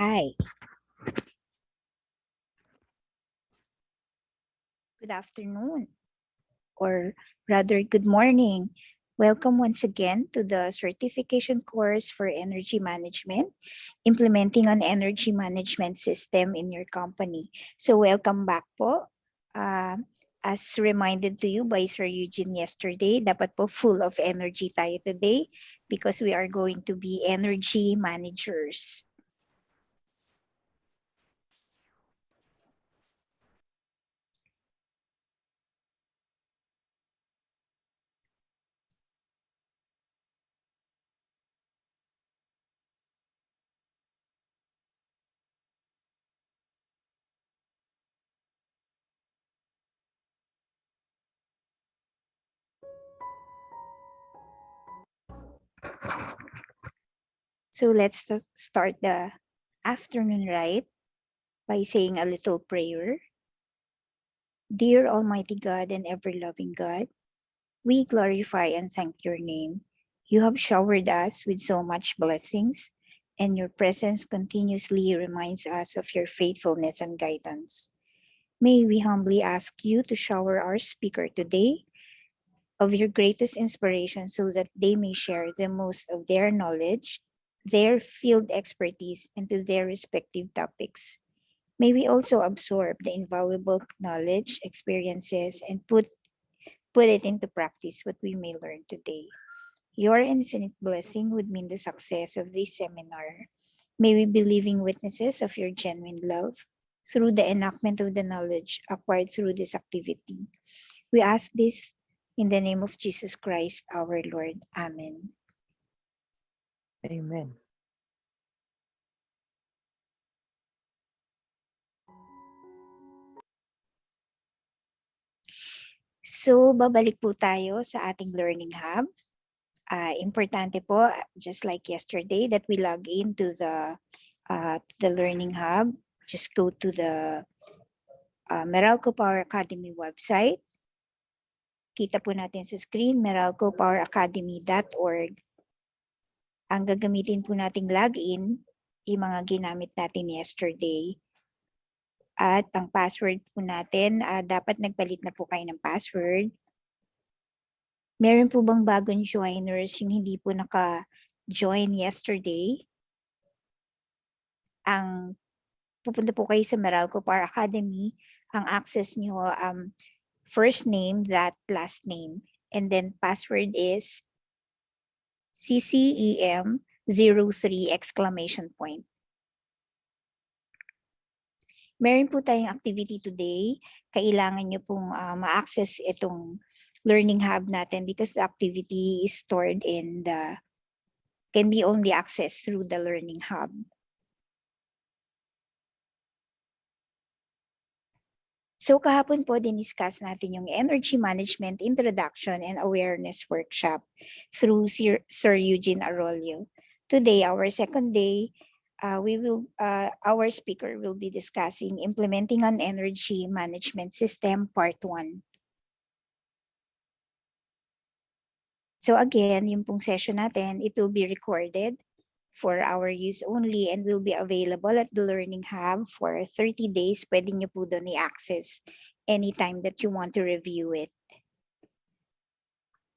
Hi, good afternoon, or rather, good morning. Welcome once again to the certification course for energy management, implementing an energy management system in your company. So, welcome back po. Uh, as reminded to you by Sir Eugene yesterday, dapat po full of energy tayo today because we are going to be energy managers. So let's start the afternoon rite by saying a little prayer. Dear Almighty God and ever-loving God, we glorify and thank your name. You have showered us with so much blessings, and your presence continuously reminds us of your faithfulness and guidance. May we humbly ask you to shower our speaker today of your greatest inspiration so that they may share the most of their knowledge their field expertise into their respective topics. May we also absorb the invaluable knowledge, experiences, and put it into practice what we may learn today. Your infinite blessing would mean the success of this seminar. May we be living witnesses of your genuine love through the enactment of the knowledge acquired through this activity. We ask this in the name of Jesus Christ, our Lord. Amen. Amen. So, babalik po tayo sa ating Learning Hub. Importante po, just like yesterday, that we log into the Learning Hub. Just go to the Meralco Power Academy website. Kita po natin sa screen, meralcopoweracademy.org. Ang gagamitin po nating login, yung mga ginamit natin yesterday. At ang password po natin, dapat nagpalit na po kayo ng password. Meron po bang bagong joiners yung hindi po naka-join yesterday? Ang pupunta po kayo sa Meralco Power Academy, ang access nyo, first name, that last name. And then password is CCEM03 exclamation point. Meron po tayong activity today. Kailangan nyo pong ma-access itong learning hub natin because the activity is stored in can be only accessed through the learning hub. So kahapon po diniscuss natin yung Energy Management Introduction and Awareness Workshop through Sir Eugene Arroyo. Today, our second day, our speaker will be discussing Implementing an Energy Management System Part 1. So again, yung pong session natin, it will be recorded for our use only and will be available at the Learning Hub for 30 days. Pwede nyo po doon i-access anytime that you want to review it.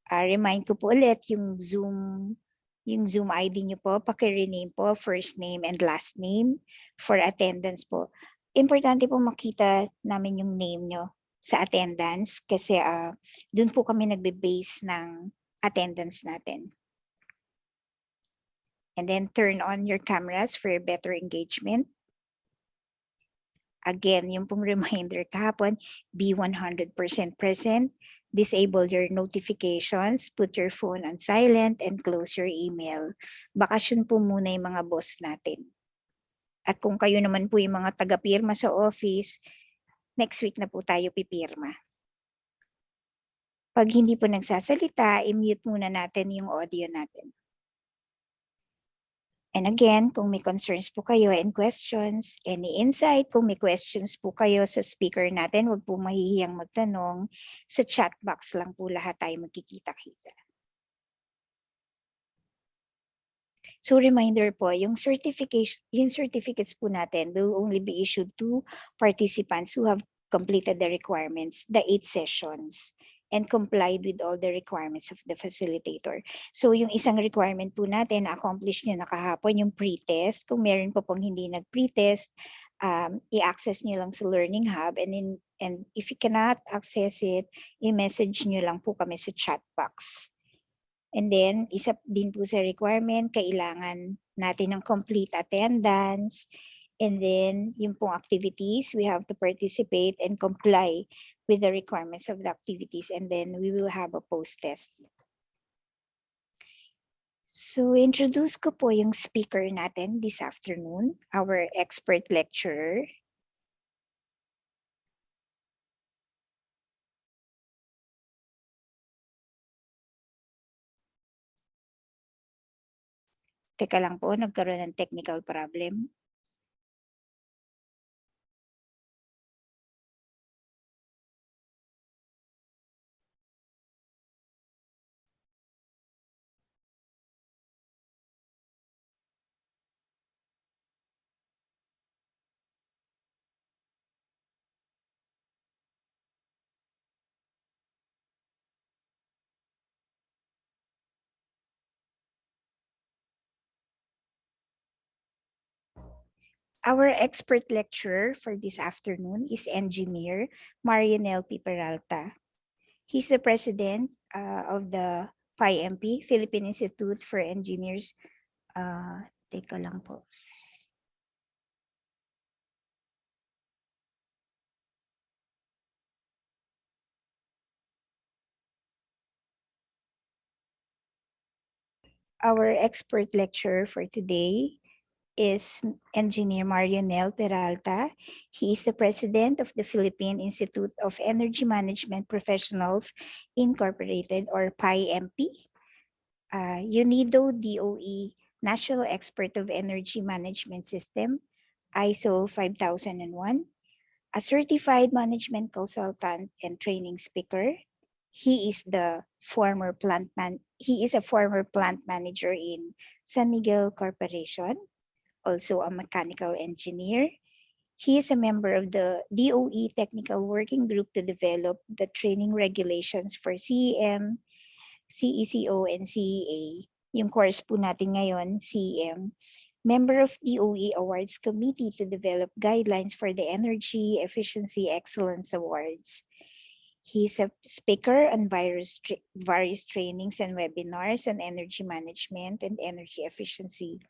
Remind ko po ulit yung Zoom ID nyo po, paki-rename po, first name and last name for attendance po. Importante po makita namin yung name nyo sa attendance kasi doon po kami nagbe-base ng attendance natin. And then turn on your cameras for better engagement. Again, yung pong reminder kahapon, be 100% present, disable your notifications, put your phone on silent, and close your email. Bakasyon po muna yung mga boss natin. At kung kayo naman po yung mga taga-pirma sa office, next week na po tayo pipirma. Pag hindi po nagsasalita, i-mute muna natin yung audio natin. And again, kung may concerns po kayo and questions, any insight, kung may questions po kayo sa speaker natin, huwag po mahihiyang magtanong. Sa chat box lang po lahat tayo magkikita-kita. So reminder po, yung certificates po natin will only be issued to participants who have completed the requirements, the 8 sessions, and complied with all the requirements of the facilitator. So yung isang requirement po natin, accomplish nyo na kahapon yung pre-test. Kung meron po pong hindi nag-pre-test, i-access nyo lang sa Learning Hub. And if you cannot access it, i-message nyo lang po kami sa chat box. And then, isa din po sa requirement, kailangan natin ng complete attendance. And then, yung pong activities, we have to participate and comply with the requirements of the activities. And then, we will have a post-test. So, introduce ko po yung speaker natin this afternoon, our expert lecturer. Teka lang po, nagkaroon ng technical problem. Our expert lecturer for this afternoon is Engineer Marionel P. Peralta. He's the president of the PIMP, Philippine Institute for Engineers. Teka lang po. Our expert lecturer for today is Engineer Marionel Peralta. He is the president of the Philippine Institute of Energy Management Professionals Incorporated, or PIMP. UNIDO DOE National Expert of Energy Management System, ISO 5001, a certified management consultant and training speaker. He is a former plant manager in San Miguel Corporation, also a mechanical engineer. He is a member of the DOE Technical Working Group to develop the training regulations for CEM, CECO, and CEA. Yung course po natin ngayon, CEM. Member of DOE Awards Committee to develop guidelines for the Energy Efficiency Excellence Awards. He's a speaker on various trainings and webinars on energy management and energy efficiency.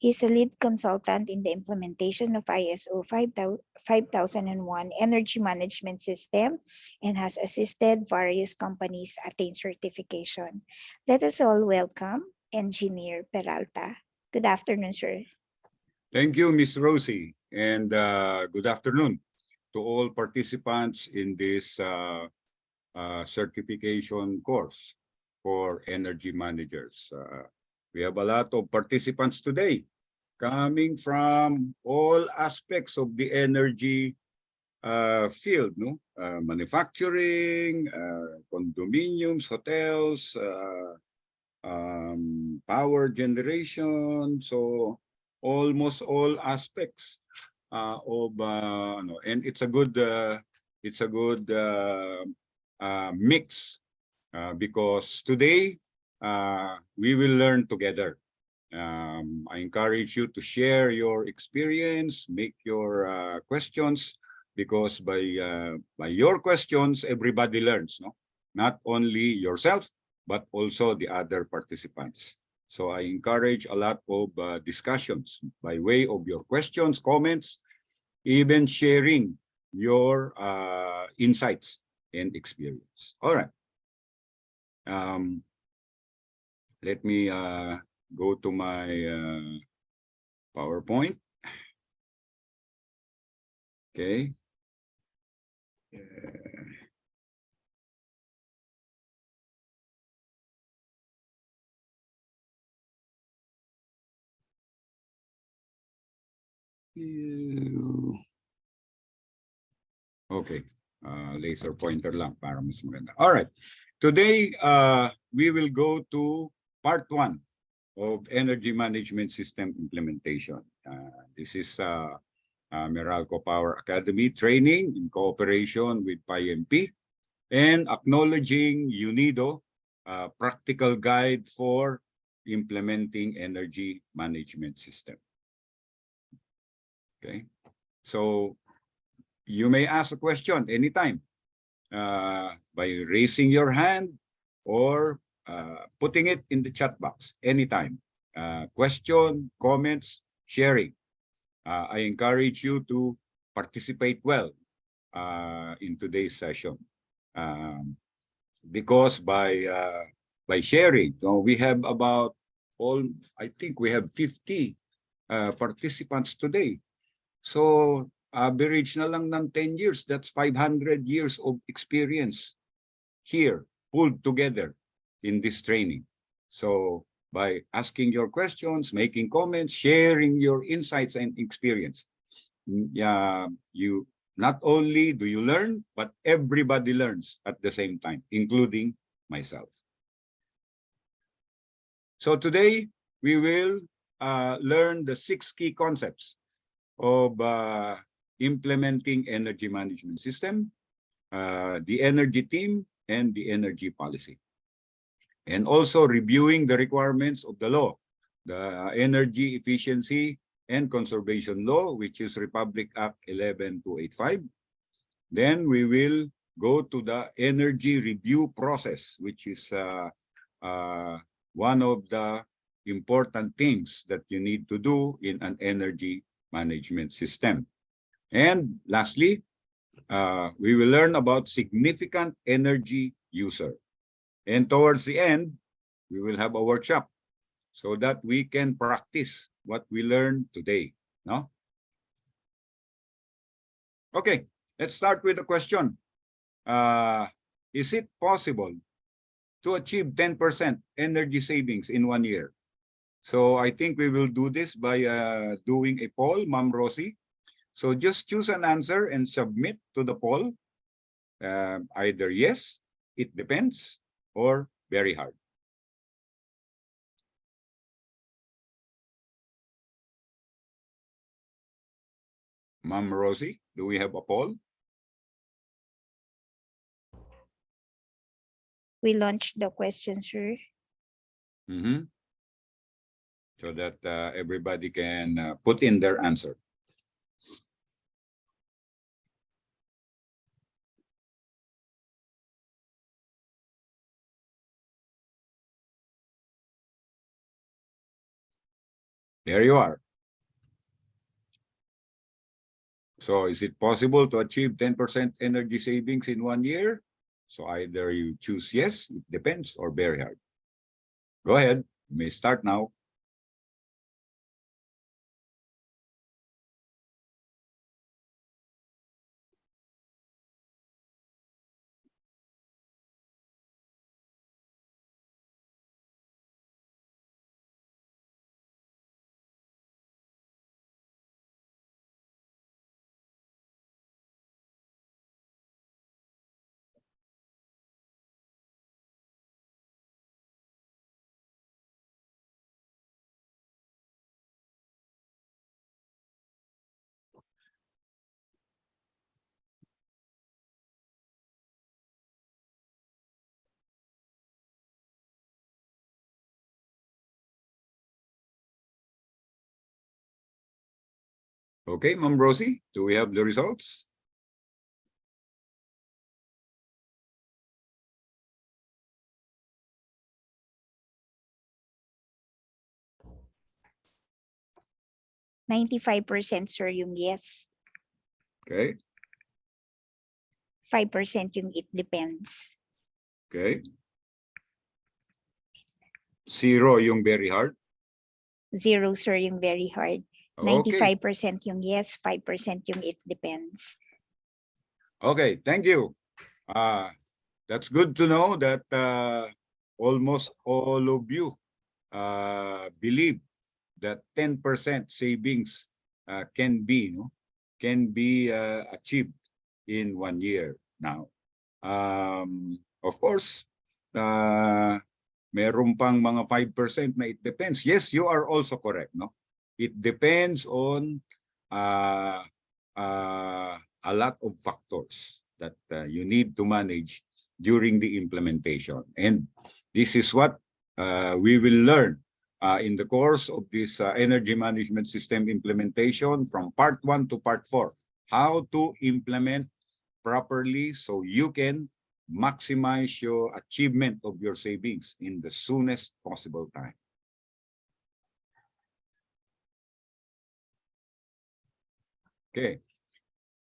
He's a lead consultant in the implementation of ISO 5001 energy management system and has assisted various companies attain certification. Let us all welcome Engineer Peralta. Good afternoon, sir. Thank you, Ms. Rosie, and good afternoon to all participants in this certification course for energy managers. We have a lot of participants today coming from all aspects of the energy field, no? Manufacturing, condominiums, hotels, power generation, so almost all aspects of and it's a good mix because today we will learn together. I encourage you to share your experience, make your questions, because by your questions, everybody learns, no? Not only yourself, but also the other participants. So I encourage a lot of discussions by way of your questions, comments, even sharing your insights and experience. All right. Let me go to my PowerPoint. Okay. Okay. Laser pointer lang para mas maganda. All right. Today, we will go to part 1 of energy management system implementation. This is Meralco Power Academy training in cooperation with PIMP and acknowledging UNIDO, practical guide for implementing energy management system. Okay, so you may ask a question anytime by raising your hand or putting it in the chat box anytime. Question, comments, sharing. I encourage you to participate well in today's session because by sharing, we have about I think we have 50 participants today. So average na lang ng 10 years, that's 500 years of experience here pulled together in this training. So by asking your questions, making comments, sharing your insights and experience, you not only do you learn, but everybody learns at the same time, including myself. So today we will learn the 6 key concepts of implementing energy management system, the energy team, and the energy policy. And also reviewing the requirements of the law, the Energy Efficiency and Conservation Law, which is Republic Act 11285. Then we will go to the energy review process, which is one of the important things that you need to do in an energy management system. And lastly, we will learn about significant energy user. And towards the end, we will have a workshop so that we can practice what we learned today. No? Okay, let's start with a question. Is it possible to achieve 10% energy savings in 1 year? So I think we will do this by doing a poll, Ma'am Rosie. So just choose an answer and submit to the poll. Either yes, it depends, or very hard. Ma'am Rosie, do we have a poll? We launched the question, sir. So that everybody can put in their answer. There you are. So is it possible to achieve 10% energy savings in 1 year? So either you choose yes, it depends, or very hard. Go ahead, you may start now. Okay, Ma'am Rosie, do we have the results? %95, sir, yung yes. Okay. 5% yung it depends. Okay. 0 yung very hard. 0, sir, yung very hard. Okay. 95% yung yes, 5% yung it depends. Okay, thank you. That's good to know that almost all of you believe that 10% savings can be achieved in 1 year now. Of course, meron pang mga 5% na it depends. Yes, you are also correct. No, it depends on a lot of factors that you need to manage during the implementation. And this is what we will learn in the course of this energy management system implementation from part 1 to part 4, how to implement properly so you can maximize your achievement of your savings in the soonest possible time. Okay,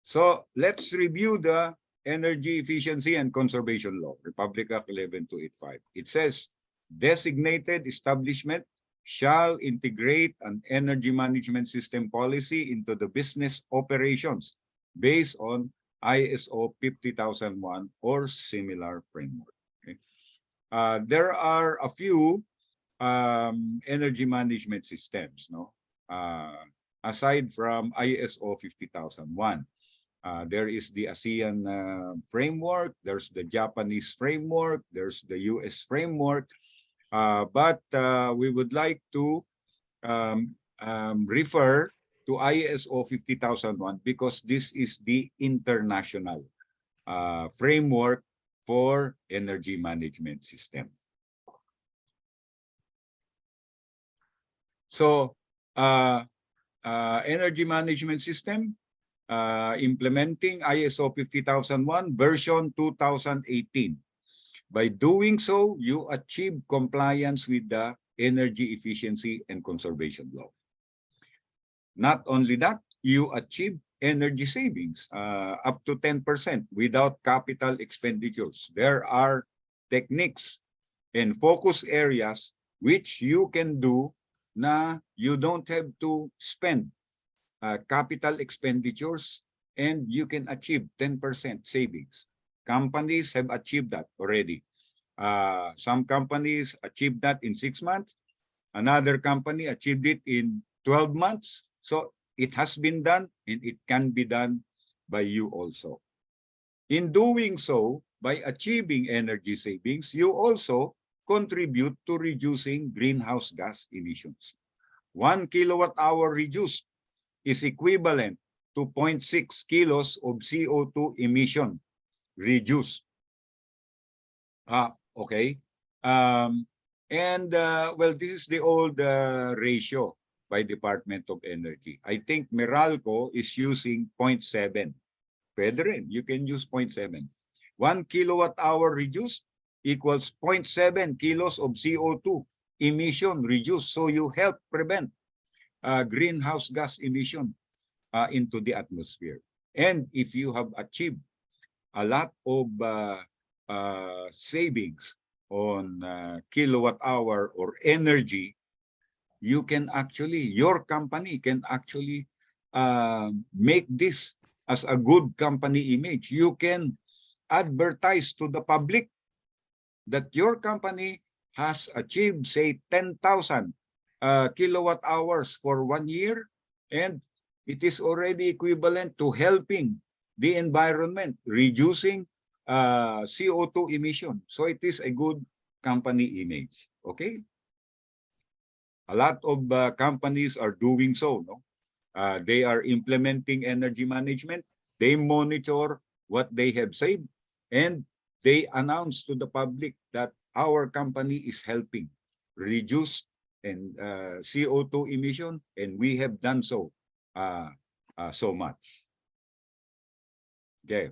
so let's review the Energy Efficiency and Conservation Law, Republic Act 11285. It says, designated establishment shall integrate an energy management system policy into the business operations based on ISO 50001 or similar framework. Okay. There are a few energy management systems, no? Aside from ISO 50001. There is the ASEAN framework, there's the Japanese framework, there's the US framework, but we would like to refer to ISO 50001 because this is the international framework for energy management system. So energy management system, implementing ISO 50001 version 2018. By doing so, you achieve compliance with the energy efficiency and conservation law. Not only that, you achieve energy savings up to 10% without capital expenditures. There are techniques and focus areas which you can do na you don't have to spend capital expenditures and you can achieve 10% savings. Companies have achieved that already. Some companies achieved that in 6 months. Another company achieved it in 12 months. So it has been done and it can be done by you also. In doing so, by achieving energy savings, you also contribute to reducing greenhouse gas emissions. 1 kilowatt hour reduced is equivalent to 0.6 kilos of CO2 emission reduced. Okay. Well, this is the old ratio by Department of Energy. I think Meralco is using 0.7. Pwede rin, you can use 0.7. 1 kilowatt hour reduced equals 0.7 kilos of CO2 emission reduced. So you help prevent greenhouse gas emission into the atmosphere. And if you have achieved a lot of savings on kilowatt hour or energy, you can actually, your company can actually make this as a good company image. You can advertise to the public that your company has achieved, say, 10,000 kilowatt hours for 1 year, and it is already equivalent to helping the environment, reducing CO2 emission. So it is a good company image. Okay? A lot of companies are doing so. No? They are implementing energy management. They monitor what they have saved, and they announce to the public that our company is helping reduce and CO2 emission, and we have done so so much. Okay.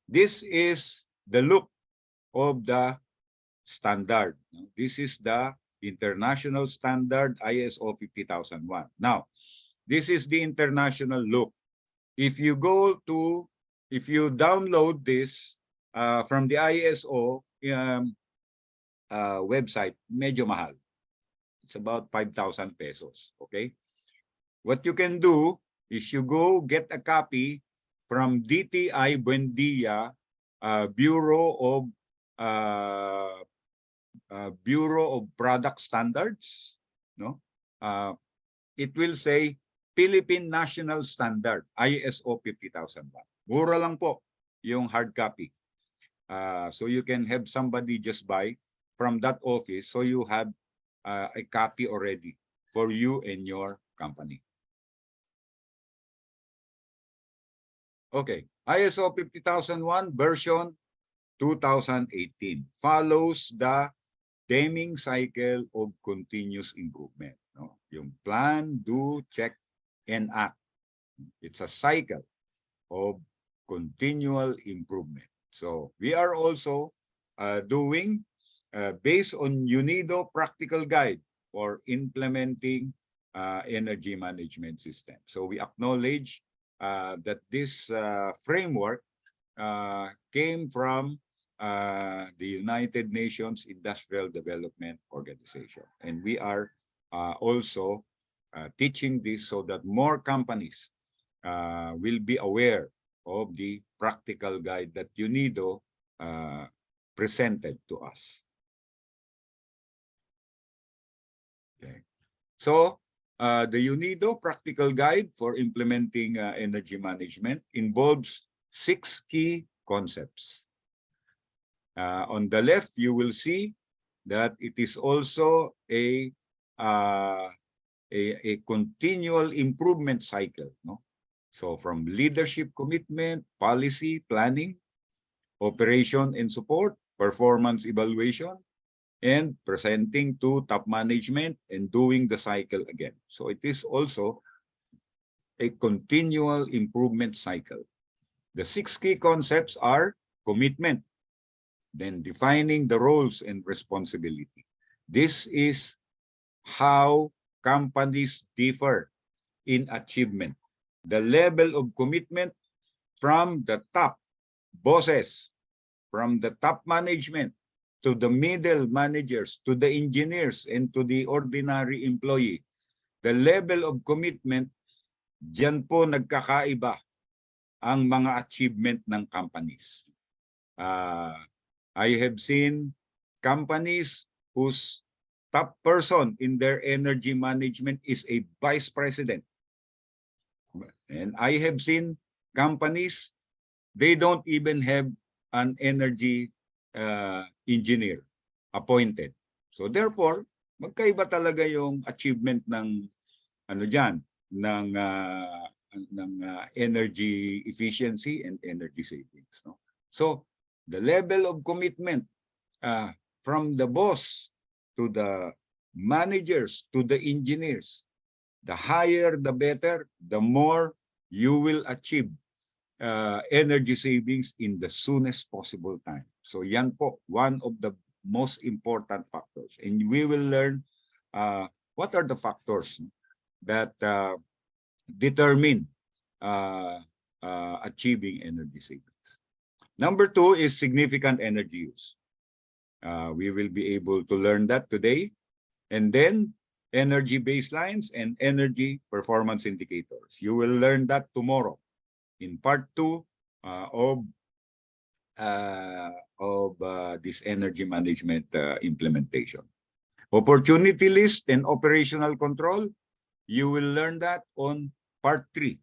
This is the look of the standard. This is the international standard ISO 50001. Now, this is the international look. If you download this from the ISO website, medyo mahal. It's about 5,000 pesos. Okay. What you can do is you go get a copy from DTI Buendia Bureau of Product Standards. No, it will say Philippine National Standard ISO 50001. Mura lang po yung hard copy. So you can have somebody just buy from that office, so you have a copy already for you and your company. Okay, ISO 50001 version 2018 follows the Deming cycle of continuous improvement. No? Yung plan, do, check, and act. It's a cycle of continual improvement. So we are also doing based on UNIDO practical guide for implementing energy management system. So we acknowledge that this framework came from the United Nations Industrial Development Organization. And we are also teaching this so that more companies will be aware of the practical guide that UNIDO presented to us. Okay. So the UNIDO practical guide for implementing energy management involves 6 key concepts. On the left, you will see that it is also a continual improvement cycle. No? So from leadership commitment, policy, planning, operation and support, performance evaluation, and presenting to top management and doing the cycle again. So it is also a continual improvement cycle. The 6 key concepts are commitment, then defining the roles and responsibility. This is how companies differ in achievement. The level of commitment from the top bosses, from the top management, to the middle managers, to the engineers, and to the ordinary employee. The level of commitment, diyan po nagkakaiba ang mga achievement ng companies. I have seen companies whose top person in their energy management is a vice president. And I have seen companies, they don't even have an energy engineer appointed. So therefore, magkaiba talaga yung achievement ng ano diyan ng energy efficiency and energy savings, no? So the level of commitment from the boss to the managers to the engineers, the higher the better, the more you will achieve energy savings in the soonest possible time. So yan po, one of the most important factors. And we will learn what are the factors that determine achieving energy savings. Number 2 is significant energy use. We will be able to learn that today. And then energy baselines and energy performance indicators. You will learn that tomorrow in part 2 of this energy management implementation. Opportunity list and operational control, you will learn that on part 3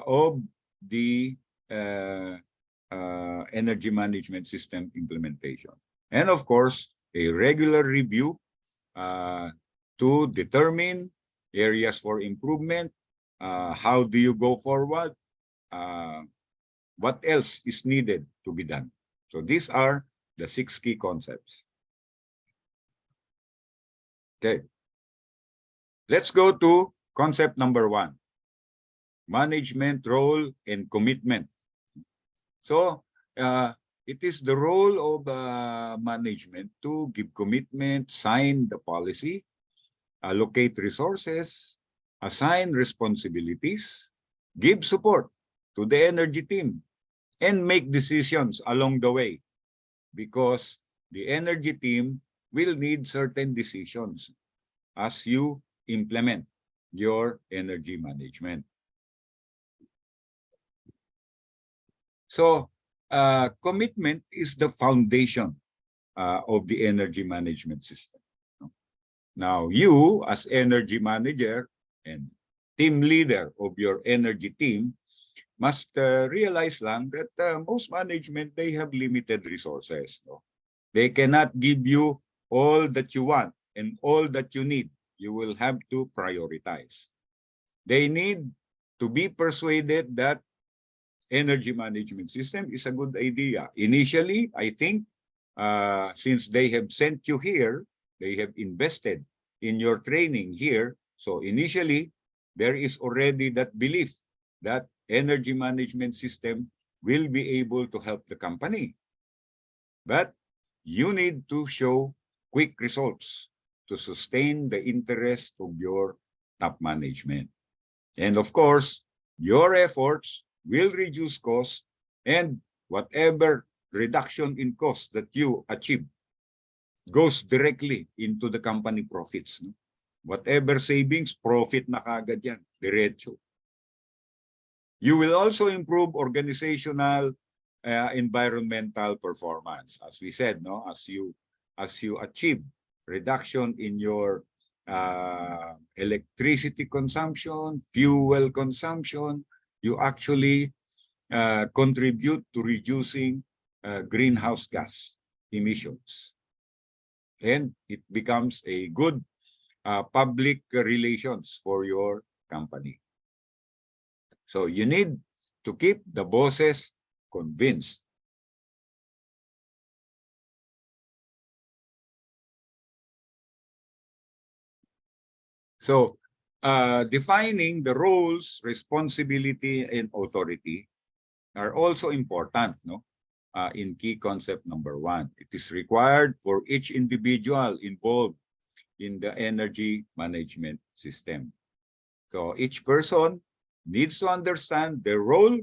of the energy management system implementation. And of course, a regular review to determine areas for improvement. How do you go forward? What else is needed to be done? So these are the 6 key concepts. Okay. Let's go to concept number 1. Management role and commitment. So it is the role of management to give commitment, sign the policy, allocate resources, assign responsibilities, give support to the energy team, and make decisions along the way, because the energy team will need certain decisions as you implement your energy management. So commitment is the foundation of the energy management system. Now, you as energy manager and team leader of your energy team must realize lang that most management, they have limited resources. No? They cannot give you all that you want and all that you need. You will have to prioritize. They need to be persuaded that energy management system is a good idea. Initially, I think, since they have sent you here, they have invested in your training here. So initially, there is already that belief that energy management system will be able to help the company. But you need to show quick results to sustain the interest of your top management. And of course, your efforts will reduce costs, and whatever reduction in cost that you achieve goes directly into the company profits. No? Whatever savings, profit na kagad yan, diretso. You will also improve organizational environmental performance. As we said, no, as you achieve reduction in your electricity consumption, fuel consumption, you actually contribute to reducing greenhouse gas emissions. And it becomes a good public relations for your company. So you need to keep the bosses convinced. So Defining the roles, responsibility, and authority are also important, no? In key concept number 1. It is required for each individual involved in the energy management system. So each person needs to understand their role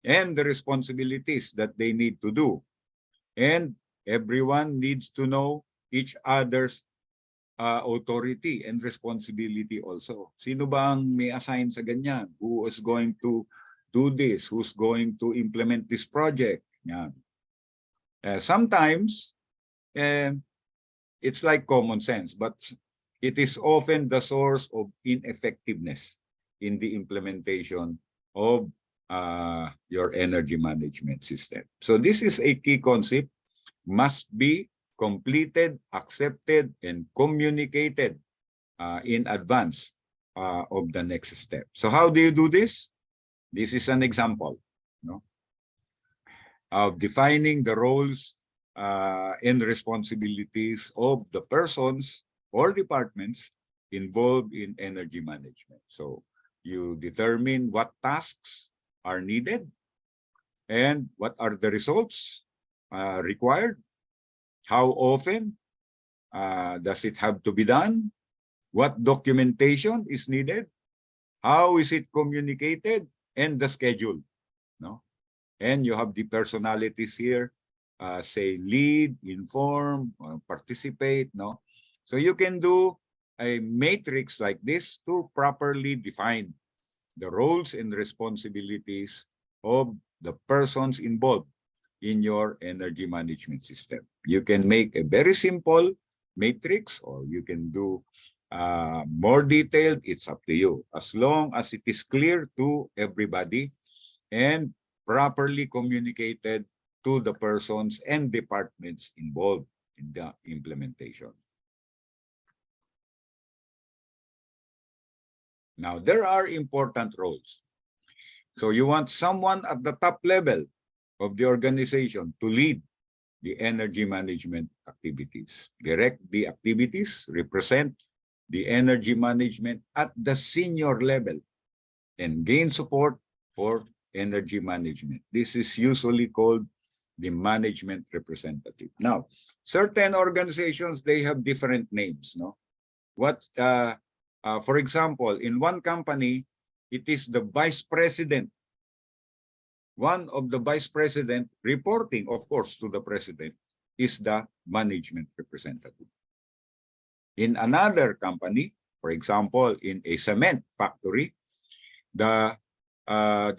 and the responsibilities that they need to do. And everyone needs to know each other's authority and responsibility also. Sino bang may assign sa ganyan? Who is going to do this? Who's going to implement this project? Yan. Sometimes, it's like common sense, but it is often the source of ineffectiveness in the implementation of your energy management system. So this is a key concept, must be completed, accepted, and communicated in advance of the next step. So how do you do this? This is an example, no, of defining the roles and responsibilities of the persons or departments involved in energy management. So you determine what tasks are needed and what are the results required. How often does it have to be done? What documentation is needed? How is it communicated? And the schedule, no? And you have the personalities here, say lead, inform, participate, no? So you can do a matrix like this to properly define the roles and responsibilities of the persons involved in your energy management system. You can make a very simple matrix, or you can do more detailed. It's up to you, as long as it is clear to everybody and properly communicated to the persons and departments involved in the implementation. Now, there are important roles. So you want someone at the top level of the organization to lead the energy management activities. Direct the activities, represent the energy management at the senior level, and gain support for energy management. This is usually called the management representative. Now, certain organizations, they have different names, no? For example, in one company, it is the vice president. One of the vice president reporting, of course, to the president is the management representative. In another company, for example, in a cement factory, the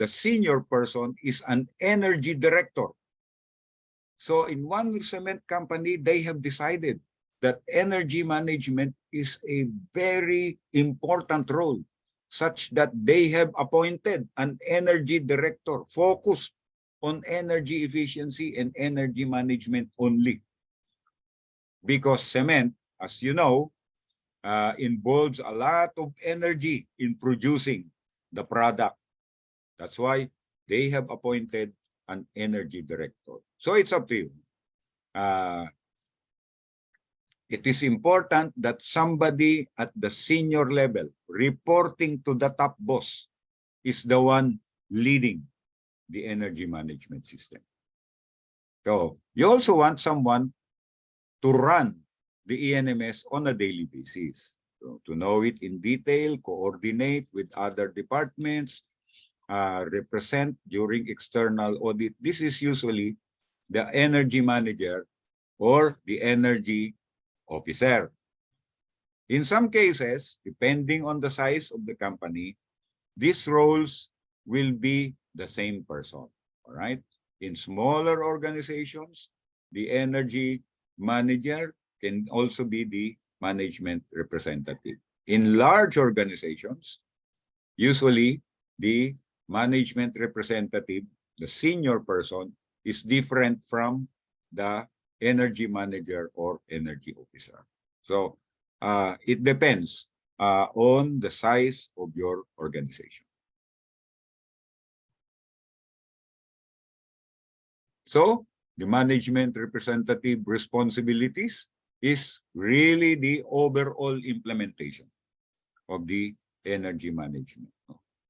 senior person is an energy director. So in one cement company, they have decided that energy management is a very important role, such that they have appointed an energy director focused on energy efficiency and energy management only. Because cement, as you know, involves a lot of energy in producing the product. That's why they have appointed an energy director. So it's up to you. It is important that somebody at the senior level reporting to the top boss is the one leading the energy management system. So you also want someone to run the ENMS on a daily basis. So to know it in detail, coordinate with other departments, represent during external audit. This is usually the energy manager or the energy officer. In some cases, depending on the size of the company, these roles will be the same person, all right? In smaller organizations, the energy manager can also be the management representative. In large organizations, usually the management representative, the senior person, is different from the energy manager or energy officer. So it depends on the size of your organization. So the management representative responsibilities is really the overall implementation of the energy management.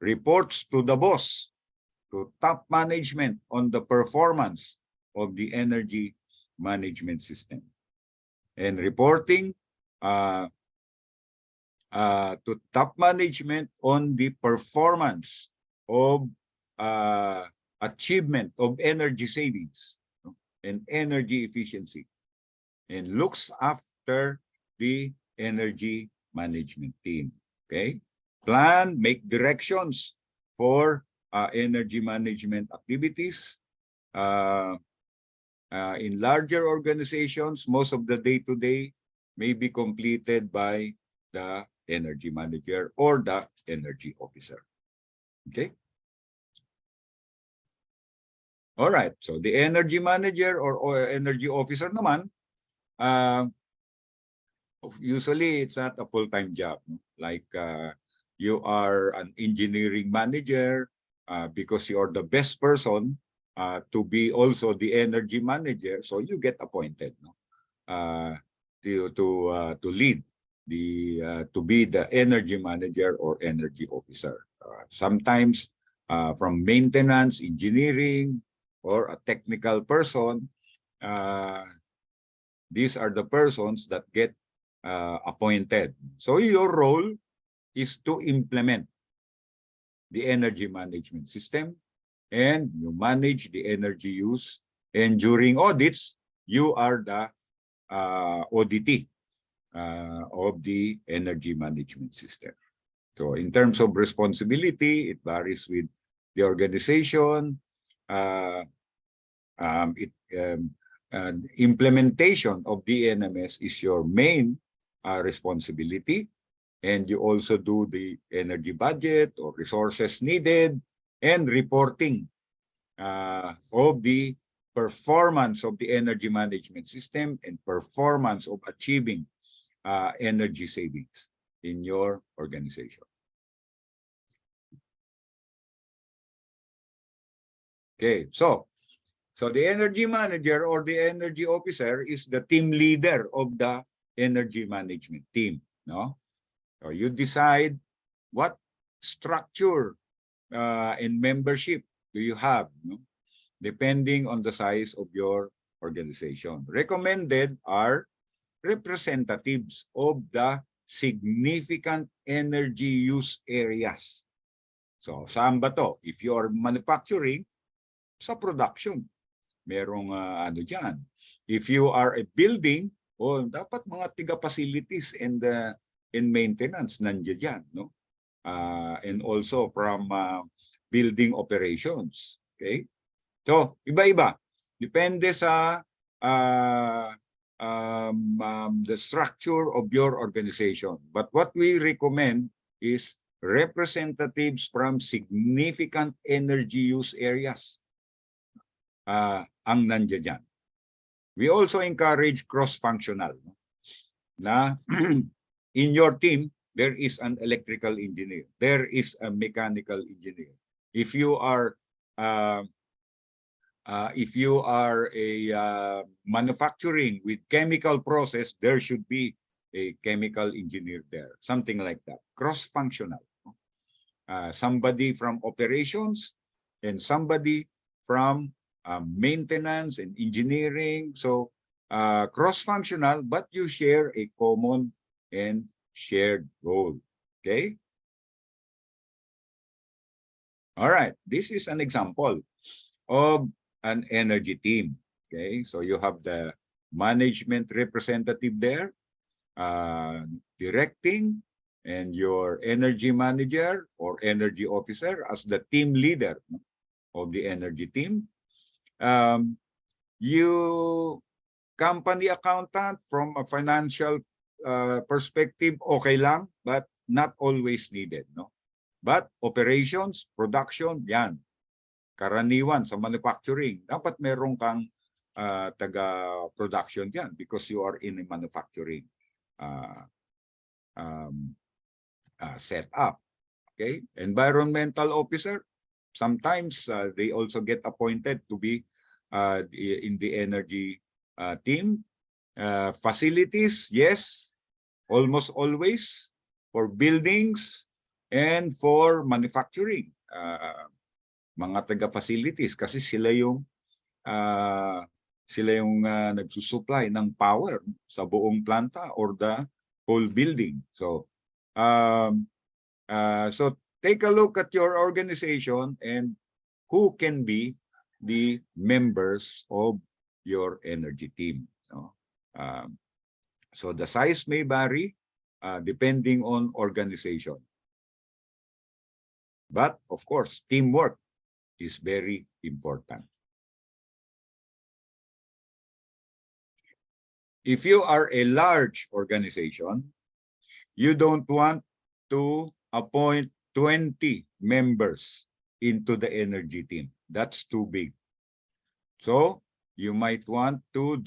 Reports to the boss, to top management on the performance of the energy management system. And reporting to top management on the performance of achievement of energy savings and energy efficiency, and looks after the energy management team. Okay? Plan, make directions for energy management activities. In larger organizations, most of the day-to-day may be completed by the energy manager or the energy officer. Okay? All right. So the energy manager or energy officer naman, usually it's not a full-time job. Like you are an engineering manager because you're the best person to be also the energy manager. So you get appointed to lead to be the energy manager or energy officer. Sometimes from maintenance, engineering, or a technical person, these are the persons that get appointed. So your role is to implement the energy management system, and you manage the energy use. And during audits, you are the auditee of the energy management system. So in terms of responsibility, it varies with the organization. Implementation of the NMS is your main responsibility, and you also do the energy budget or resources needed and reporting of the performance of the energy management system and performance of achieving energy savings in your organization. Okay, so the energy manager or the energy officer is the team leader of the energy management team. No, so you decide what structure and membership do you have, depending on the size of your organization. Recommended are representatives of the significant energy use areas. So saan ba to? If you are manufacturing, sa production, merong ano dyan. If you are a building, dapat mga tiga-facilities and maintenance nandiyan dyan, no? And also from building operations. Okay? So, iba-iba. Depende sa the structure of your organization. But what we recommend is representatives from significant energy use areas. Ang nandiyan dyan. We also encourage cross-functional. Na in your team, there is an electrical engineer. There is a mechanical engineer. If you are a manufacturing with chemical process, there should be a chemical engineer there. Something like that. Cross-functional. Somebody from operations and somebody from maintenance and engineering. So cross-functional, but you share a common and shared goal. Okay? All right. This is an example of an energy team. Okay? So you have the management representative there, directing, and your energy manager or energy officer as the team leader of the energy team. You company accountant from a financial perspective, okay lang, but not always needed, no? But operations, production, yan. Karaniwan sa manufacturing, dapat meron kang taga-production yan because you are in a manufacturing setup. Okay? Environmental officer, sometimes they also get appointed to be in the energy team. Facilities, yes, almost always. For buildings, and for manufacturing, mga taga-facilities kasi sila yung nagsusupply ng power sa buong planta or the whole building. So take a look at your organization and who can be the members of your energy team. No? So the size may vary depending on organization. But of course, teamwork is very important. If you are a large organization, you don't want to appoint 20 members into the energy team. That's too big. So you might want to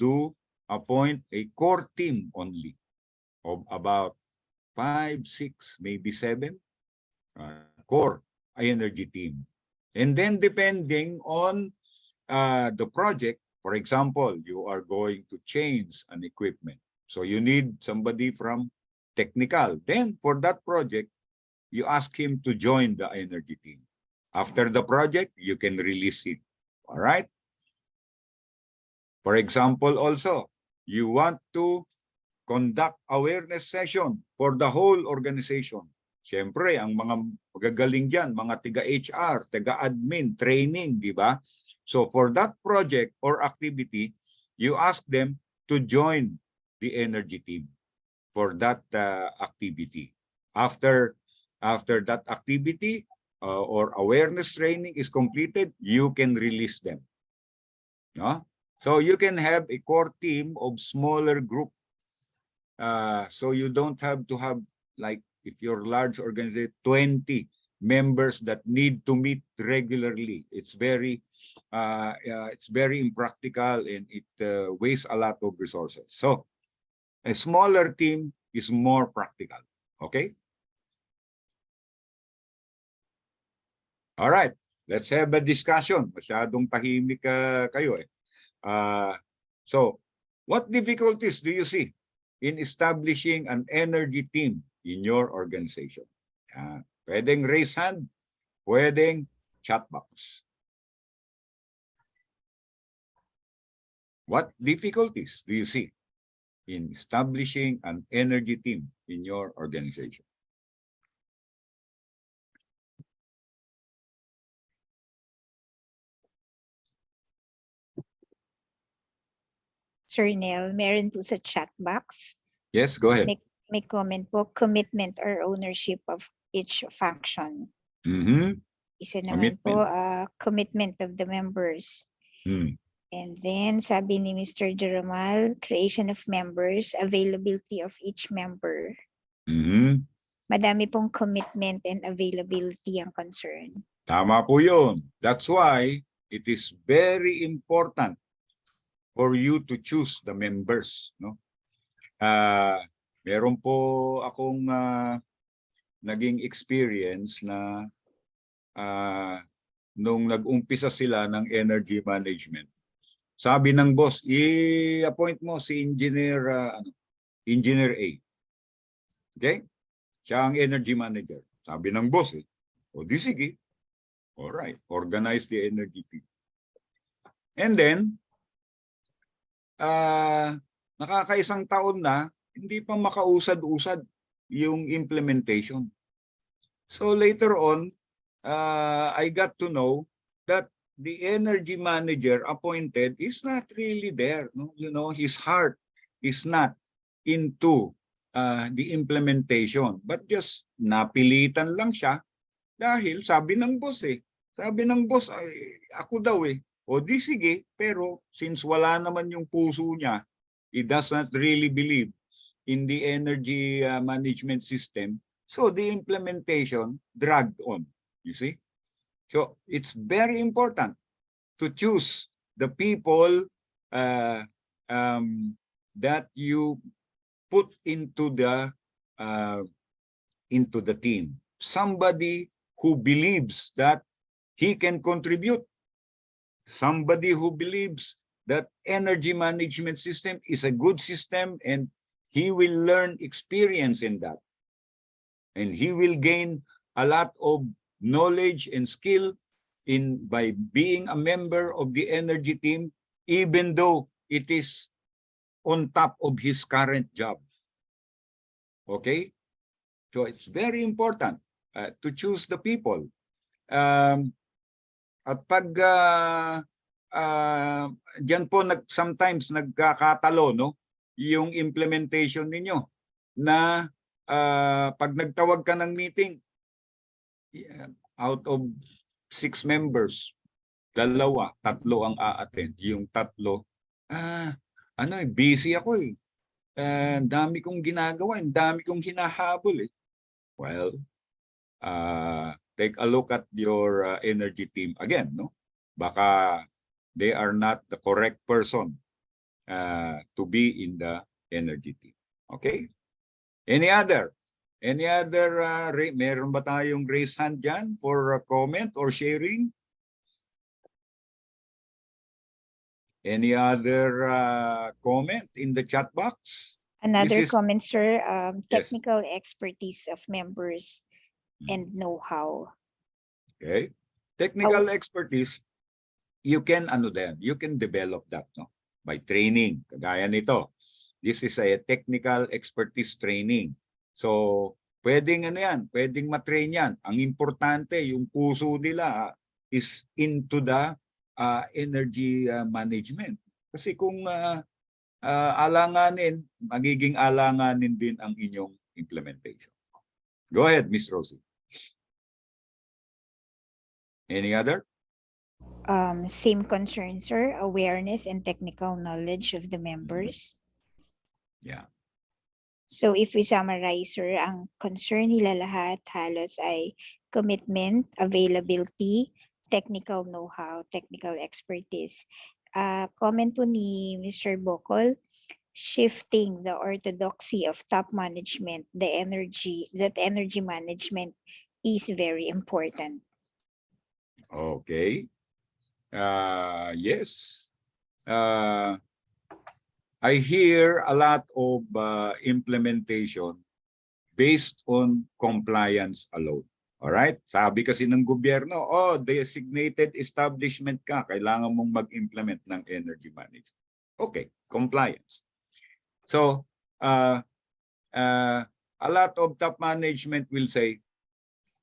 appoint a core team only of about 5, 6, maybe 7 core energy team. And then depending on the project, for example, you are going to change an equipment. So you need somebody from technical. Then for that project, you ask him to join the energy team. After the project, you can release it. All right? For example, also, you want to conduct awareness session for the whole organization. Siyempre, ang mga magagaling dyan, mga taga-HR, taga-admin, training, di ba? So for that project or activity, you ask them to join the energy team for that activity. After that activity or awareness training is completed, you can release them. No? So you can have a core team of smaller group. So you don't have to have, like, if you're large organization, 20 members that need to meet regularly. It's very impractical and it wastes a lot of resources. So a smaller team is more practical. Okay? All right. Let's have a discussion. Masyadong tahimik kayo eh. So what difficulties do you see in establishing an energy team in your organization? Pwedeng raise hand, pwedeng chat box. What difficulties do you see in establishing an energy team in your organization? Sir Nel, meron po sa chat box. Yes, go ahead. May comment po, commitment or ownership of each faction. Isa naman po, commitment of the members. And then, sabi ni Mr. Jeramal, creation of members, availability of each member. Madami pong commitment and availability ang concern. Tama po yun. That's why it is very important for you to choose the members. No? Meron po akong naging experience na nung nag-umpisa sila ng energy management. Sabi ng boss, i-appoint mo si Engineer A. Okay? Siya ang energy manager. Sabi ng boss o di sige. Alright, organize the energy team. And then, nakakaisang taon na, hindi pa makausad-usad yung implementation. So later on, I got to know that the energy manager appointed is not really there. No? You know, his heart is not into the implementation. But just napilitan lang siya dahil sabi ng boss Sabi ng boss, ako daw O di sige, pero since wala naman yung puso niya, he does not really believe in the energy management system, so the implementation dragged on, you see? So it's very important to choose the people that you put into the team. Somebody who believes that he can contribute. Somebody who believes that energy management system is a good system and he will learn experience in that. And he will gain a lot of knowledge and skill in by being a member of the energy team, even though it is on top of his current job. Okay? So it's very important to choose the people. At pag diyan po sometimes nagkakatalo, no, yung implementation ninyo na pag nagtawag ka ng meeting, out of 6 members, 2, 3 ang a-attend. Yung 3, busy ako eh. Dami kong ginagawa, dami kong hinahabol eh. Well, take a look at your energy team again, no? Baka they are not the correct person to be in the energy team. Okay? Any other? Meron ba tayong raise hand dyan for a comment or sharing? Any other comment in the chat box? Another Mrs. comment, sir, Yes. technical expertise of members and know-how. Okay. Technical expertise, you can develop that, no, by training. Kagaya nito, this is a technical expertise training. So pwedeng pwedeng matrain yan. Ang importante, yung puso nila is into the energy management. Kasi kung alanganin, magiging alanganin din ang inyong implementation. Go ahead, Miss Rosie. Any other? Same concern, sir, awareness and technical knowledge of the members. Yeah. So if we summarize, sir, ang concern nila lahat halos ay commitment, availability, technical know-how, technical expertise. Comment po ni Mr. Bokol, shifting the orthodoxy of top management, that energy management is very important. Okay. Yes. I hear a lot of implementation based on compliance alone. All right? Sabi kasi ng gobyerno, designated establishment ka, kailangan mong mag-implement ng energy management. Okay, compliance. So, a lot of top management will say,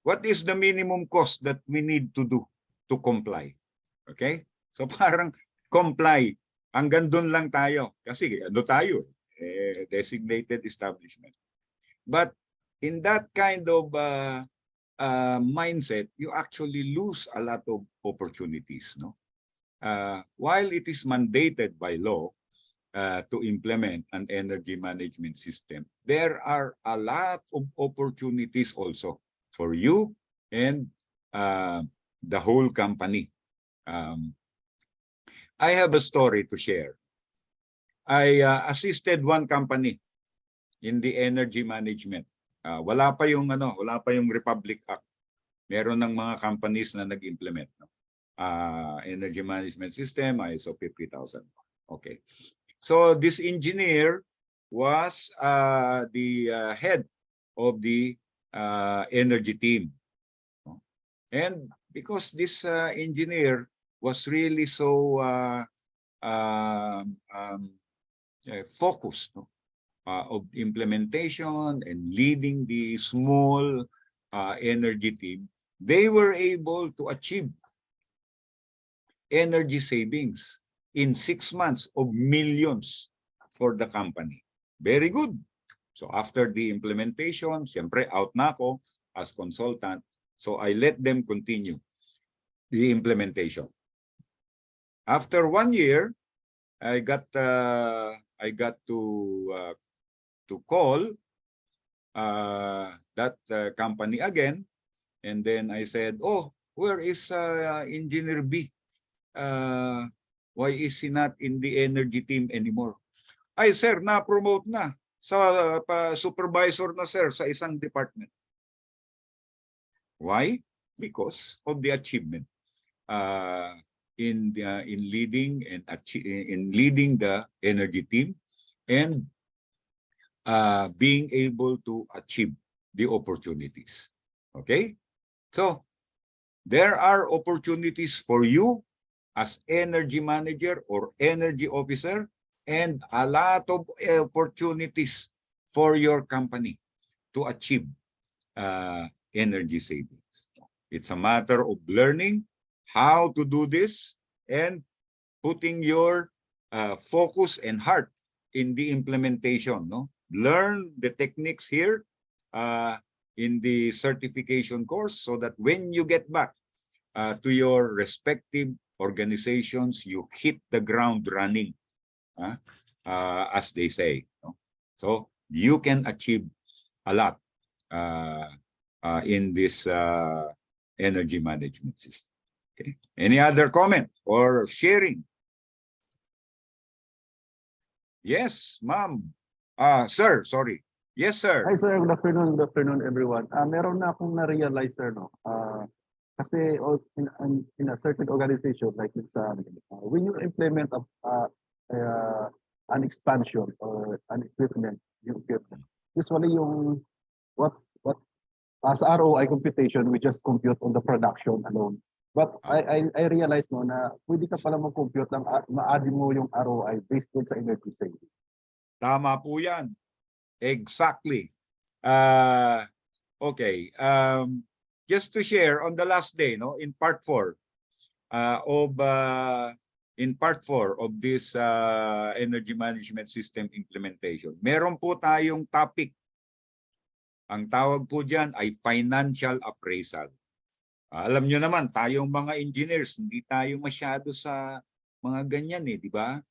what is the minimum cost that we need to do to comply? Okay? So parang comply. Hanggang doon lang tayo. Kasi tayo? Designated establishment. But in that kind of mindset, you actually lose a lot of opportunities. No? While it is mandated by law to implement an energy management system, there are a lot of opportunities also for you and the whole company. I have a story to share. I assisted one company in the energy management. Wala pa yung Republic Act. Meron ng mga companies na nag-implement, no? Energy management system, ISO 50000. Okay. So this engineer was the head of the energy team. And because this engineer was really so focused, no, of implementation and leading the small energy team, they were able to achieve energy savings in 6 months of millions for the company. Very good. So after the implementation, siyempre out na ako as consultant. So I let them continue the implementation. After 1 year, I got to call that company again, and then I said, "Oh, where is Engineer B? Why is he not in the energy team anymore?" Ay, sir, na-promote na sa supervisor na, sir, sa isang department. Why? Because of the achievement in leading the energy team and being able to achieve the opportunities. Okay? So, there are opportunities for you as energy manager or energy officer, and a lot of opportunities for your company to achieve energy savings. It's a matter of learning how to do this and putting your focus and heart in the implementation. No, learn the techniques here uh, in the certification course, so that when you get back to your respective organizations, you hit the ground running, as they say. No? So you can achieve a lot in this energy management system. Okay. Any other comment or sharing? Yes, ma'am. Sir, sorry. Yes, sir. Hi sir, good afternoon everyone. Meron na akong na-realize sir, no? Kasi in a certain organization like this, when you implement an expansion or an equipment, new equipment, usually yung what as ROI computation, we just compute on the production alone. But I realized no na pwede ka pala mag-compute ng ma-add mo yung ROI based on sa energy saving. Tama po yan. Exactly. Okay. Just to share on the last day, no, in part 4 of this energy management system implementation, meron po tayong topic. Ang tawag po diyan ay financial appraisal. Alam nyo naman, tayong mga engineers, hindi tayo masyado sa mga ganyan di ba?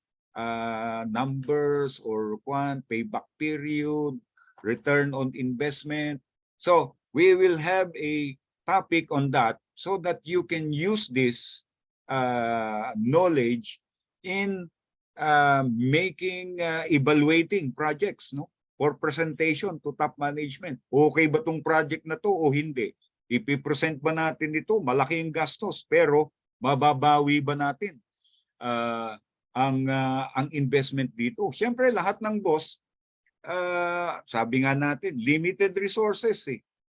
Numbers or payback period, return on investment. So we will have a topic on that so that you can use this knowledge in evaluating projects, no, for presentation to top management. Okay ba tong project na to o hindi? Ipipresent ba natin ito? Malaking gastos, pero mababawi ba natin ang investment dito? Siyempre, lahat ng boss, sabi nga natin, limited resources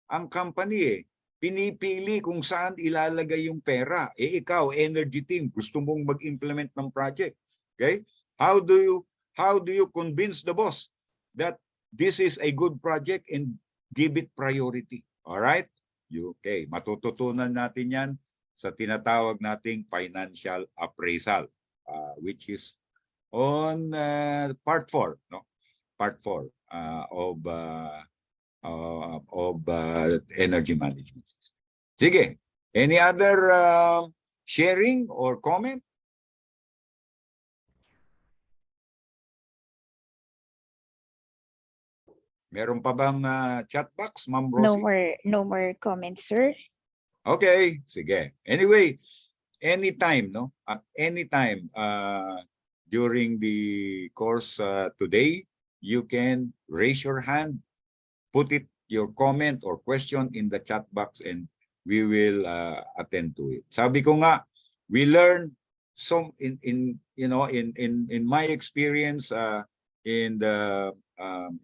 ang company pinipili kung saan ilalagay yung pera. Ikaw, energy team, gusto mong mag-implement ng project. Okay? How do you convince the boss that this is a good project and give it priority? All right? Okay, matututunan natin yan sa tinatawag nating financial appraisal, which is on part 4, no? Part 4 of energy management system. Sige, any other sharing or comment? Meron pa bang chat box, Ma'am Rosie? No more comments, sir. Okay, sige. Anyway, anytime, no? Anytime during the course today, you can raise your hand, put your comment or question in the chat box, and we will attend to it. Sabi ko nga, we learn some in my experience in the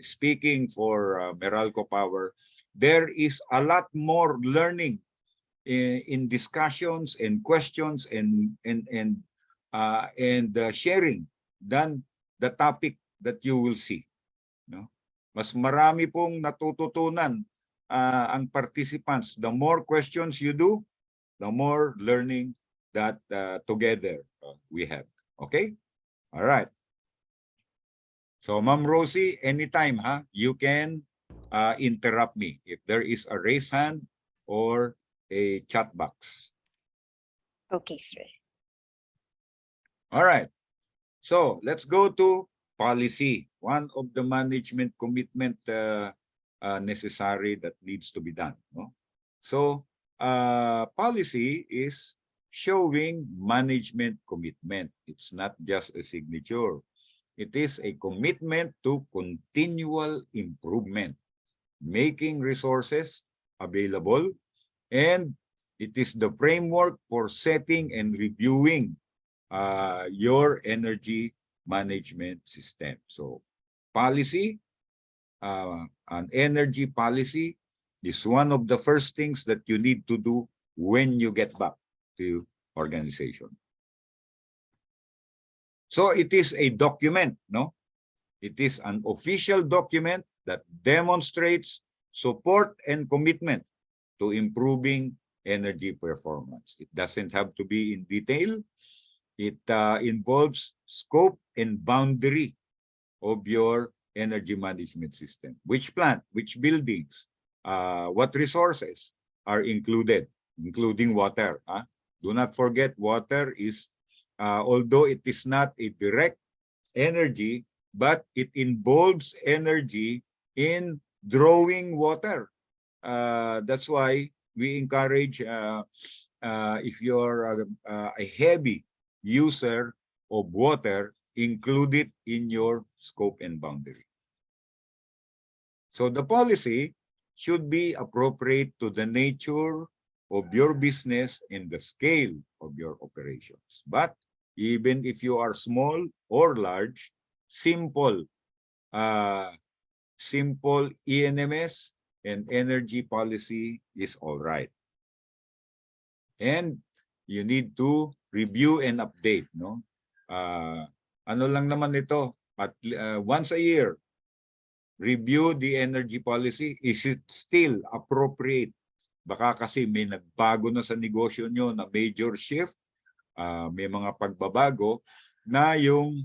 speaking for Meralco Power, there is a lot more learning in discussions and questions and sharing than the topic that you will see. No? Mas marami pong natututunan ang participants. The more questions you do, the more learning that together we have. Okay? All right. So, Ma'am Rosie, anytime, you can interrupt me if there is a raise hand or a chat box. Okay, sir. All right. So, let's go to policy. One of the management commitment necessary that needs to be done. No? So, policy is showing management commitment. It's not just a signature. It is a commitment to continual improvement, making resources available, and it is the framework for setting and reviewing your energy management system. So, policy, an energy policy, is one of the first things that you need to do when you get back to your organization. So it is a document, no? It is an official document that demonstrates support and commitment to improving energy performance. It doesn't have to be in detail. It involves scope and boundary of your energy management system. Which plant, which buildings, what resources are included, including water. Do not forget, water is, although it is not a direct energy, but it involves energy in drawing water. That's why we encourage, if you're a heavy user of water, include it in your scope and boundary. So the policy should be appropriate to the nature of your business and the scale of your operations. But even if you are small or large, simple ENMS and energy policy is all right. And you need to review and update, no? Ano lang naman ito, at once a year, review the energy policy. Is it still appropriate? Baka kasi may nagbago na sa negosyo nyo na major shift, may mga pagbabago na yung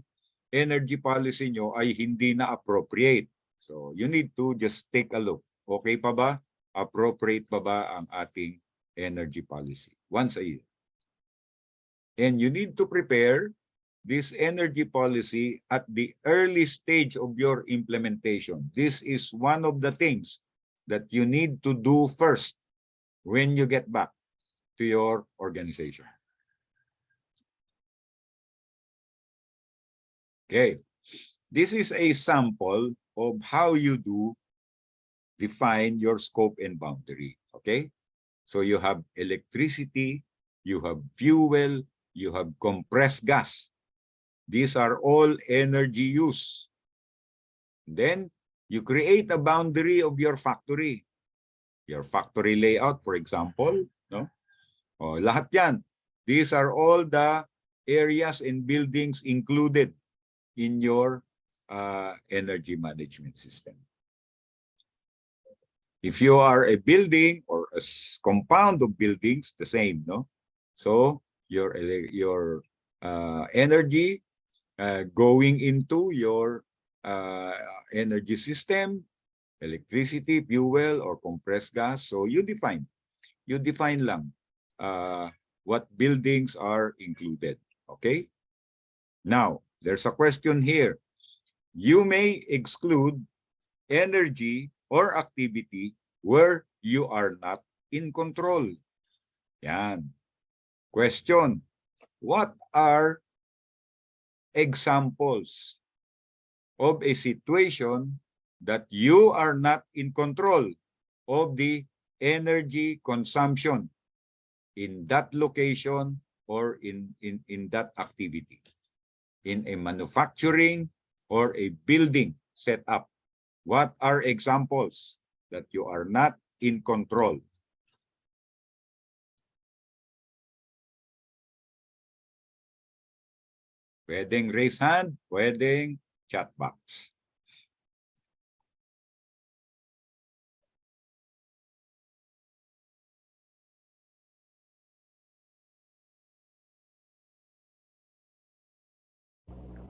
energy policy nyo ay hindi na appropriate. So you need to just take a look. Okay pa ba? Appropriate pa ba ang ating energy policy? Once a year. And you need to prepare this energy policy at the early stage of your implementation. This is one of the things that you need to do first when you get back to your organization. Okay, this is a sample of how you do define your scope and boundary. Okay, so you have electricity, you have fuel, you have compressed gas. These are all energy use. Then you create a boundary of your factory. Your factory layout, for example, no? O, lahat yan. These are all the areas and buildings included in your energy management system. If you are a building or a compound of buildings, the same, no? So your energy going into your energy system, electricity, fuel, or compressed gas. So you define lang what buildings are included. Okay. Now, there's a question here. You may exclude energy or activity where you are not in control. Yan. Question. What are examples of a situation that you are not in control of the energy consumption in that location or in that activity, in a manufacturing or a building setup? What are examples that you are not in control? Pwedeng raise hand, pwedeng chat box.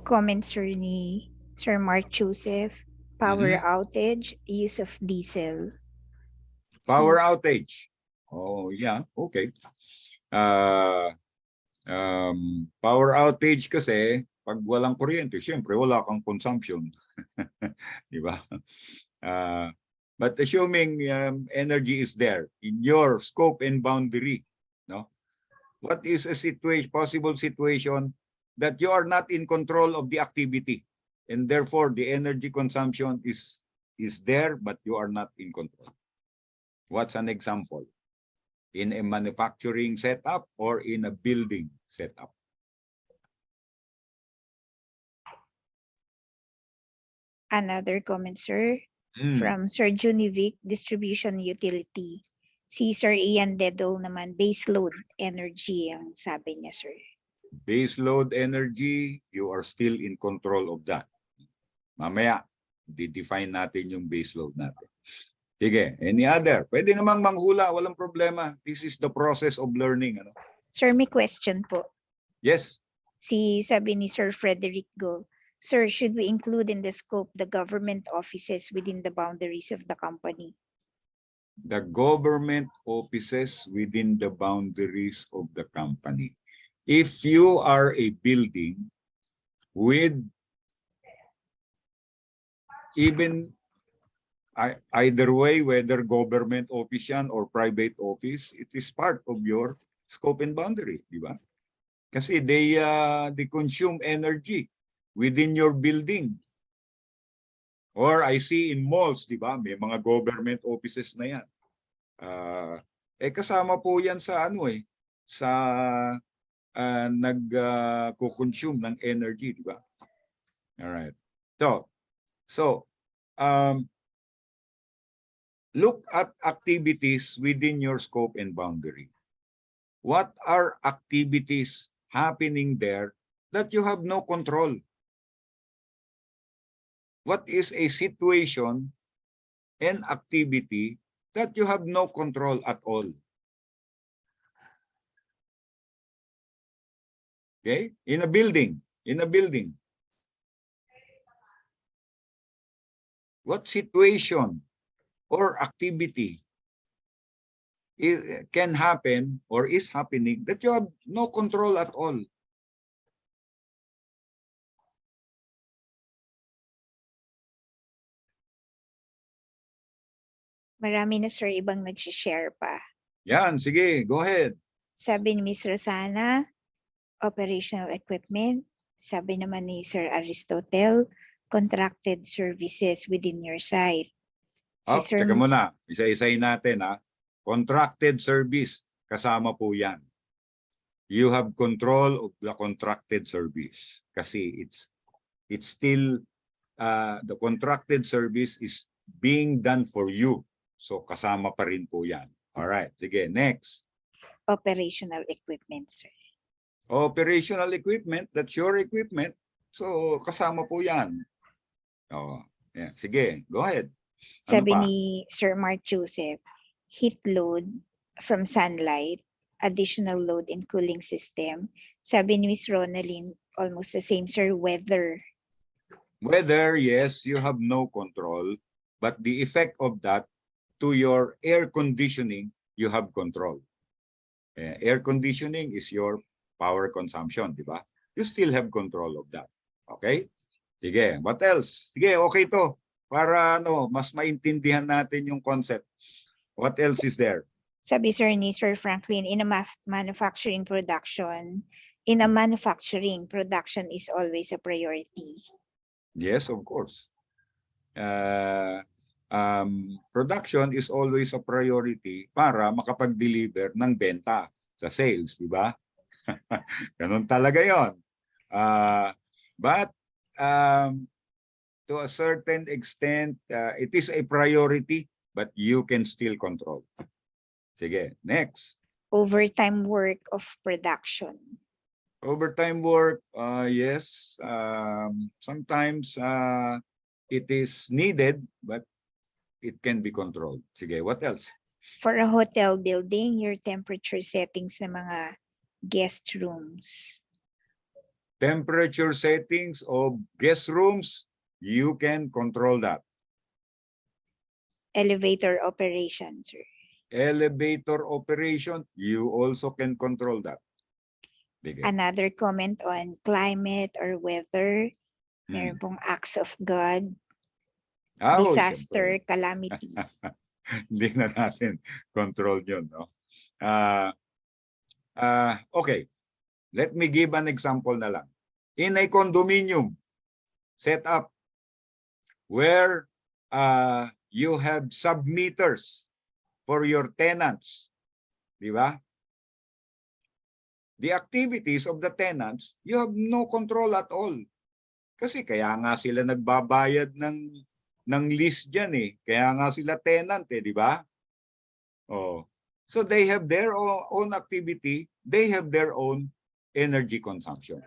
Comments sir ni Sir Mark Joseph, power outage, use of diesel. Power outage. Oh, yeah. Okay. Power outage kasi, pag walang kuryente, syempre wala kang consumption. Di ba? But assuming energy is there in your scope and boundary, no? What is a situation, possible situation that you are not in control of the activity, and therefore the energy consumption is there, but you are not in control? What's an example? In a manufacturing setup or in a building setup? Another comment, sir. From Sir Junivic, Distribution Utility. Si Sir Ian Dedol naman, baseload energy ang sabi niya, sir. Base load energy, you are still in control of that. Mamaya, define natin yung base load natin. Sige, any other? Pwede namang manghula, walang problema. This is the process of learning. Ano? Sir, may question po. Yes, Sabi ni Sir Frederick Go, Sir, should we include in the scope the government offices within the boundaries of the company? the government offices within the boundaries of the company. If you are a building with even either way, whether government office yan or private office, it is part of your scope and boundary, di ba? Kasi they consume energy within your building. Or I see in malls, di ba? May mga government offices na yan. Kasama po yan sa sa nag-consume ng energy, di ba? All right. So look at activities within your scope and boundary. What are activities happening there that you have no control? What is a situation and activity that you have no control at all? Okay? In a building. What situation or activity can happen or is happening that you have no control at all? Marami na, sir, ibang nag-share pa. Yan, sige, go ahead. Sabi ni Ms. Rosana, operational equipment. Sabi naman ni Sir Aristotle, contracted services within your site. Teka muna, isa-isahin natin ha. Contracted service, kasama po yan. You have control of the contracted service. Kasi it's still, the contracted service is being done for you. So kasama pa rin po yan. Alright, sige, next. Operational equipment, sir. Operational equipment, that's your equipment. So kasama po yan. Yeah. Sige, go ahead. Sabi ni Sir Mark Joseph, heat load from sunlight, additional load in cooling system. Sabi ni Ms. Ronaldine, almost the same, sir, weather. Weather, yes, you have no control. But the effect of that to your air conditioning, you have control. Air conditioning is your power consumption, di ba? You still have control of that. Okay? Sige, what else? Sige, okay to. Para mas maintindihan natin yung concept. What else is there? Sabi sir ni Sir Franklin, in a manufacturing production is always a priority. Yes, of course. Production is always a priority para makapag-deliver ng benta sa sales, di ba? Ganun talaga yon. But to a certain extent, it is a priority, but you can still control. Sige, next. Overtime work of production. Overtime work, yes. Sometimes it is needed, but it can be controlled. Sige, what else? For a hotel building, your temperature settings ng mga guest rooms. Temperature settings of guest rooms, you can control that. Elevator operation, sir. Elevator operation, you also can control that. Sige. Another comment on climate or weather. Meron pong acts of God. Disaster, calamity. Hindi na natin control yun, no? Okay, let me give an example na lang. In a condominium setup where you have sub-meters for your tenants, di ba? The activities of the tenants, you have no control at all. Kasi kaya nga sila nagbabayad ng ng lease dyan eh. Kaya nga sila tenant eh, di ba? Oh. So they have their own activity, they have their own energy consumption.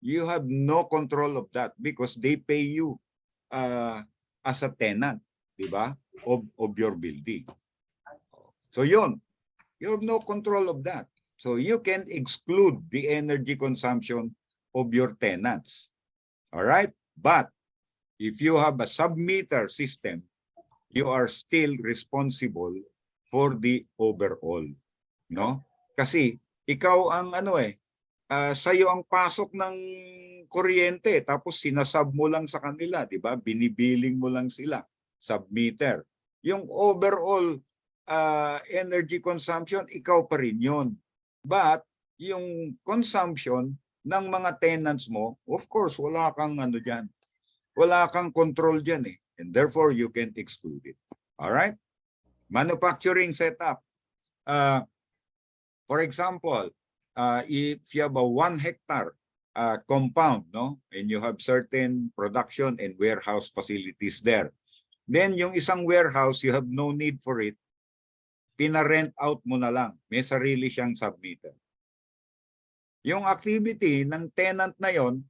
You have no control of that because they pay you as a tenant, di ba? Of your building. So yun, you have no control of that. So you can exclude the energy consumption of your tenants. All right? But if you have a sub-meter system, you are still responsible for the overall, no? Kasi ikaw ang sa'yo ang pasok ng kuryente tapos sinasub mo lang sa kanila, di ba? Binibiling mo lang sila, sub-meter. Yung overall energy consumption, ikaw pa rin yun. But yung consumption ng mga tenants mo, of course, wala kang dyan. Wala kang control dyan eh. And therefore, you can exclude it. All right? Manufacturing setup. For example, if you have a 1 hectare compound, no, and you have certain production and warehouse facilities there, then yung isang warehouse, you have no need for it, pina-rent out mo na lang. May sarili siyang sub-meter. Yung activity ng tenant na yon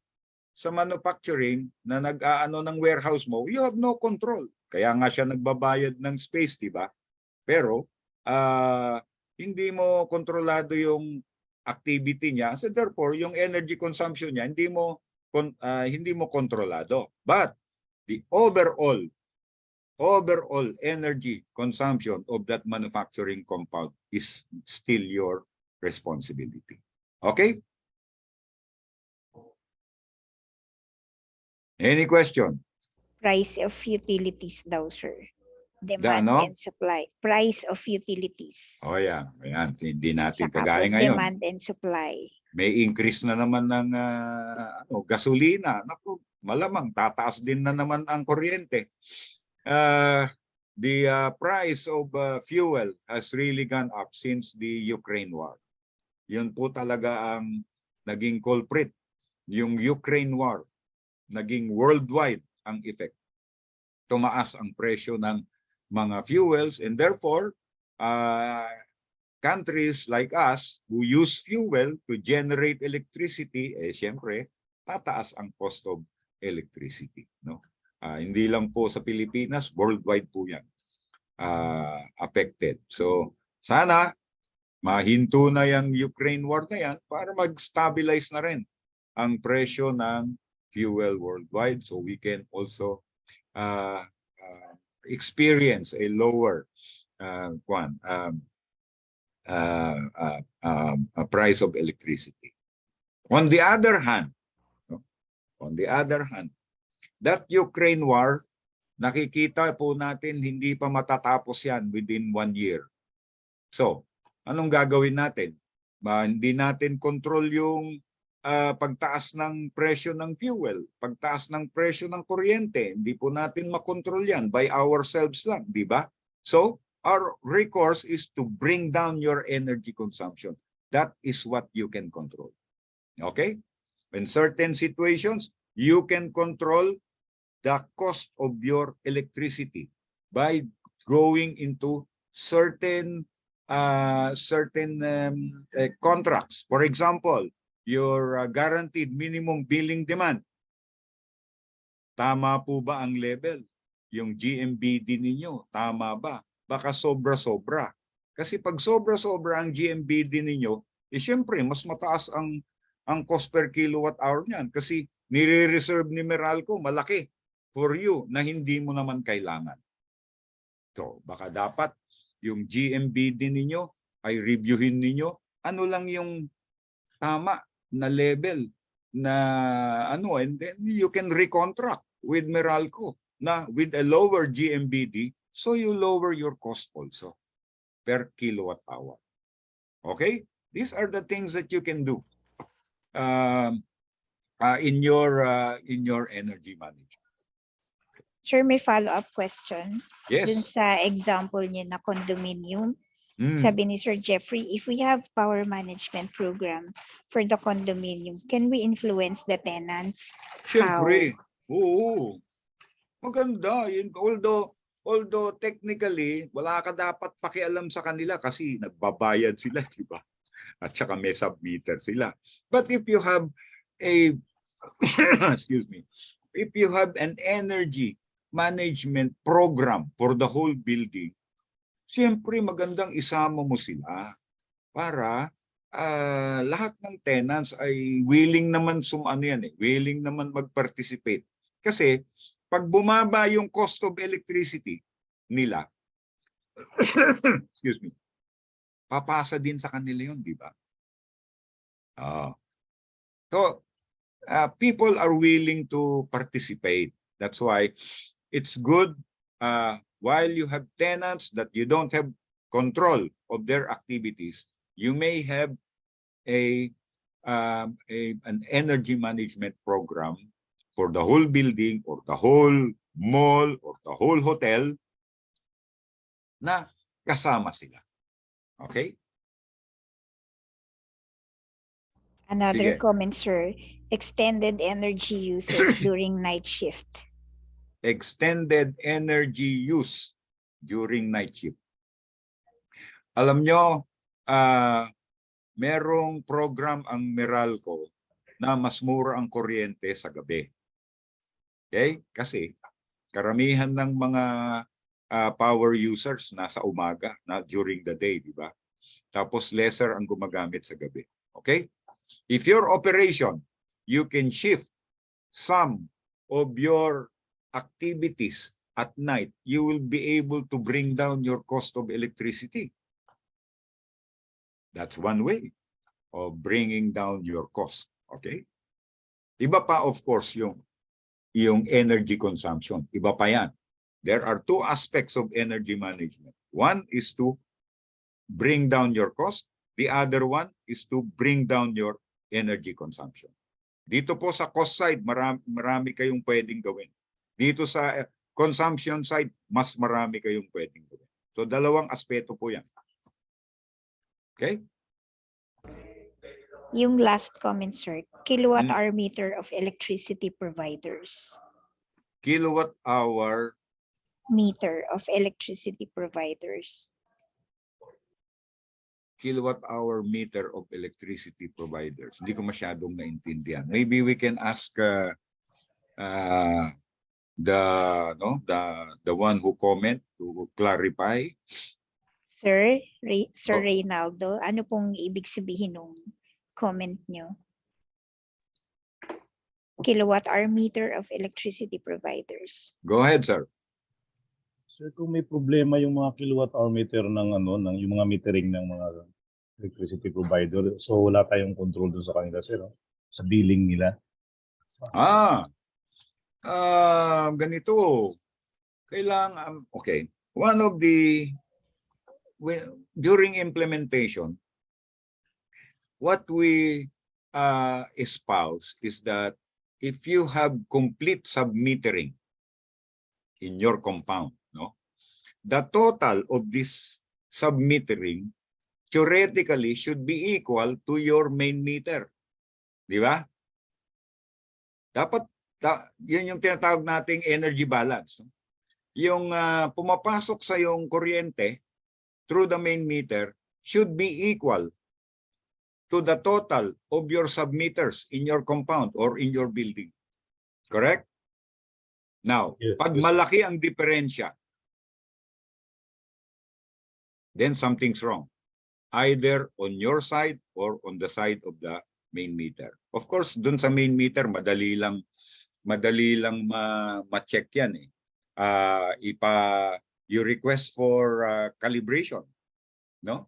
sa manufacturing na nag-aano ng warehouse mo, you have no control. Kaya nga siya nagbabayad ng space, di ba? Pero hindi mo kontrolado yung activity niya. So therefore, yung energy consumption niya hindi mo kontrolado. But the overall energy consumption of that manufacturing compound is still your responsibility. Okay? Any question? Price of utilities daw, sir. Demand and supply. Price of utilities. Oh yeah, ayan. Hindi natin Saka kagaya po, ngayon. demand and supply. May increase na naman ng gasolina. Naku, malamang tataas din na naman ang kuryente. The price of fuel has really gone up since the Ukraine war. Yun po talaga ang naging culprit. Yung Ukraine war, naging worldwide ang effect. Tumaas ang presyo ng mga fuels and therefore countries like us who use fuel to generate electricity, siyempre, tataas ang cost of electricity. No? Hindi lang po sa Pilipinas, worldwide po yan affected. So sana mahinto na yung Ukraine war na yan para mag-stabilize na rin ang presyo ng fuel worldwide so we can also experience a lower price of electricity. On the other hand, that Ukraine war, nakikita po natin hindi pa matatapos yan within 1 year. So, anong gagawin natin? Hindi natin control yung pagtaas ng presyo ng fuel, pagtaas ng presyo ng kuryente, hindi po natin makontrol yan by ourselves lang, di ba? So, our recourse is to bring down your energy consumption. That is what you can control. Okay? In certain situations, you can control the cost of your electricity by going into certain contracts. For example, your guaranteed minimum billing demand. Tama po ba ang level? Yung GMBD ninyo, tama ba? Baka sobra-sobra. Kasi pag sobra-sobra ang GMBD ninyo, siyempre mas mataas ang cost per kilowatt hour niyan kasi nire-reserve ni Meralco malaki for you na hindi mo naman kailangan. So, baka dapat yung GMBD ninyo ay reviewin ninyo ano lang yung tama na level na and then you can recontract with Meralco na with a lower GMBD so you lower your cost also per kilowatt hour. Okay? These are the things that you can do in your energy management. Sir, may follow-up question. Yes. Dun sa example niya na condominium. Sabi ni Sir Jeffrey, if we have power management program for the condominium, can we influence the tenants? Siyempre. Oo. Maganda. Although technically, wala ka dapat pakialam sa kanila kasi nagbabayad sila, di ba? At saka may submeter sila. But if you have a, excuse me, if you have an energy management program for the whole building, siyempre magandang isama mo sila para lahat ng tenants ay willing naman willing naman mag-participate. Kasi pag bumaba yung cost of electricity nila, excuse me, papasa din sa kanila yun, di ba? So, people are willing to participate. That's why it's good while you have tenants that you don't have control of their activities, you may have an energy management program for the whole building or the whole mall or the whole hotel na kasama sila. Okay? Another Sige. comment, sir. Extended energy uses during night shift. Extended energy use during night shift. Alam nyo, merong program ang Meralco na mas mura ang kuryente sa gabi. Okay? Kasi karamihan ng mga power users nasa umaga, na during the day, di ba? Tapos lesser ang gumagamit sa gabi. Okay? If your operation, you can shift some of your activities at night, you will be able to bring down your cost of electricity. That's one way of bringing down your cost. Okay? Iba pa, of course, yung energy consumption. Iba pa yan. There are two aspects of energy management. One is to bring down your cost. The other one is to bring down your energy consumption. Dito po sa cost side, marami kayong pwedeng gawin. Dito sa consumption side, mas marami kayong pwedeng gawin. So, dalawang aspeto po yan. Okay? Yung last comment, sir. Kilowatt hour meter of electricity providers. Kilowatt hour Meter of electricity providers. Kilowatt hour meter of electricity providers. Hindi ko masyadong naintindihan. Maybe we can ask the one who comment to clarify. Sir Reynaldo, ano pong ibig sabihin ng comment nyo? Kilowatt hour meter of electricity providers. Go ahead, sir. Sir, kung may problema yung mga kilowatt hour meter ng yung mga metering ng mga electricity provider, so wala tayong control dun sa kanila, sir, no? Sa billing nila. Ganito. Kailangan, okay. One of the, during implementation, what we espouse is that if you have complete submetering in your compound, no, the total of this submetering theoretically should be equal to your main meter. Di ba? Dapat, yun yung tinatawag nating energy balance. No? Yung pumapasok sa yung kuryente through the main meter should be equal to the total of your submeters in your compound or in your building. Correct? Now, pag malaki ang diferensya, then something's wrong. Either on your side or on the side of the main meter. Of course, dun sa main meter, madali lang ma-check yan eh. You request for calibration, no?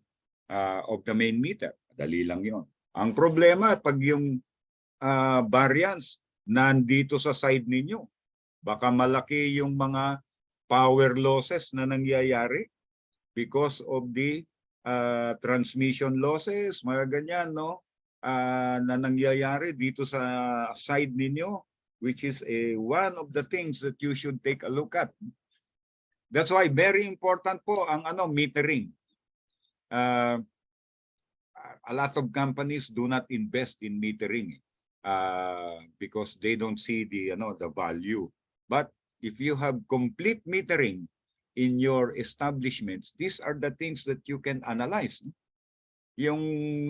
Of the main meter. Madali lang yon. Ang problema, pag yung variance nandito sa side ninyo, baka malaki yung mga power losses na nangyayari because of the transmission losses, mga ganyan, no? Na nangyayari dito sa side ninyo, which is one of the things that you should take a look at. That's why very important po ang metering. A lot of companies do not invest in metering because they don't see the value. But if you have complete metering in your establishments, these are the things that you can analyze. Yung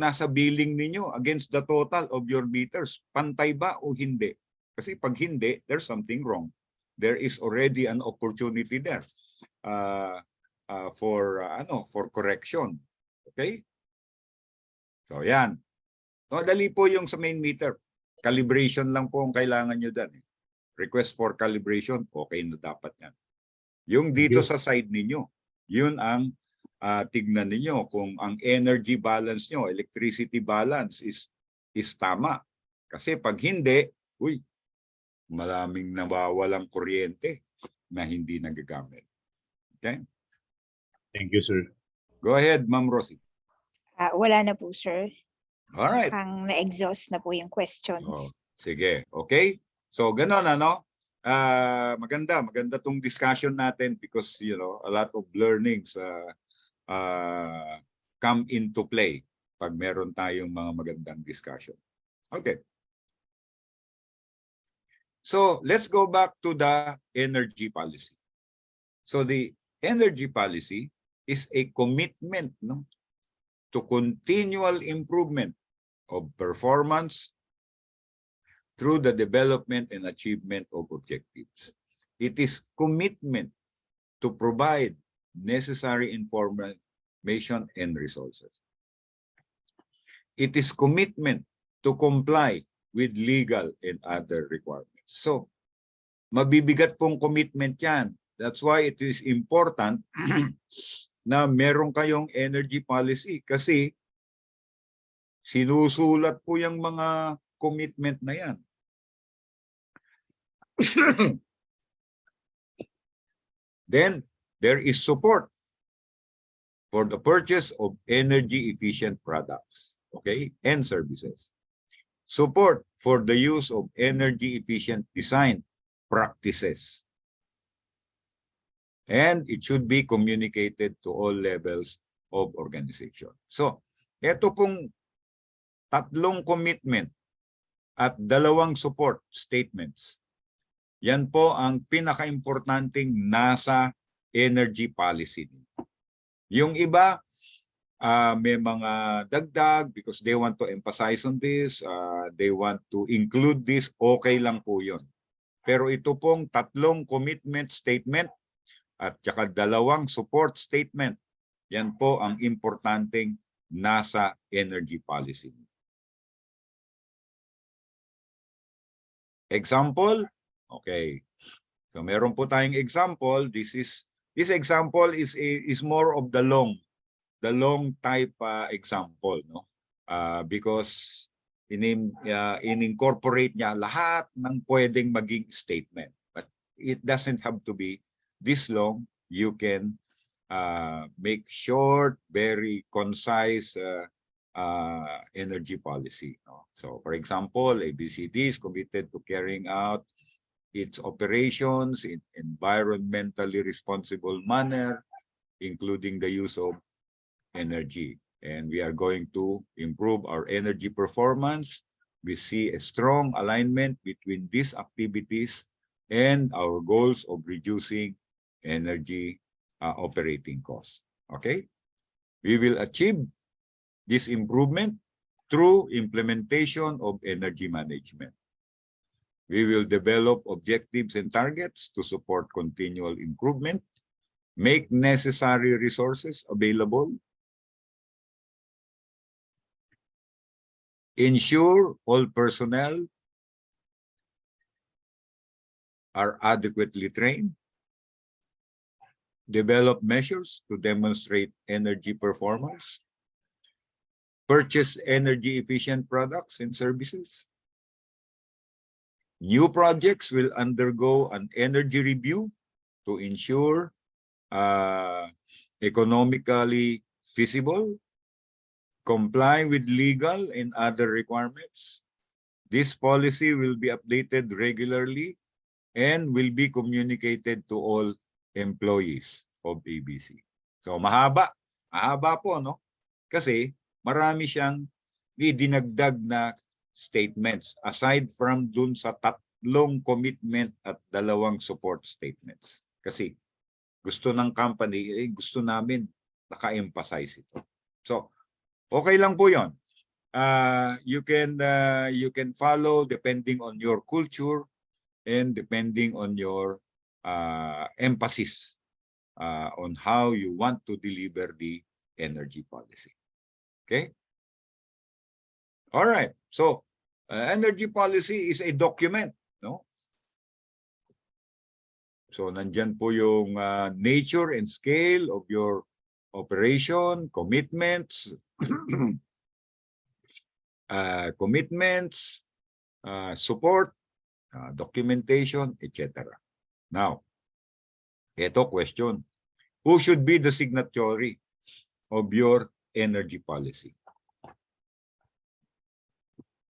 nasa billing ninyo against the total of your meters, pantay ba o hindi? Kasi pag hindi, there's something wrong. There is already an opportunity there for correction. Okay? So yan. Madali po yung sa main meter. Calibration lang po ang kailangan nyo dyan. Request for calibration, okay na dapat yan. Yung dito sa side ninyo, yun ang tignan ninyo kung ang energy balance nyo, electricity balance is tama. Kasi pag hindi, maraming nawawalang kuryente na hindi nagagamit. Okay? Thank you, sir. Go ahead, Ma'am Rosie. Wala na po, sir. Alright. Mukhang na-exhaust na po yung questions. Sige, okay? So, ganon ano? Maganda tong discussion natin because, you know, a lot of learnings come into play pag meron tayong mga magandang discussion. Okay. So, let's go back to the energy policy. So, the energy policy is a commitment, no, to continual improvement of performance through the development and achievement of objectives. It is commitment to provide necessary information and resources. It is commitment to comply with legal and other requirements. So, mabibigat pong commitment yan. That's why it is important na meron kayong energy policy kasi sinusulat po yung mga commitment na yan. Then, there is support for the purchase of energy efficient products, okay, and services. Support for the use of energy efficient design practices. And it should be communicated to all levels of organization. So, ito pong tatlong commitment at dalawang support statements. Yan po ang pinaka-importanting nasa energy policy. Yung iba, may mga dagdag because they want to emphasize on this, they want to include this, okay lang po yun. Pero ito pong tatlong commitment statement at saka dalawang support statement, yan po ang importanteng nasa energy policy. Example, okay. So meron po tayong example. This example is more of the long type example, no? Because in-incorporate niya lahat ng pwedeng maging statement. But it doesn't have to be this long. You can make short, very concise energy policy. No? So, for example, ABCD is committed to carrying out its operations in environmentally responsible manner, including the use of energy. And we are going to improve our energy performance. We see a strong alignment between these activities and our goals of reducing energy operating costs. Okay? We will achieve this improvement through implementation of energy management. We will develop objectives and targets to support continual improvement, make necessary resources available, ensure all personnel are adequately trained, develop measures to demonstrate energy performance, purchase energy efficient products and services. New projects will undergo an energy review to ensure economically feasible, comply with legal and other requirements. This policy will be updated regularly and will be communicated to all employees of ABC. So mahaba po, no? Kasi marami siyang dinagdag na statements aside from dun sa tatlong commitment at dalawang support statements. Kasi gusto ng company, gusto namin naka-emphasize ito. So, okay lang po yun. You can follow depending on your culture and depending on your emphasis on how you want to deliver the energy policy. Okay? All right. So, energy policy is a document, no? So, nandyan po yung nature and scale of your operation, commitments, support, documentation, etc. Now, ito question. Who should be the signatory of your energy policy?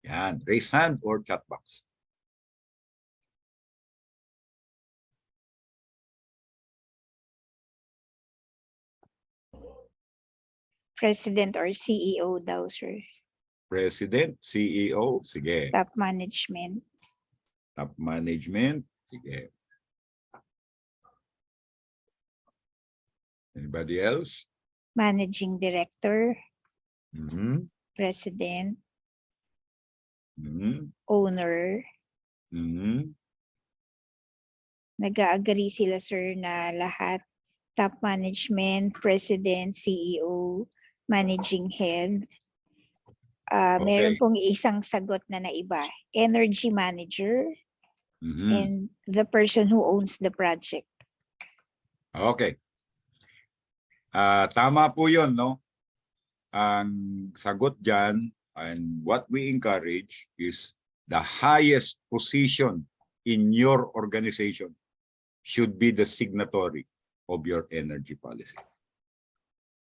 Yan, raise hand or chat box. President or CEO daw, sir. President, CEO, sige. Top management. Top management, sige. Anybody else? Managing director. Mm-hmm. President. Mm-hmm. Owner. Mm-hmm. Nag-agree sila, sir, na lahat top management, president, CEO, managing head. Meron Okay. pong isang sagot na naiba. Energy manager Mm-hmm. and the person who owns the project. Okay. Tama po yun, no? Ang sagot dyan, and what we encourage is the highest position in your organization should be the signatory of your energy policy.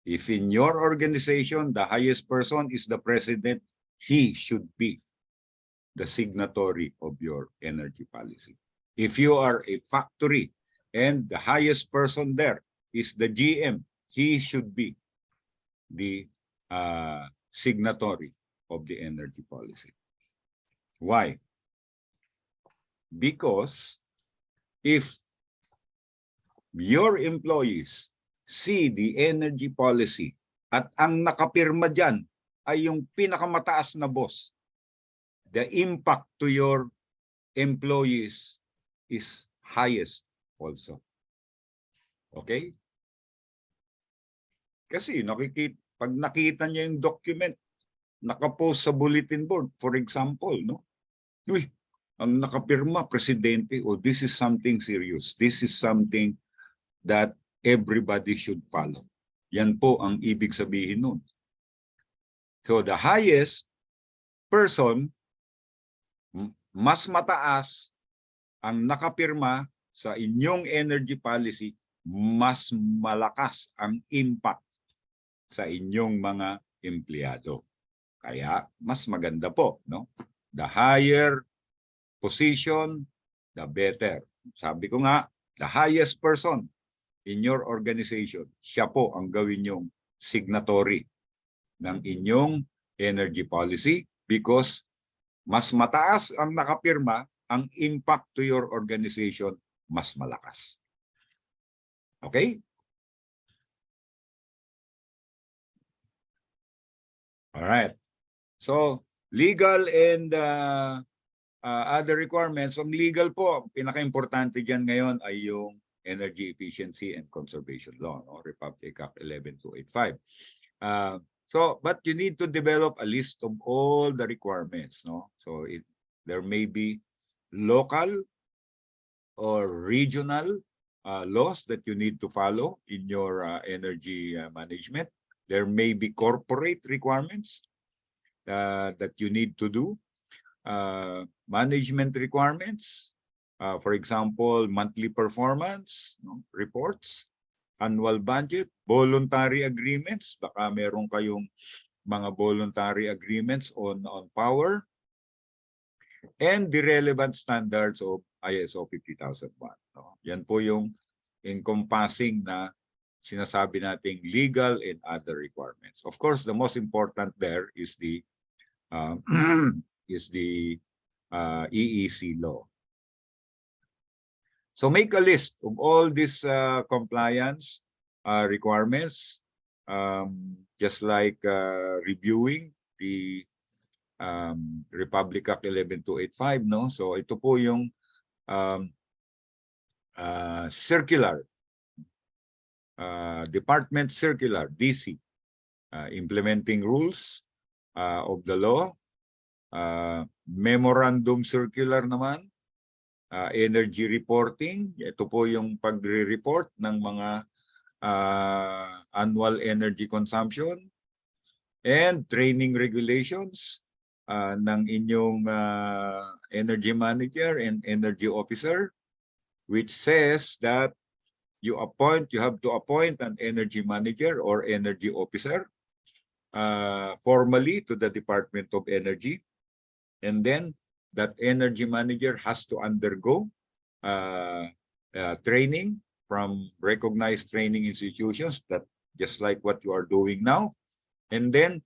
If in your organization, the highest person is the president, he should be the signatory of your energy policy. If you are a factory and the highest person there is the GM, he should be the signatory of the energy policy. Why? Because if your employees see the energy policy at ang nakapirma dyan ay yung pinakamataas na boss, the impact to your employees is highest also. Okay? Kasi pag nakita niya yung document, nakapost sa bulletin board, for example, no? Uy, ang nakapirma, presidente, oh, this is something serious. This is something that everybody should follow. Yan po ang ibig sabihin nun. So the highest person, mas mataas ang nakapirma sa inyong energy policy, mas malakas ang impact sa inyong mga empleyado. Kaya mas maganda po, no? The higher position, the better. Sabi ko nga, the highest person in your organization, siya po ang gawin yung signatory ng inyong energy policy because mas mataas ang nakapirma, ang impact to your organization mas malakas. Okay? All right. So, legal and other requirements. Ang legal po, pinaka-importante dyan ngayon ay yung Energy Efficiency and Conservation Law, no? Republic Act 11285. But you need to develop a list of all the requirements, no? So there may be local or regional laws that you need to follow in your energy management. There may be corporate requirements that you need to do. Management requirements, for example, monthly performance, no, reports, annual budget, voluntary agreements, baka meron kayong mga voluntary agreements on power, and the relevant standards of ISO 50001. No? Yan po yung encompassing na sinasabi nating legal and other requirements. Of course, the most important there is the EEC law. So make a list of all these compliance requirements, just like reviewing the Republic Act 11285, no? So ito po yung circular, Department Circular, DC, implementing rules of the law, memorandum circular naman, energy reporting. Ito po yung pagre-report ng mga annual energy consumption, and training regulations ng inyong energy manager and energy officer, which says that you have to appoint an energy manager or energy officer formally to the Department of Energy, and then that energy manager has to undergo training from recognized training institutions, that just like what you are doing now, and then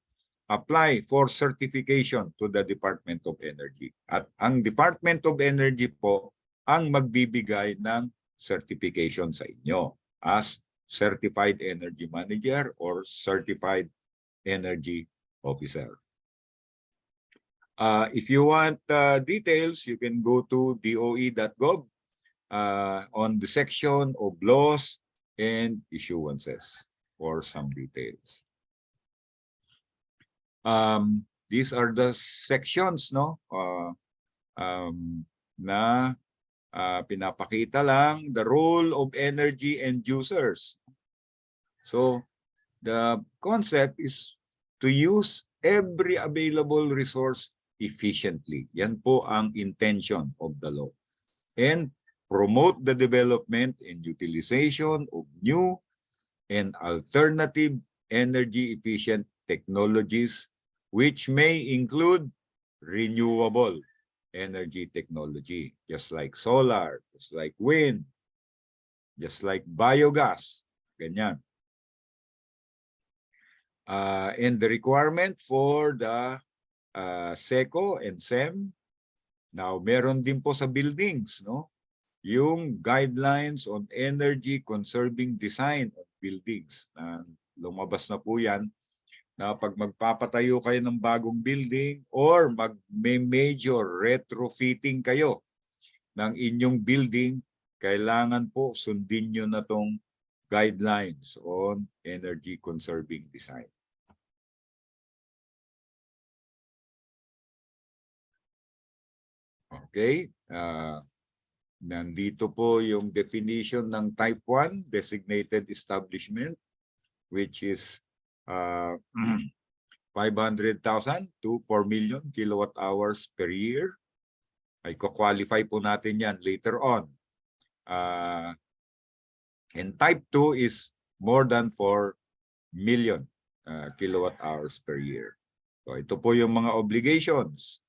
apply for certification to the Department of Energy. At ang Department of Energy po ang magbibigay ng certification sa inyo as Certified Energy Manager or Certified Energy Officer. If you want details, you can go to doe.gov on the section of laws and issuances for some details. These are the sections, no, na pinapakita lang the role of energy end users. So the concept is to use every available resource efficiently. Yan po ang intention of the law. And promote the development and utilization of new and alternative energy efficient technologies, which may include renewable energy technology, just like solar, just like wind, just like biogas, ganyan. And the requirement for the SECO and CEM, now meron din po sa buildings, no? Yung guidelines on energy conserving design of buildings. Lumabas na po yan, na pag magpapatayo kayo ng bagong building or may major retrofitting kayo ng inyong building, kailangan po sundin nyo na tong guidelines on energy conserving design. Okay. Nandito po yung definition ng type 1 designated establishment, which is 500,000 to 4 million kilowatt hours per year. Ay ko-qualify po natin yan later on. And type 2 is more than 4 million kilowatt hours per year. So ito po yung mga obligations.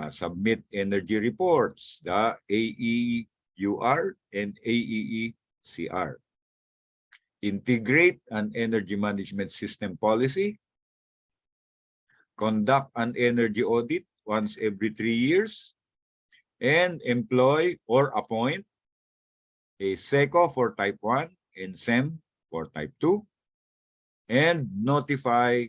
Submit energy reports, the AEUR and AEECR. Integrate an energy management system policy. Conduct an energy audit once every 3 years. And employ or appoint a SECO for type 1 and CEM for type 2. And notify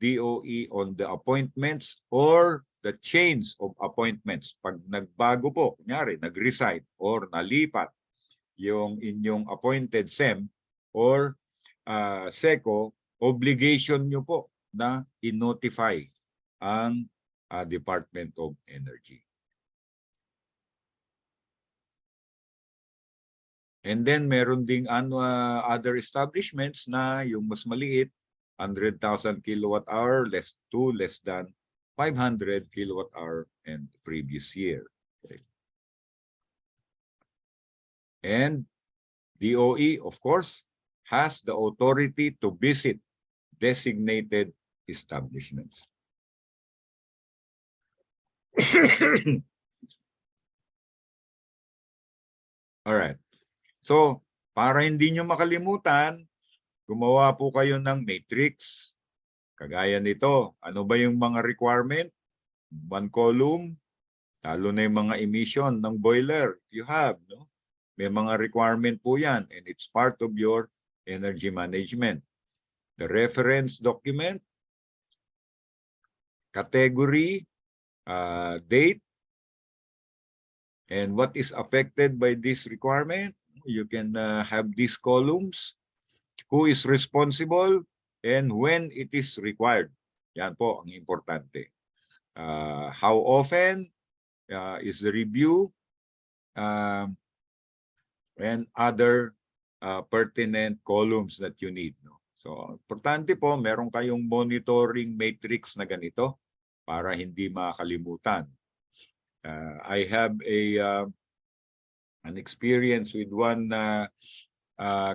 DOE on the appointments or the change of appointments. Pag nagbago po, kunyari, nag-resign or nalipat yung inyong appointed SEM or SECO, obligation nyo po na i-notify ang Department of Energy. And then meron ding other establishments na yung mas maliit, 100,000 kilowatt hour less than 500 kilowatt hour and previous year. Okay. And DOE, of course, has the authority to visit designated establishments. All right. So, para hindi nyo makalimutan, gumawa po kayo ng matrix. Kagaya nito, ano ba yung mga requirement? 1 column, Lalo na yung mga emission ng boiler, if you have, no? May mga requirement po yan, and it's part of your energy management. The reference document, category, date, and what is affected by this requirement. You can have these columns. Who is responsible and when it is required. Yan po ang importante. How often is the review, and other pertinent columns that you need. No? So, importante po, meron kayong monitoring matrix na ganito para hindi makalimutan. I have an experience with one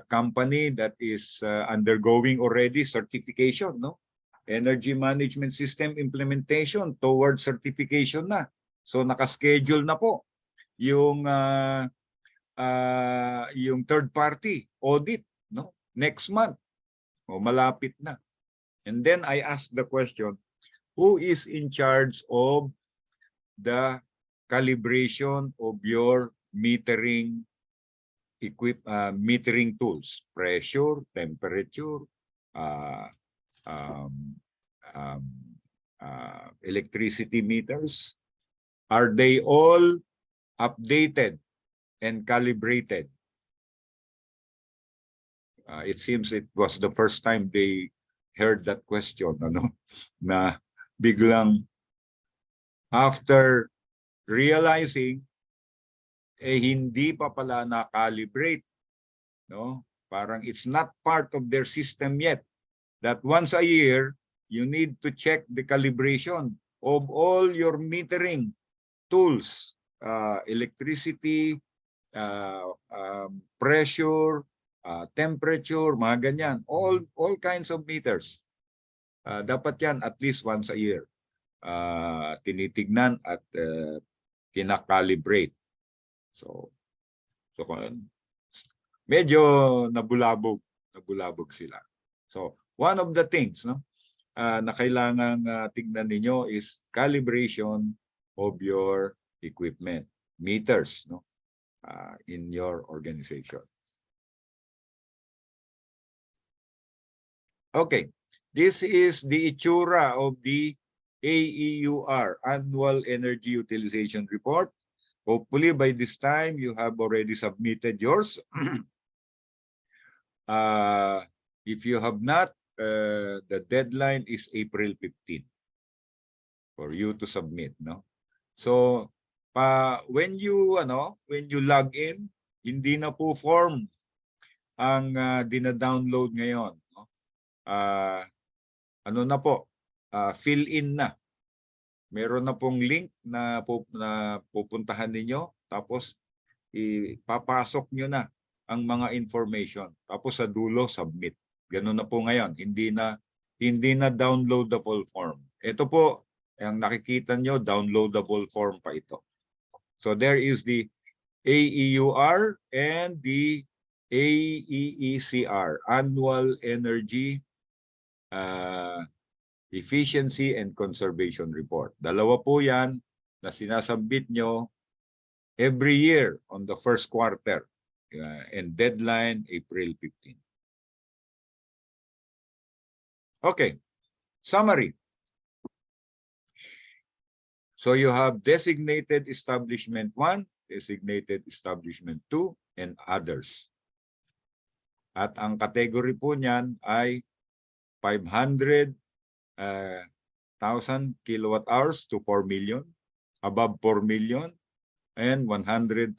company that is undergoing already certification, no? Energy management system implementation towards certification na. So naka-schedule na po yung third party audit, no? Next month. O malapit na. And then I asked the question, who is in charge of the calibration of your metering metering tools, pressure, temperature, electricity meters? Are they all updated and calibrated? It seems it was the first time they heard that question, ano? Na biglang after realizing hindi pa pala na-calibrate, no? Parang it's not part of their system yet. That once a year, you need to check the calibration of all your metering tools, electricity, pressure, temperature, mga ganyan. All kinds of meters. Dapat yan at least once a year. Tinitignan at kinakalibrate. So medyo nabulabog sila. So one of the things, no, na kailangang tignan ninyo is calibration of your equipment, meters, no, in your organization. Okay, this is the itsura of the AEUR, Annual Energy Utilization Report. Hopefully, by this time, you have already submitted yours. If you have not, the deadline is April 15 for you to submit. No? So, when you log in, hindi na po form ang dina-download ngayon. No? Ano na po? Fill in na. Meron na pong link na pupuntahan ninyo, tapos ipapasok nyo na ang mga information. Tapos sa dulo, submit. Ganun na po ngayon. Hindi na downloadable form. Ito po, ang nakikita nyo, downloadable form pa ito. So there is the AEUR and the AEECR, Annual Energy Efficiency and Conservation Report. Dalawa po yan na sinasubmit nyo every year on the first quarter, and deadline April 15. Okay, summary. So you have designated establishment 1, designated establishment 2, and others. At ang category po niyan ay 500,000 kilowatt hours to 4 million, above 4 million, and 100,000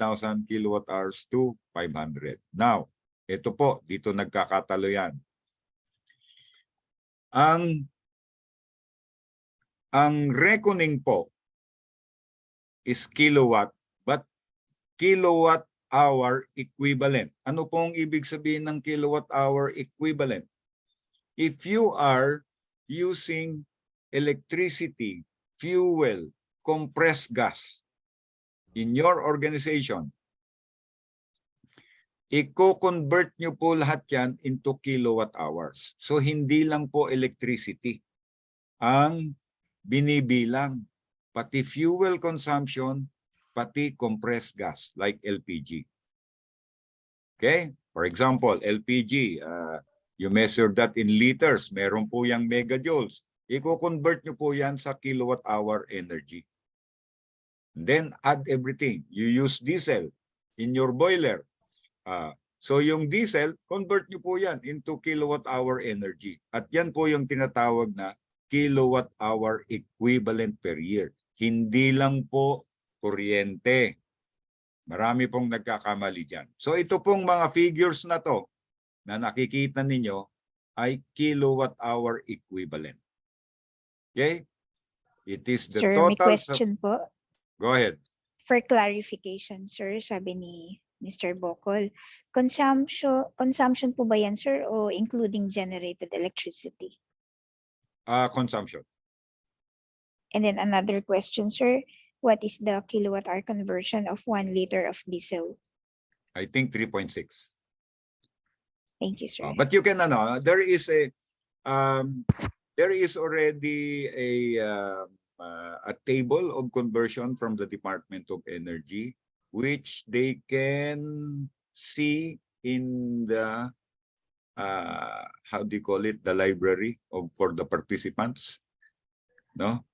kilowatt hours to 500. Now, ito po, dito nagkakatalo yan. Ang reckoning po is kilowatt, but kilowatt hour equivalent. Ano pong ibig sabihin ng kilowatt hour equivalent? If you are using electricity, fuel, compressed gas in your organization, i-convert nyo po lahat yan into kilowatt hours. So hindi lang po electricity ang binibilang. pati fuel consumption, pati compressed gas like LPG. Okay? For example, LPG, you measure that in liters. Meron po yung megajoules. I-convert nyo po yan sa kilowatt-hour energy. And then add everything. You use diesel in your boiler. So yung diesel, convert nyo po yan into kilowatt-hour energy. At yan po yung tinatawag na kilowatt-hour equivalent per year. Hindi lang po kuryente. Marami pong nagkakamali dyan. So ito pong mga figures na to na nakikita ninyo ay kilowatt-hour equivalent. Okay? It is the Sir, may total. question po. Go ahead. For clarification, sir, sabi ni Mr. Bokol, consumption po ba yan, sir, o including generated electricity? Consumption. And then another question, sir, what is the kilowatt-hour conversion of 1 liter of diesel? I think 3.6. Thank you, sir. But you can there is already a table of conversion from the Department of Energy, which they can see in the how do you call it, the library for the participants. No?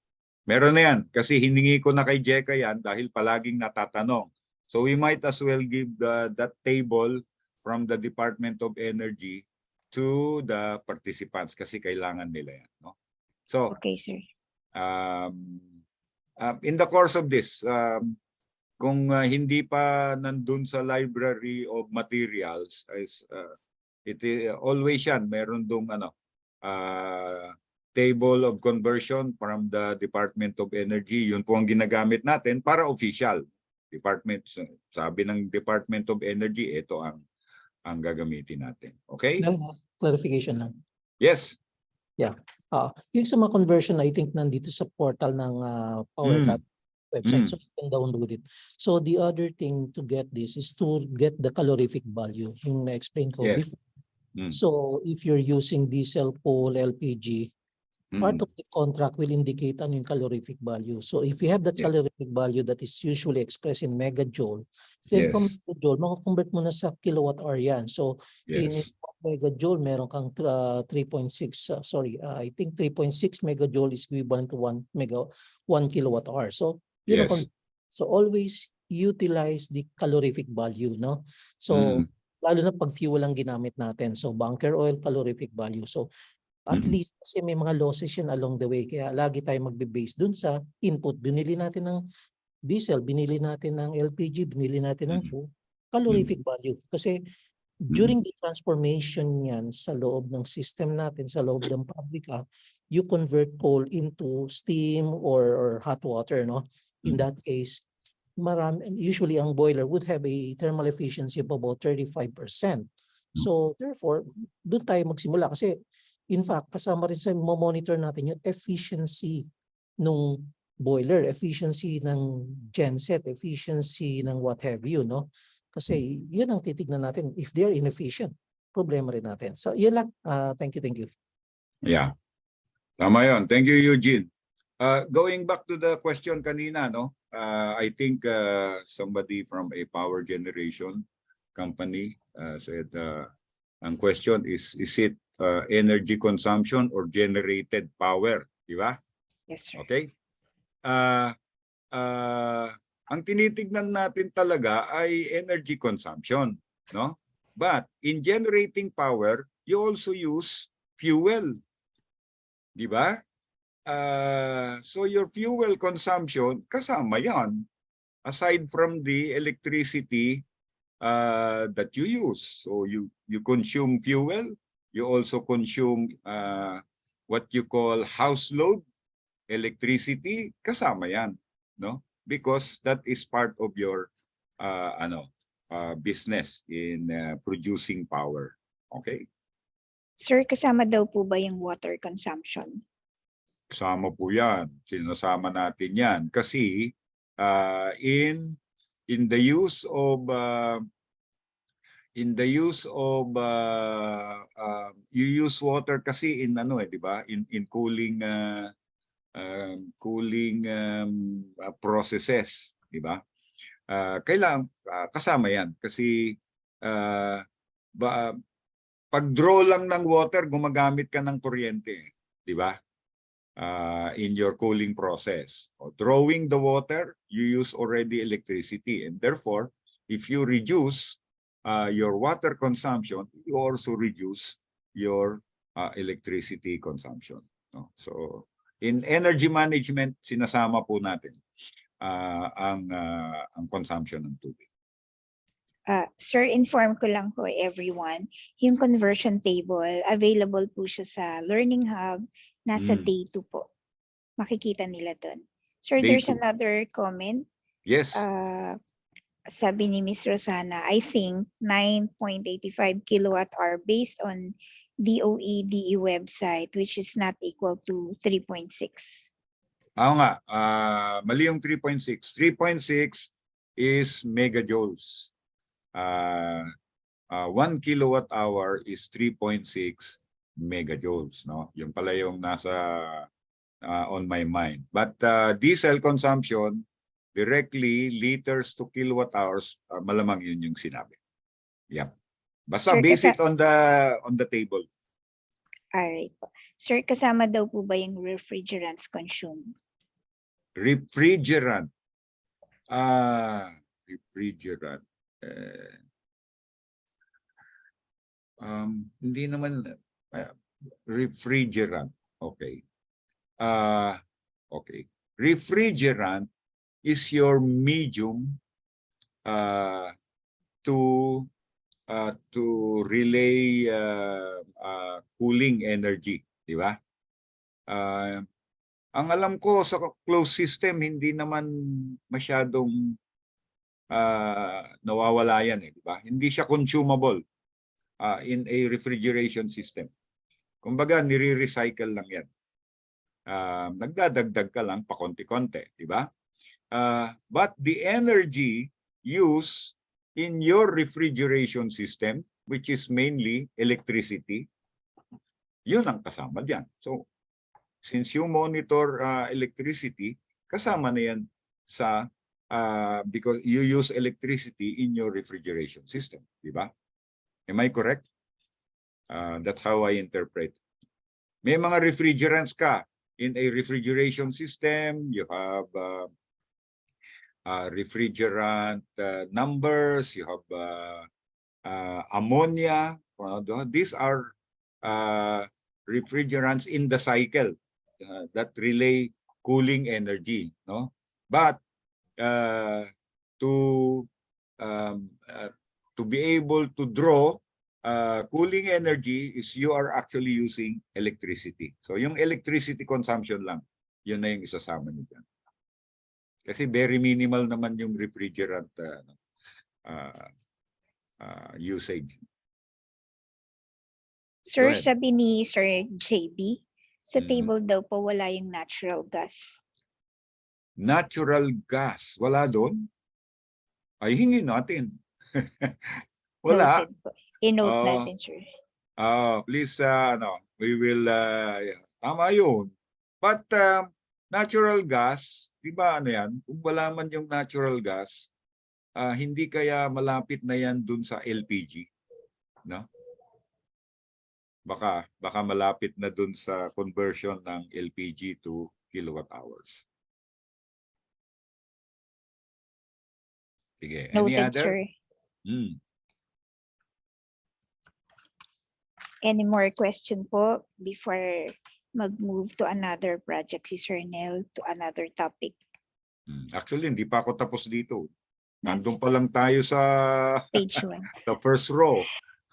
Meron na yan kasi hiningi ko na kay Jeka yan dahil palaging natatanong. So we might as well give that table from the Department of Energy to the participants kasi kailangan nila yan. No? So, Okay, sir. In the course of this, kung hindi pa nandun sa library of materials, it is always yan, meron dong table of conversion from the Department of Energy. Yun po ang ginagamit natin para official. Sabi ng Department of Energy, ito ang gagamitin natin. Okay? Clarification lang. Yes. Yung sa mga conversion, I think nandito sa portal ng PowerCat website, so you can download it. So the other thing to get this is to get the calorific value, yung na-explain ko Yes. before. So if you're using diesel, coal, LPG, part of the contract will indicate ano yung calorific value. So if you have that Yeah. calorific value that is usually expressed in megajoule, then from Yes. megajoule, makakonvert mo na sa kilowatt hour yan. So in Yes. megajoule, meron kang 3.6, I think 3.6 megajoule is equivalent to 1 kilowatt hour. So yun ang Yes. so always utilize the calorific value, no? So lalo na pag fuel ang ginamit natin. So bunker oil, calorific value. So at least kasi may mga losses yan along the way. Kaya lagi tayo magbe-base dun sa input. Binili natin ng diesel, binili natin ng LPG, binili natin ng coal, calorific value. Kasi during the transformation yan sa loob ng system natin, sa loob ng pabrika, you convert coal into steam or hot water, no? In that case, usually ang boiler would have a thermal efficiency of about 35%. So therefore, doon tayo magsimula kasi in fact, kasama rin sa monitor natin yung efficiency ng boiler, efficiency ng genset, efficiency ng what have you, no? Kasi yun ang titignan natin. If they are inefficient, problema rin natin. So yun lang. Thank you. Yeah. Tama yun. Thank you, Eugene. Going back to the question kanina, no? I think somebody from a power generation company said, ang question is it energy consumption or generated power? Di ba? Yes, sir. Okay? Ang tinitignan natin talaga ay energy consumption, no? But in generating power, you also use fuel. Di ba? So your fuel consumption, kasama yan. Aside from the electricity that you use. So you consume fuel, you also consume what you call house load, electricity, kasama yan, no? Because that is part of your business in producing power. Okay? Sir, kasama daw po ba yung water consumption? Kasama po yan. Sinasama natin yan. Kasi in the use of you use water kasi in di ba? In cooling cooling processes, di ba? Kailangan kasama yan kasi pag-draw lang ng water, gumagamit ka ng kuryente, di ba? In your cooling process. Drawing the water, you use already electricity, and therefore, if you reduce your water consumption, you also reduce your electricity consumption. No? So, in energy management, sinasama po natin ang consumption ng tubig. Sir, inform ko lang po everyone, yung conversion table, available po siya sa Learning Hub, nasa day 2 po. Makikita nila doon. Sir, Day there's 2. another comment. Yes. Sabi ni Miss Rosana, I think 9.85 kilowatt hour based on DOE website, which is not equal to 3.6. Oo nga, mali yung 3.6. 3.6 is megajoules. 1 kilowatt hour is 3.6 megajoules. No? Yung pala yung nasa on my mind. But diesel consumption, directly liters to kilowatt hours, malamang yun yung sinabi. Yep. Basta Sir, base it on the table. Alright po. Sir, kasama daw po ba yung refrigerants consumed? Refrigerant. Refrigerant. Hindi naman refrigerant. Okay. Okay. Refrigerant is your medium to relay cooling energy, di ba? Ang alam ko sa closed system, hindi naman masyadong nawawala yan, di ba? Hindi siya consumable in a refrigeration system. Kumbaga, nire-recycle lang yan. Nagdadagdag ka lang pa konti-konti, di ba? But the energy used in your refrigeration system, which is mainly electricity, yun ang kasama dyan. So, since you monitor electricity, kasama na yan sa, because you use electricity in your refrigeration system, di ba? Am I correct? That's how I interpret. May mga refrigerants ka. In a refrigeration system, you have refrigerant numbers, you have ammonia. These are refrigerants in the cycle that relay cooling energy. No? But to be able to draw cooling energy is you are actually using electricity. So yung electricity consumption lang, yun na yung isasama niyo dyan. Kasi very minimal naman yung refrigerant usage. Sir, sabi ni Sir JB, sa Mhm. table daw po wala yung natural gas. Natural gas, wala doon? Ay, hingin natin. Wala. Noted po. I-note natin, sir. Please, we will, tama yun. But natural gas, di ba ano yan? Kung wala man yung natural gas, hindi kaya malapit na yan dun sa LPG. No? Baka malapit na dun sa conversion ng LPG to kilowatt hours. Sige, any Noted, other? sir. Hmm. Any more question po before mag-move to another project si Sir Nel, to another topic? Actually, hindi pa ako tapos dito. Nandun pa lang tayo sa Page 1. the first row.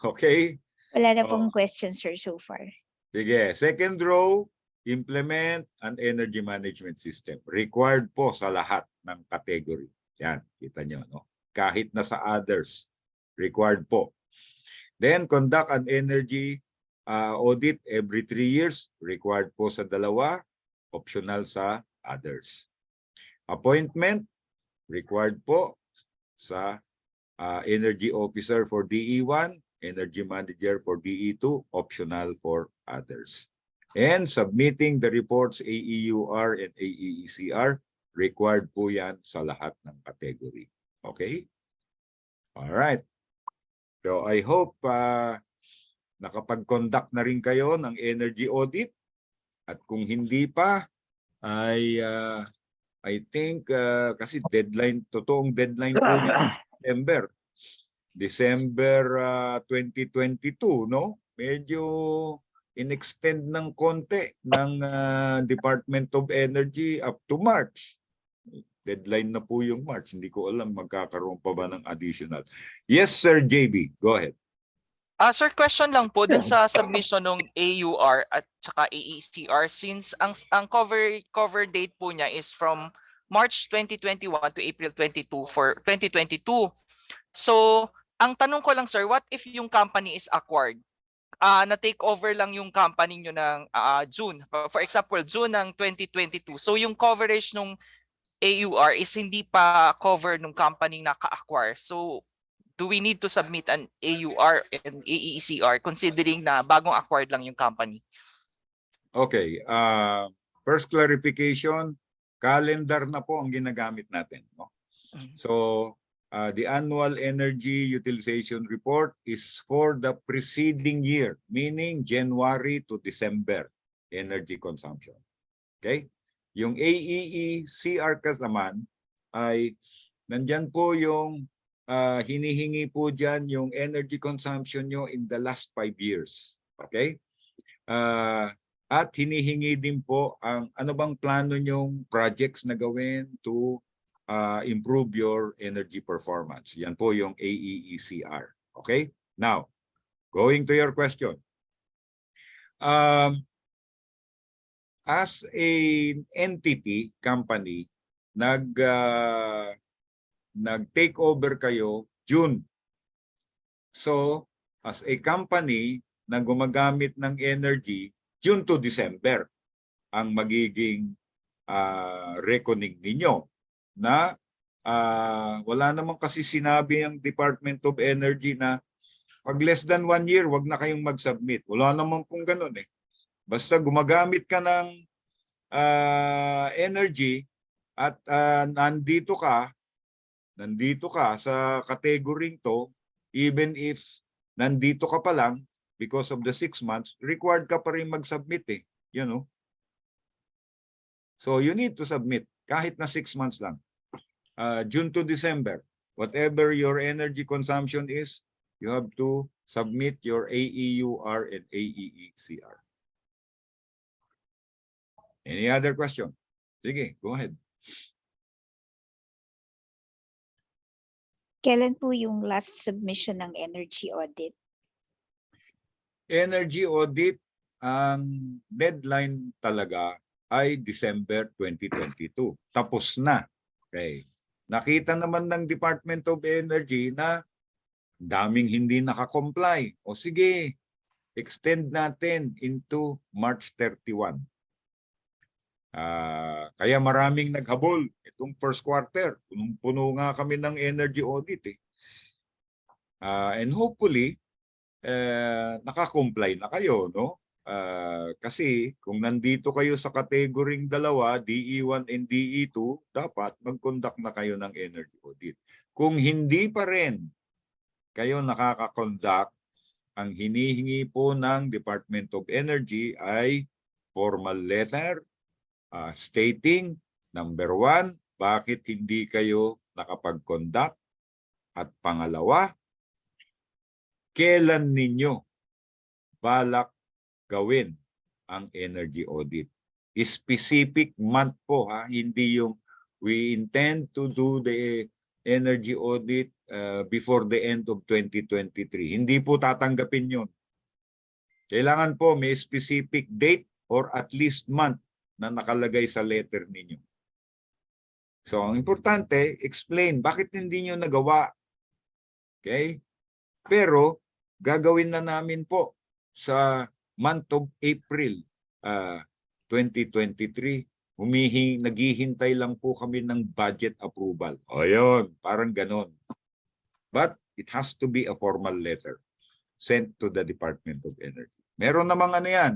Okay? Wala na pong question, sir, so far. Sige. Second row, implement an energy management system. Required po sa lahat ng category. Yan, kita nyo. No? Kahit na sa others, required po. Then, conduct an energy audit every 3 years. Required po sa dalawa, optional sa others. Appointment, required po sa energy officer for DE1, energy manager for DE2, optional for others. And submitting the reports AEUR and AEECR, required po yan sa lahat ng category. Okay? Alright. So I hope nakapag-conduct na rin kayo ng energy audit. At kung hindi pa, ay I think kasi totoong deadline po niya, December 2022, no? Medyo in-extend ng konti ng Department of Energy up to March. Deadline na po yung March. Hindi ko alam magkakaroon pa ba ng additional. Yes, Sir JB. Go ahead. Sir, question lang po dun sa submission ng AUR at saka AECR, since ang cover date po niya is from March 2021 to April 22 for 2022. So, ang tanong ko lang, sir, what if yung company is acquired? Na-take over lang yung company nyo ng June. For example, June ng 2022. So, yung coverage ng AUR is hindi pa cover ng company na ka-acquire. So, do we need to submit an AUR and AECR considering na bagong acquired lang yung company? Okay. First clarification, calendar na po ang ginagamit natin. No? So, the annual energy utilization report is for the preceding year, meaning January to December energy consumption. Okay? Yung AEECR naman ay nandyan po yung hinihingi po dyan yung energy consumption nyo in the last 5 years. Okay? At hinihingi din po ang ano bang plano nyong projects na gawin to improve your energy performance. Yan po yung AEECR. Okay? Now, going to your question. As an entity, company, nag-take over kayo June. So, as a company na gumagamit ng energy, June to December ang magiging reckoning ninyo. Na wala namang kasi sinabi ang Department of Energy na pag less than 1 year, wag na kayong mag-submit. Wala naman pong ganun eh. Basta gumagamit ka ng energy at nandito ka sa category to, even if nandito ka pa lang, because of the 6 months, required ka pa rin mag-submit eh. You know? So you need to submit kahit na 6 months lang. June to December, whatever your energy consumption is, you have to submit your AEUR and AEECR. Any other question? Sige, go ahead. Kailan po yung last submission ng energy audit? Energy audit, ang deadline talaga ay December 2022. Tapos na. Okay. Nakita naman ng Department of Energy na daming hindi nakakomply. O sige, extend natin into March 31. Kaya maraming naghabol itong first quarter. Punong-puno nga kami ng energy audit eh. And hopefully, nakakomply na kayo, no? Kasi kung nandito kayo sa kategoring dalawa, DE1 and DE2, dapat mag-conduct na kayo ng energy audit. Kung hindi pa rin kayo nakaka-conduct, ang hinihingi po ng Department of Energy ay formal letter stating, number 1, bakit hindi kayo nakapag-conduct? At pangalawa, kailan ninyo balak gawin ang energy audit? Specific month po, ha? Hindi yung we intend to do the energy audit before the end of 2023. Hindi po tatanggapin yun. Kailangan po may specific date or at least month na nakalagay sa letter ninyo. So, ang importante, explain bakit hindi nyo nagawa. Okay? Pero, gagawin na namin po sa month of April 2023. Naghihintay lang po kami ng budget approval. O yun, parang ganon. But it has to be a formal letter sent to the Department of Energy. Meron namang ano yan,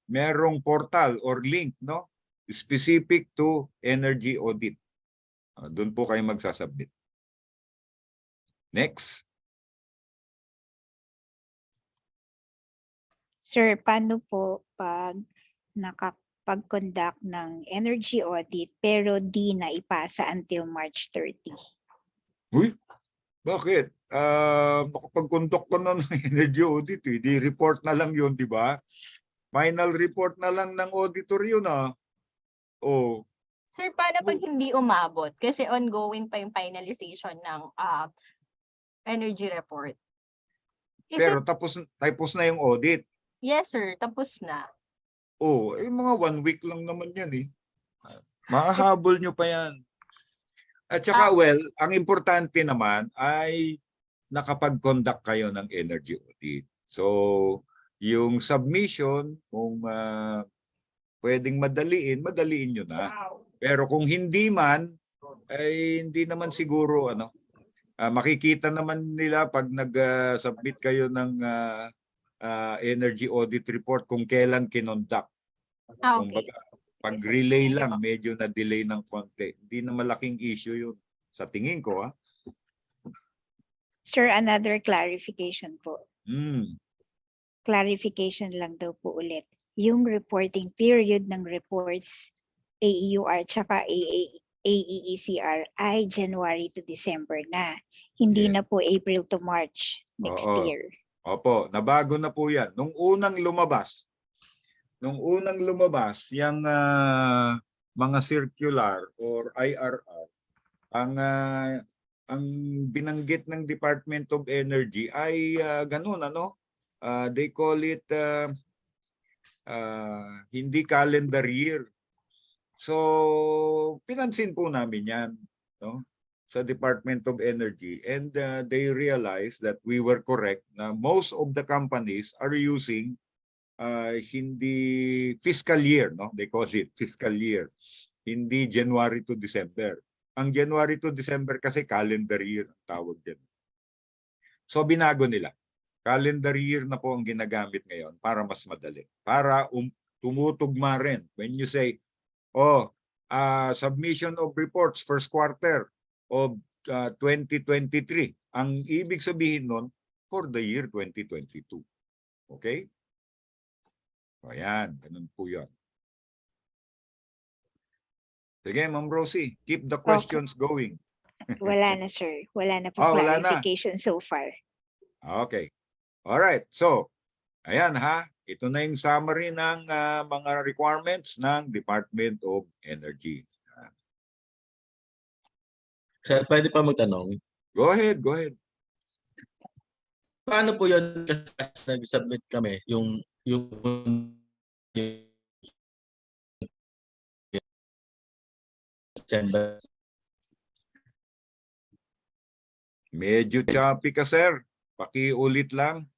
merong portal or link, no? Specific to energy audit. Doon po kayo magsasubmit. Next. Sir, paano po pag nakapag-conduct ng energy audit pero di na ipasa until March 30? Uy, bakit? Makapag-conduct ka na ng energy audit, di report na lang yun, di ba? Final report na lang ng auditor yun, Oh, Sir, paano pag hindi umabot? Kasi ongoing pa yung finalization ng energy report. Is pero it? tapos na yung audit. Yes, sir. Tapos na. Mga 1 week lang naman yan, Mahahabol nyo pa yan. At saka, well, ang importante naman ay nakapag-conduct kayo ng energy audit. So, yung submission, kung pwedeng madaliin nyo na. Pero kung hindi man, ay hindi naman siguro, makikita naman nila pag nag-submit kayo ng energy audit report kung kailan kinonduct. Kung Okay. pag-relay lang, medyo na-delay ng konti. Hindi na malaking issue yun. Sa tingin ko, Sir, another clarification po. Clarification lang daw po ulit. Yung reporting period ng reports AEUR tsaka AEECR ay January to December na. Hindi Yes. na po April to March next Oo. year. Opo, nabago na po yan. Nung unang lumabas, yung mga circular or IRR, ang binanggit ng Department of Energy ay ganun, they call it hindi calendar year. So, pinansin po namin yan, sa Department of Energy, and they realized that we were correct na most of the companies are using hindi fiscal year, they call it fiscal year, hindi January to December. Ang January to December kasi calendar year ang tawag din. So binago nila. Calendar year na po ang ginagamit ngayon para mas madali. Para tumutugma rin. When you say, submission of reports first quarter of 2023. Ang ibig sabihin nun, for the year 2022. Okay? Ayan, ganun po yun. Sige, Ma'am Rosie, keep the questions going. Wala na, sir. Wala na po Wala na. clarification so far. Okay. All right. So, ayan ito na yung summary ng mga requirements ng Department of Energy. Sir, pwede pa magtanong? Go ahead, go ahead. Paano po yun kasi nag-submit kami yung December? Medyo choppy ka, sir. Pakiulit lang.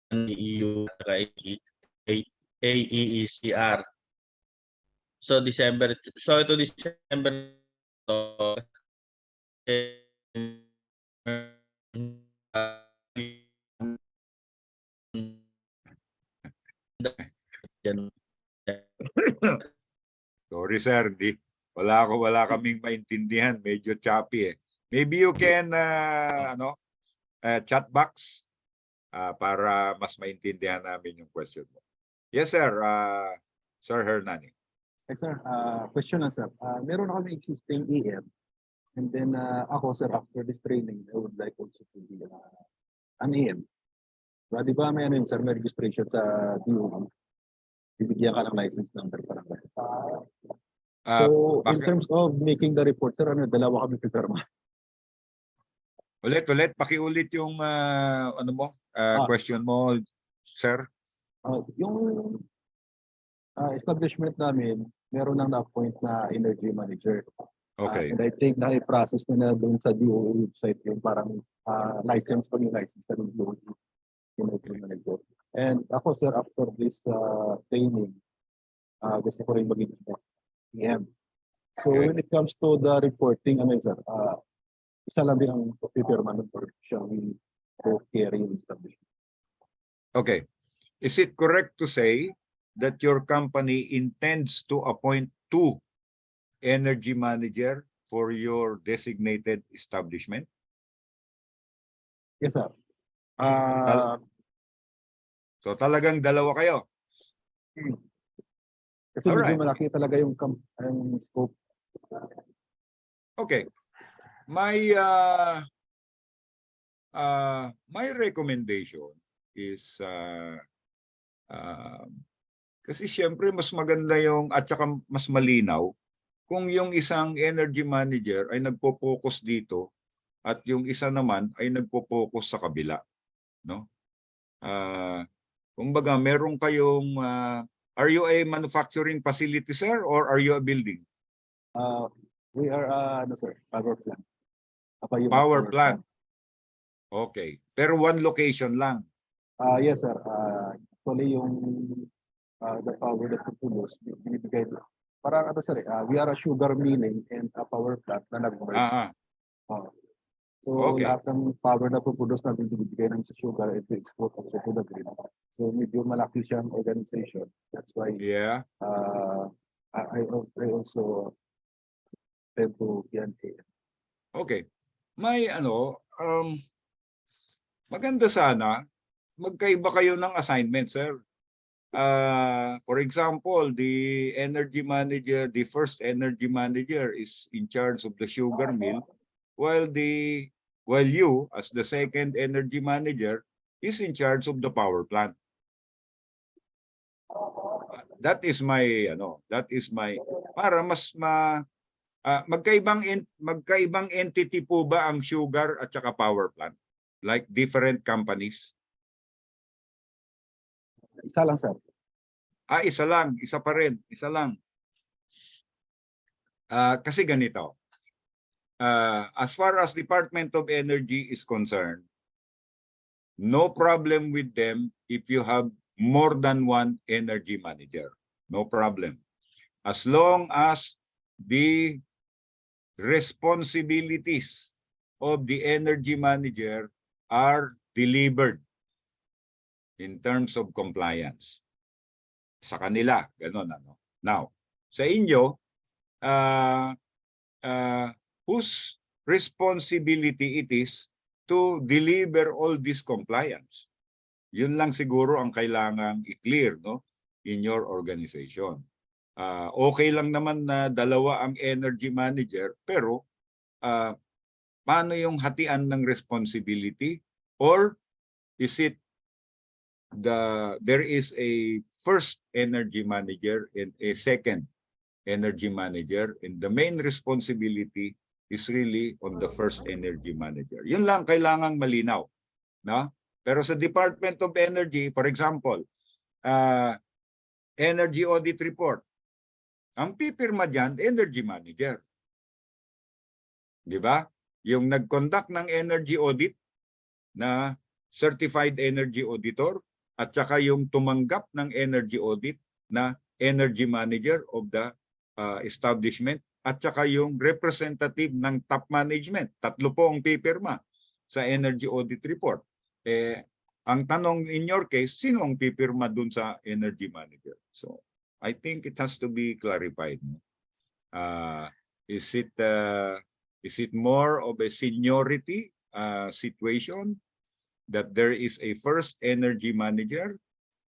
EU AEECR. So December, so ito December Sorry, sir. Wala kaming maintindihan. Medyo choppy Maybe you can chat box para mas maintindihan namin yung question mo. Yes, sir. Sir Hernani. Hey, sir, question lang, sir. Meron ako existing EM. And then ako, sir, after this training, I would like also to be an EM. Di ba may sir, may registration sa DOE. Bibigyan ka ng license number parang So, in terms of making the report, sir, dalawa kami pipirma. Ulit, pakiulit yung question mo, sir. Yung establishment namin, meron nang na-appoint na energy manager. Okay. And I think na-process na doon sa DOE website yung parang license pa yung license na ng DOE energy manager. And ako, sir, after this training, gusto ko rin maging EM. So Okay. when it comes to the reporting, ano sir, isa lang din ang pipirma nun for siyang co-carry yung establishment. Okay. Is it correct to say that your company intends to appoint 2 energy manager for your designated establishment? Yes, sir. So talagang dalawa kayo. Kasi medyo Alright. malaki talaga yung scope. Okay. My recommendation is kasi siyempre mas maganda yung at saka mas malinaw kung yung isang energy manager ay nagpo-focus dito at yung isa naman ay nagpo-focus sa kabila, no? Kumbaga meron kayong are you a manufacturing facility, sir, or are you a building? We are ano sir, power plant. Power plant. Okay. Pero one location lang. Yes sir. Actually yung the power that we produce, binibigay parang ano sir, we are a sugar milling and a power plant na nag-merge. So Okay. lahat ng power na produce na binibigay ng sugar ito export also to the grid. So medyo malaki siyang organization. That's why Yeah. I also tend to PNA. Okay. May maganda sana magkaiba kayo ng assignment, sir. For example, the energy manager, the first energy manager is in charge of the sugar mill, while you as the second energy manager is in charge of the power plant. That is my para mas magkaibang entity po ba ang sugar at saka power plant? Like different companies? Isa lang sir. Isa lang, isa pa rin, isa lang. Kasi ganito. As far as Department of Energy is concerned, no problem with them if you have more than one energy manager. No problem. As long as the responsibilities of the energy manager are delivered in terms of compliance. Sa kanila, ganun ano. Now, sa inyo, whose responsibility it is to deliver all this compliance? Yun lang siguro ang kailangang i-clear, no, in your organization. Okay lang naman na dalawa ang energy manager, pero paano yung hatian ng responsibility? Or is it there is a first energy manager and a second energy manager, and the main responsibility is really on the first energy manager? Yun lang kailangang malinaw, no? Pero sa Department of Energy, for example, energy audit report, ang pipirma dyan, energy manager. Di ba? Yung nag-conduct ng energy audit na certified energy auditor at saka yung tumanggap ng energy audit na energy manager of the establishment at saka yung representative ng top management. Tatlo po ang pipirma sa energy audit report. Ang tanong in your case, sino ang pipirma dun sa energy manager? So, I think it has to be clarified. Is it more of a seniority situation that there is a first energy manager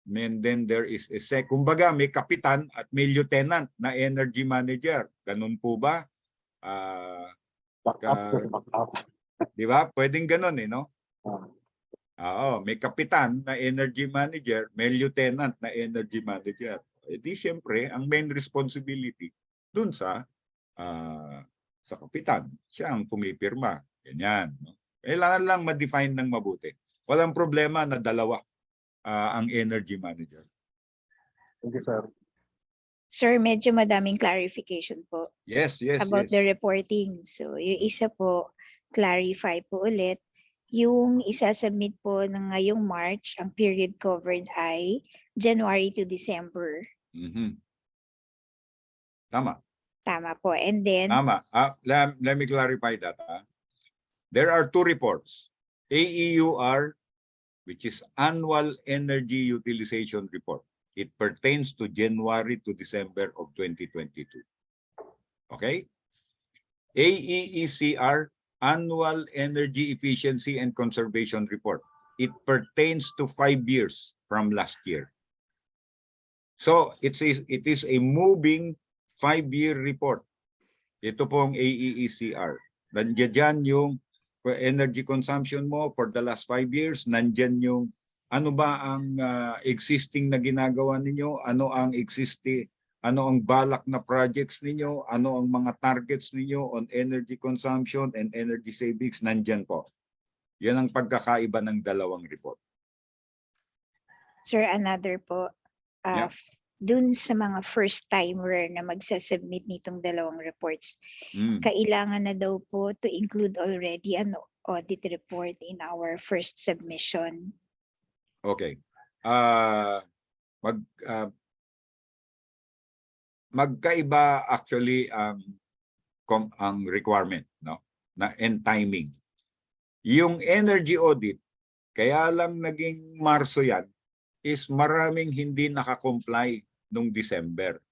and then there is a second? Kumbaga, may kapitan at may lieutenant na energy manager. Ganun po ba? Back up. Di ba? Pwedeng ganun no? Oo, may kapitan na energy manager, may lieutenant na energy manager. Di siyempre, ang main responsibility dun sa kapitan. Siya ang pumipirma. Ganyan. No? Kailangan lang ma-define ng mabuti. Walang problema na dalawa ang energy manager. Thank you, sir. Sir, medyo madaming clarification po Yes. about the reporting. So, yung isa po, clarify po ulit. Yung isa-submit po ng ngayong March, ang period covered ay January to December. Tama. Tama po. And then, Tama. Let me clarify that. There are two reports. AEUR, which is Annual Energy Utilization Report. It pertains to January to December of 2022. Okay? AEECR, Annual Energy Efficiency and Conservation Report. It pertains to 5 years from last year. So it is a moving 5-year report. Ito pong AEECR. Nandiyan dyan yung energy consumption mo for the last 5 years. Nandiyan yung ano ba ang existing na ginagawa ninyo, ano ang balak na projects ninyo, ano ang mga targets ninyo on energy consumption and energy savings, nandiyan po. Yan ang pagkakaiba ng dalawang report. sir, another po. Yeah. Dun sa mga first timer na magsasubmit nitong dalawang reports, kailangan na daw po to include already an audit report in our first submission. Okay. Magkaiba actually ang requirement, no? And timing. Yung energy audit, kaya lang naging Marso yan, is maraming hindi nakakomply nung December.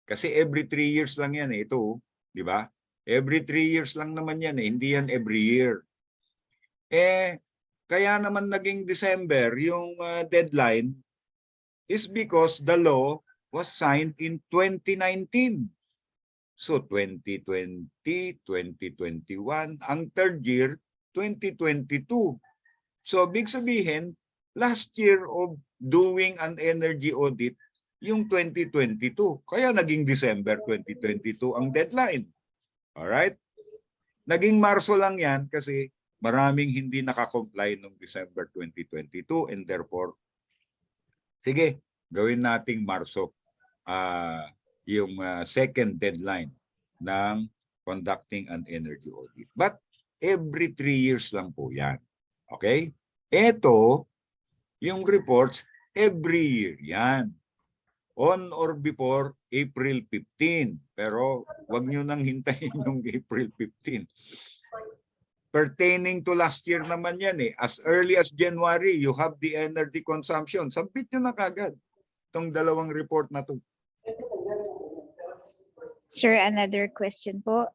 Kasi every 3 years lang yan ito, di ba? Every 3 years lang naman yan hindi yan every year. Kaya naman naging December yung deadline is because the law was signed in 2019. So 2020, 2021, ang third year, 2022. So big sabihin, last year of doing an energy audit, yung 2022. Kaya naging December 2022 ang deadline. Alright? Naging Marso lang yan kasi maraming hindi nakakomply noong December 2022 and therefore, sige, gawin nating Marso yung second deadline ng conducting an energy audit. But every 3 years lang po yan. Okay? Ito, yung reports, every year yan. On or before April 15. Pero wag nyo nang hintayin yung April 15. Pertaining to last year naman yan eh. As early as January, you have the energy consumption. Submit nyo na kagad itong dalawang report na to. Sir, another question po.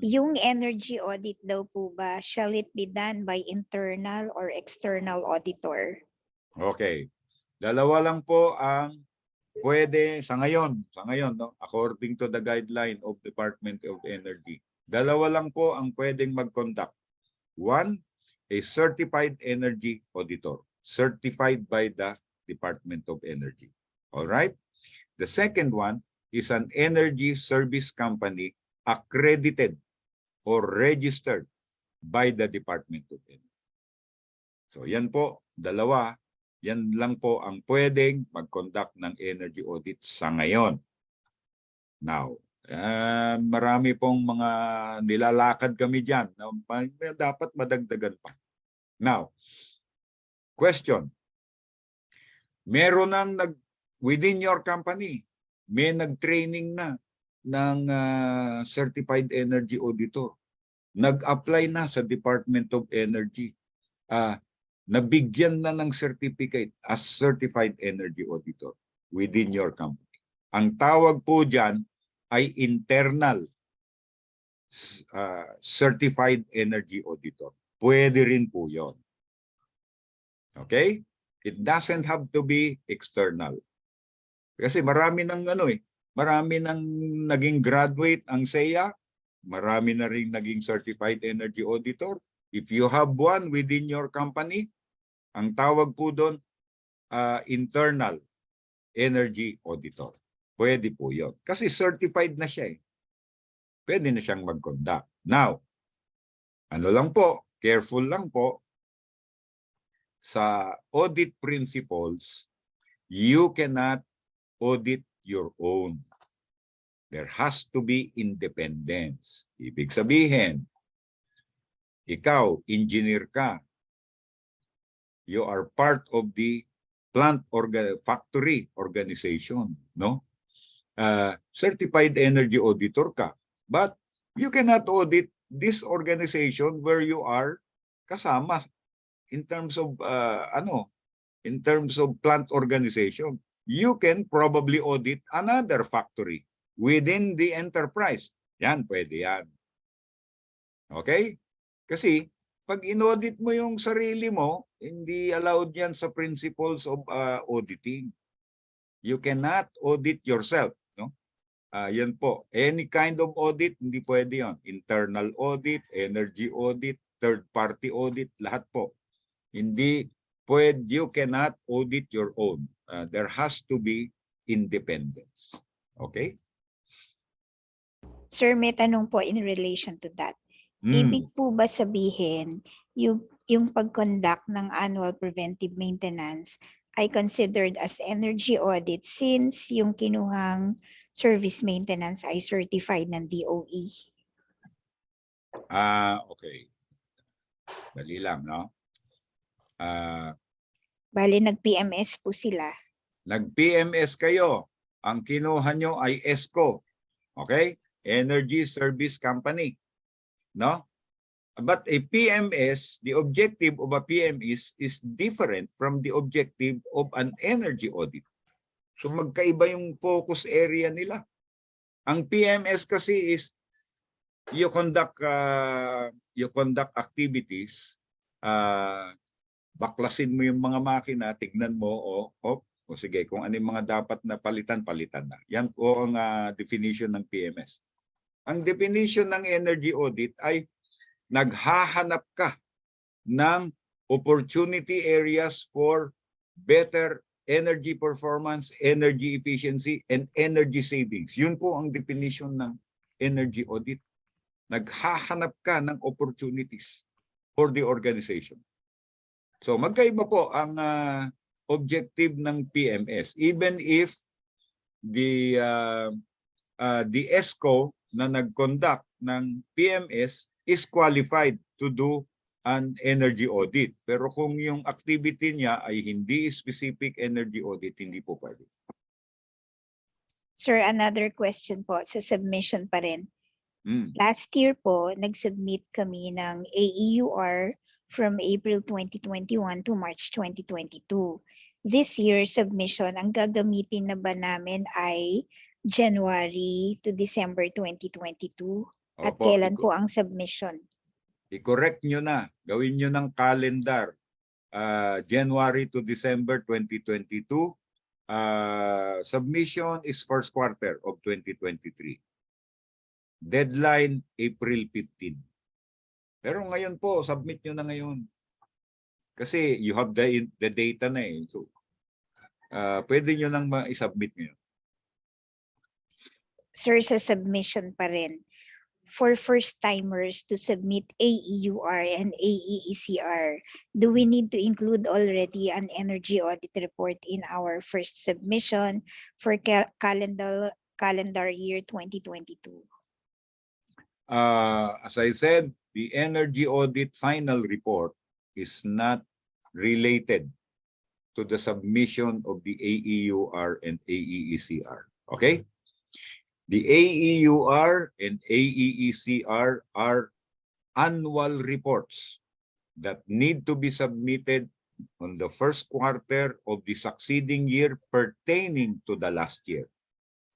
Yung energy audit daw po ba, shall it be done by internal or external auditor? Okay. Dalawa lang po ang pwede sa ngayon, no? According to the guideline of Department of Energy. Dalawa lang po ang pwedeng mag-conduct. One, a certified energy auditor, certified by the Department of Energy. All right? The second one is an energy service company accredited or registered by the Department of Energy. So yan po, dalawa. Yan lang po ang pwedeng mag-conduct ng energy audit sa ngayon. Now, marami pong mga nilalakad kami dyan na dapat madagdagan pa. Now, question. Meron nang within your company, may nag-training na ng certified energy auditor. Nag-apply na sa Department of Energy. Nabigyan na ng certificate as certified energy auditor within your company. Ang tawag po dyan ay internal certified energy auditor. Pwede rin po yon. Okay? It doesn't have to be external. Kasi marami ng marami nang naging graduate ang SEA, marami na rin naging certified energy auditor. If you have one within your company, ang tawag po doon, internal energy auditor. Pwede po yun. Kasi certified na siya eh. Pwede na siyang mag-conduct. Now, ano lang po, careful lang po, sa audit principles, you cannot audit your own. There has to be independence. Ibig sabihin, ikaw, engineer ka, you are part of the factory organization, no? certified energy auditor ka. But you cannot audit this organization where you are kasama in terms of in terms of plant organization. You can probably audit another factory within the enterprise. Yan, pwede yan. Okay? Kasi pag inaudit mo yung sarili mo, hindi allowed yan sa principles of auditing. You cannot audit yourself. No? Yan po. Any kind of audit, hindi pwede yan. Internal audit, energy audit, third-party audit, lahat po. Hindi pwede, you cannot audit your own. There has to be independence. Okay? Sir, may tanong po in relation to that. Ibig po ba sabihin, yung pag-conduct ng annual preventive maintenance ay considered as energy audit since yung kinuhang service maintenance ay certified ng DOE? Okay. Dali lang, no? Bali, nag-PMS po sila. Nag-PMS kayo. Ang kinuha nyo ay ESCO. Okay? Energy Service Company. No? But a PMS, the objective of a PMS is different from the objective of an energy audit. So magkaiba yung focus area nila. Ang PMS kasi is you conduct activities, baklasin mo yung mga makina, tignan mo, o sige, kung ano yung mga dapat na palitan na. Yan po ang definition ng PMS. Ang definition ng energy audit ay naghahanap ka ng opportunity areas for better energy performance, energy efficiency, and energy savings. Yun po ang definition ng energy audit. Naghahanap ka ng opportunities for the organization. So magkaiba po ang objective ng PMS. Even if the ESCO na nag-conduct ng PMS is qualified to do an energy audit. Pero kung yung activity niya ay hindi specific energy audit, hindi po pwede. Sir, another question po sa submission pa rin. Last year po, nag-submit kami ng AEUR from April 2021 to March 2022. This year submission, ang gagamitin na ba namin ay January to December 2022? At Opo, kailan po ang submission? I-correct nyo na. Gawin nyo ng calendar. January to December 2022. Submission is first quarter of 2023. Deadline, April 15. Pero ngayon po, submit nyo na ngayon. Kasi you have the data na eh. So, pwede nyo nang ma-submit ngayon. Sir, sa submission pa rin, for first-timers to submit AEUR and AEECR, do we need to include already an energy audit report in our first submission for calendar year 2022? As I said, the energy audit final report is not related to the submission of the AEUR and AEECR. Okay? The AEUR and AEECR are annual reports that need to be submitted on the first quarter of the succeeding year pertaining to the last year.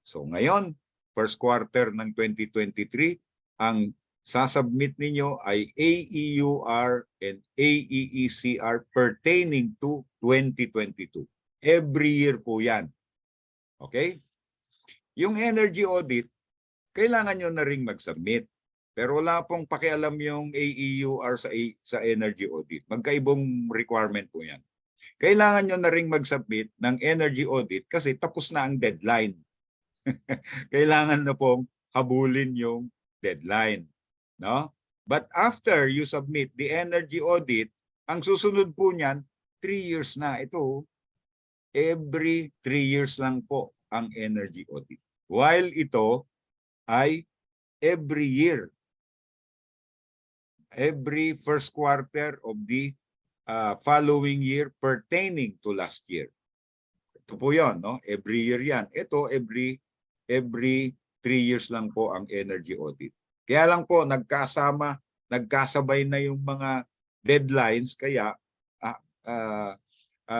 So ngayon, first quarter ng 2023, ang sasubmit ninyo ay AEUR and AEECR pertaining to 2022. Every year po yan. Okay? Yung energy audit, kailangan nyo na ring mag-submit. Pero wala pong pakialam yung AEUR sa energy audit. Magkaibong requirement po yan. Kailangan nyo na ring mag-submit ng energy audit kasi tapos na ang deadline. Kailangan na pong habulin yung deadline. No? But after you submit the energy audit, ang susunod po niyan, 3 years na. Ito, every 3 years lang po ang energy audit. While ito ay every year, every first quarter of the following year pertaining to last year. Ito po yun, no? Every year yan. Ito, every every 3 years lang po ang energy audit. Kaya lang po nagkasabay na yung mga deadlines, kaya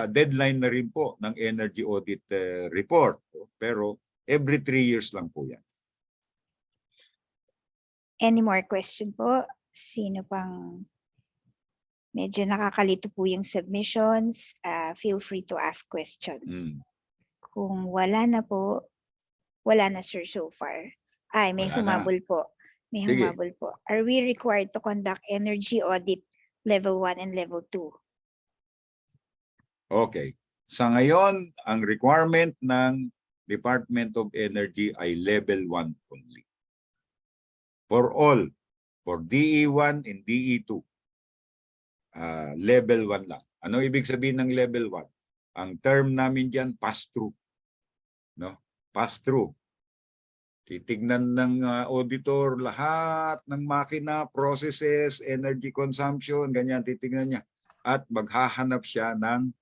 deadline na rin po ng energy audit report. Pero every 3 years lang po yan. Any more question po? Sino pang medyo nakakalito po yung submissions? Feel free to ask questions. Kung wala na po, wala na sir so far. Ay, may Wala na. humabol po. May Sige. humabol po. Are we required to conduct energy audit level 1 and level 2? Okay. Sa ngayon, ang requirement ng Department of Energy ay level 1 only. For all, for DE1 and DE2, level 1 lang. Ano ibig sabihin ng level 1? Ang term namin diyan, pass-through. No? Pass-through. Titignan ng auditor lahat ng makina, processes, energy consumption, ganyan, titignan niya. At maghahanap siya ng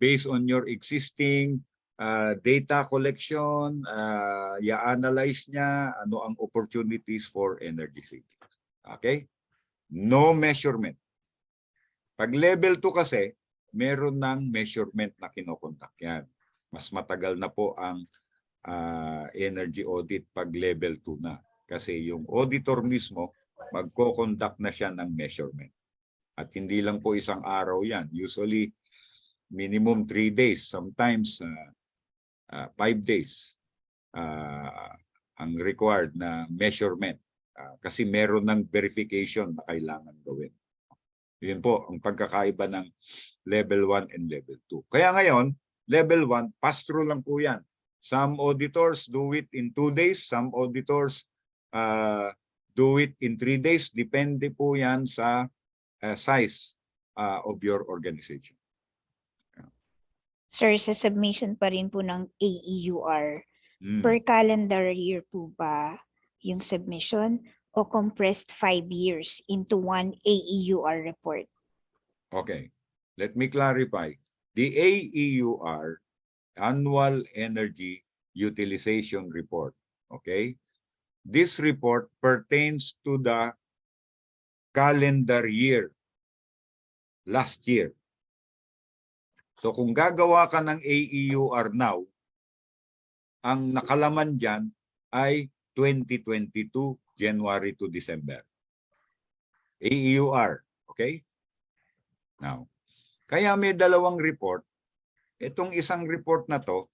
based on your existing data collection, i-analyze niya ano ang opportunities for energy saving. Okay? No measurement. Pag level 2 kasi, meron ng measurement na kinokontak yan. Mas matagal na po ang energy audit pag level 2 na. Kasi yung auditor mismo, magko-conduct na siya ng measurement. At hindi lang po isang araw yan. Usually, minimum 3 days. Sometimes, 5 days ang required na measurement. Kasi meron ng verification na kailangan gawin. Yun po ang pagkakaiba ng level 1 and level 2. Kaya ngayon, level 1, pass-through lang po yan. Some auditors do it in 2 days. Some auditors do it in 3 days. Depende po yan sa size of your organization. Sir, sa submission pa rin po ng AEUR, per calendar year po ba yung submission o compressed 5 years into one AEUR report? Okay, let me clarify. The AEUR, Annual Energy Utilization Report, okay? This report pertains to the calendar year, last year. So kung gagawa ka ng AEUR now, ang nakalaman dyan ay 2022, January to December. AEUR, okay? Now, kaya may dalawang report. Itong isang report na to,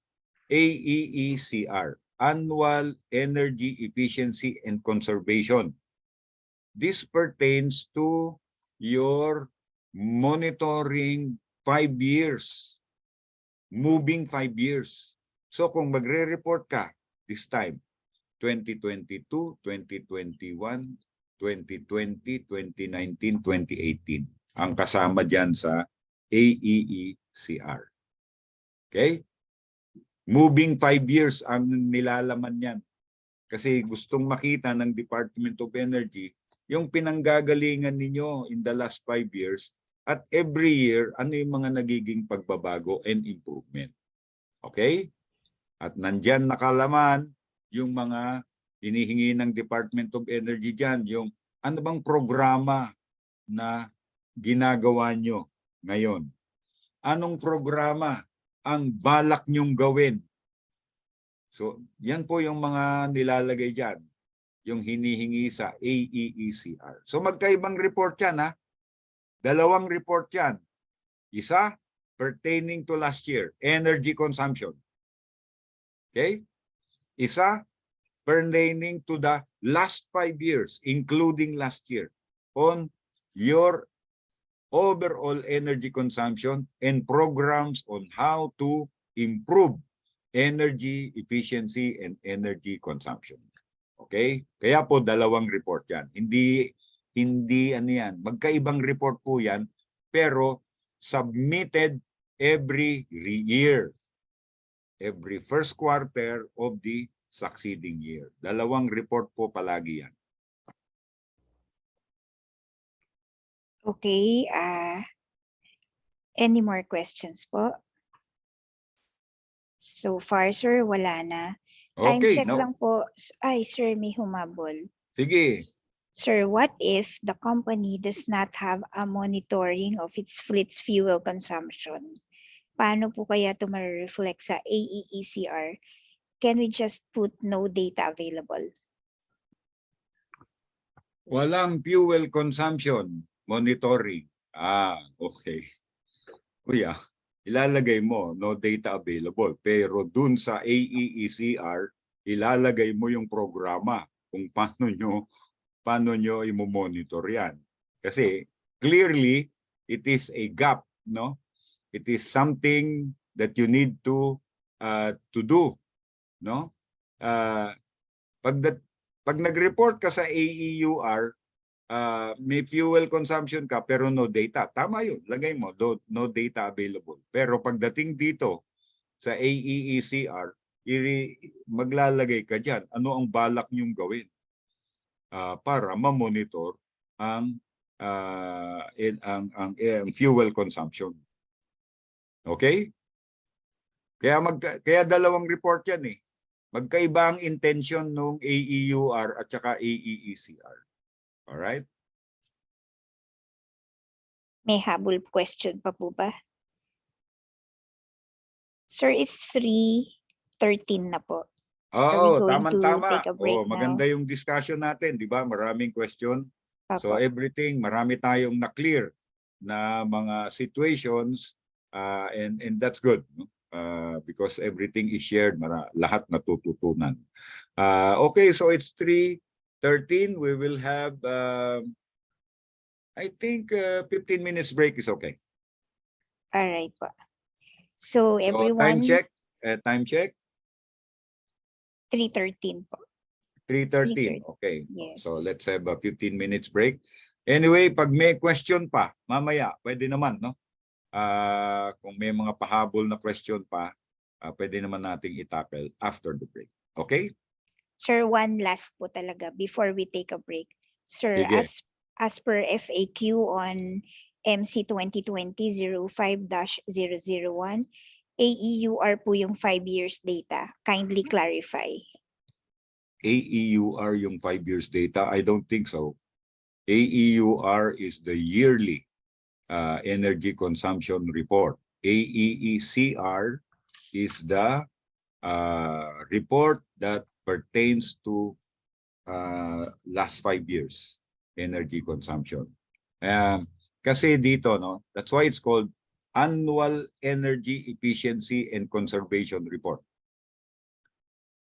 AEECR, Annual Energy Efficiency and Conservation. This pertains to your monitoring 5 years, moving 5 years. So kung magre-report ka this time, 2022, 2021, 2020, 2019, 2018, ang kasama dyan sa AEECR. Okay? Moving 5 years ang nilalaman yan. Kasi gustong makita ng Department of Energy yung pinanggagalingan ninyo in the last 5 years at every year ano yung mga nagiging pagbabago and improvement. Okay? At nandyan nakalaman yung mga hinihingi ng Department of Energy dyan, yung ano bang programa na ginagawa nyo ngayon? Anong programa ang balak nyong gawin? So, yan po yung mga nilalagay dyan, yung hinihingi sa AEECR. So, magkaibang report yan, ha? Dalawang report yan. Isa, pertaining to last year, energy consumption. Okay? Isa, pertaining to the last 5 years, including last year, on your overall energy consumption and programs on how to improve energy efficiency and energy consumption. Okay? Kaya po dalawang report yan. Hindi ano yan, magkaibang report po yan, pero submitted every year. Every first quarter of the succeeding year. Dalawang report po palagi yan. Okay, any more questions po? So far, sir, wala na. Time Okay, check no. lang po. Ay, sir, may humabol. Sige. Sir, what if the company does not have a monitoring of its fleet's fuel consumption? Paano po kaya ito ma-reflect sa AEECR? Can we just put no data available? Walang fuel consumption monitoring. Okay. Kuya, ilalagay mo no data available. Pero dun sa AEECR, ilalagay mo yung programa kung paano nyo i-monitor yan. Kasi clearly, it is a gap, no? It is something that you need to do, no? Pag nag-report ka sa AEUR, may fuel consumption ka pero no data. Tama yun. Lagay mo, no data available. Pero pagdating dito sa AEECR, maglalagay ka dyan. Ano ang balak nyong gawin para ma-monitor ang fuel consumption. Okay? Kaya dalawang report yan eh. Magkaiba ang intention ng AEUR at saka AEECR. Alright? May habol question pa po ba? Sir, is 3:13 na po. Are we Oo, going to tama-tama. take a break Maganda now? yung discussion natin, di ba? Maraming question. So Apo. everything, marami tayong na-clear na mga situations and that's good. No? Because everything is shared, lahat natututunan. Okay, so it's 3:13. We will have, I think, 15 minutes break is okay. Alright po. So So everyone, time check, 3:13 po. 3:13. Okay. Yes. So let's have a 15 minutes break. Anyway, pag may question pa, mamaya, pwede naman, no? Kung may mga pahabol na question pa, pwede naman nating itackle after the break. Okay? Sir, one last po talaga before we take a break. Sir, Sige. as per FAQ on MC 2020-05-001, AEUR po yung 5 years data. Kindly clarify. AEUR yung 5 years data? I don't think so. AEUR is the yearly energy consumption report. AEECR is the report that pertains to last 5 years energy consumption. Kasi dito, no, that's why it's called Annual Energy Efficiency and Conservation Report.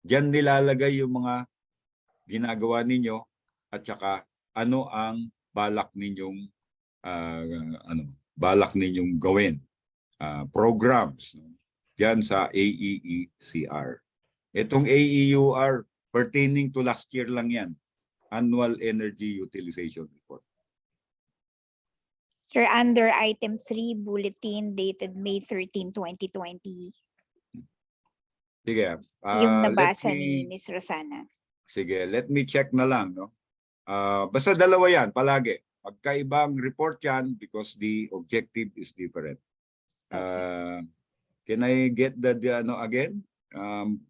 Diyan nilalagay yung mga ginagawa ninyo at saka ano ang balak ninyong gawin, programs diyan sa AEECR. Itong AEUR pertaining to last year lang yan, Annual Energy Utilization Report. Sir, under item 3, bulletin dated May 13, 2020. Sige. Yung nabasa ni Ms. Rosana. Sige, let me check na lang, no? Basta dalawa yan palagi. Magkaibang report yan because the objective is different. Can I get the again?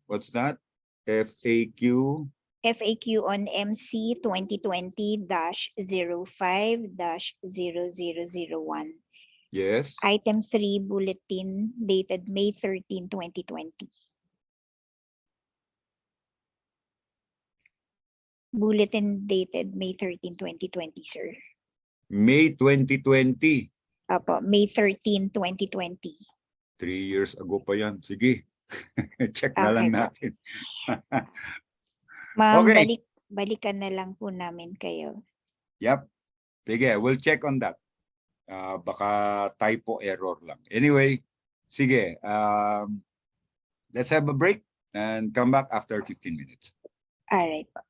What's that? FAQ. FAQ on MC 2020-05-0001. Yes. Item 3, bulletin dated May 13, 2020. Bulletin dated May 13, 2020, sir. May 2020. Apo, May 13, 2020. 3 years ago pa yan. Sige. Check na lang Okay po. natin. Ma'am, Okay. balikan na lang po namin kayo. Yep. Sige, we'll check on that. Baka typo error lang. Anyway, sige. Let's have a break and come back after 15 minutes. Alright po.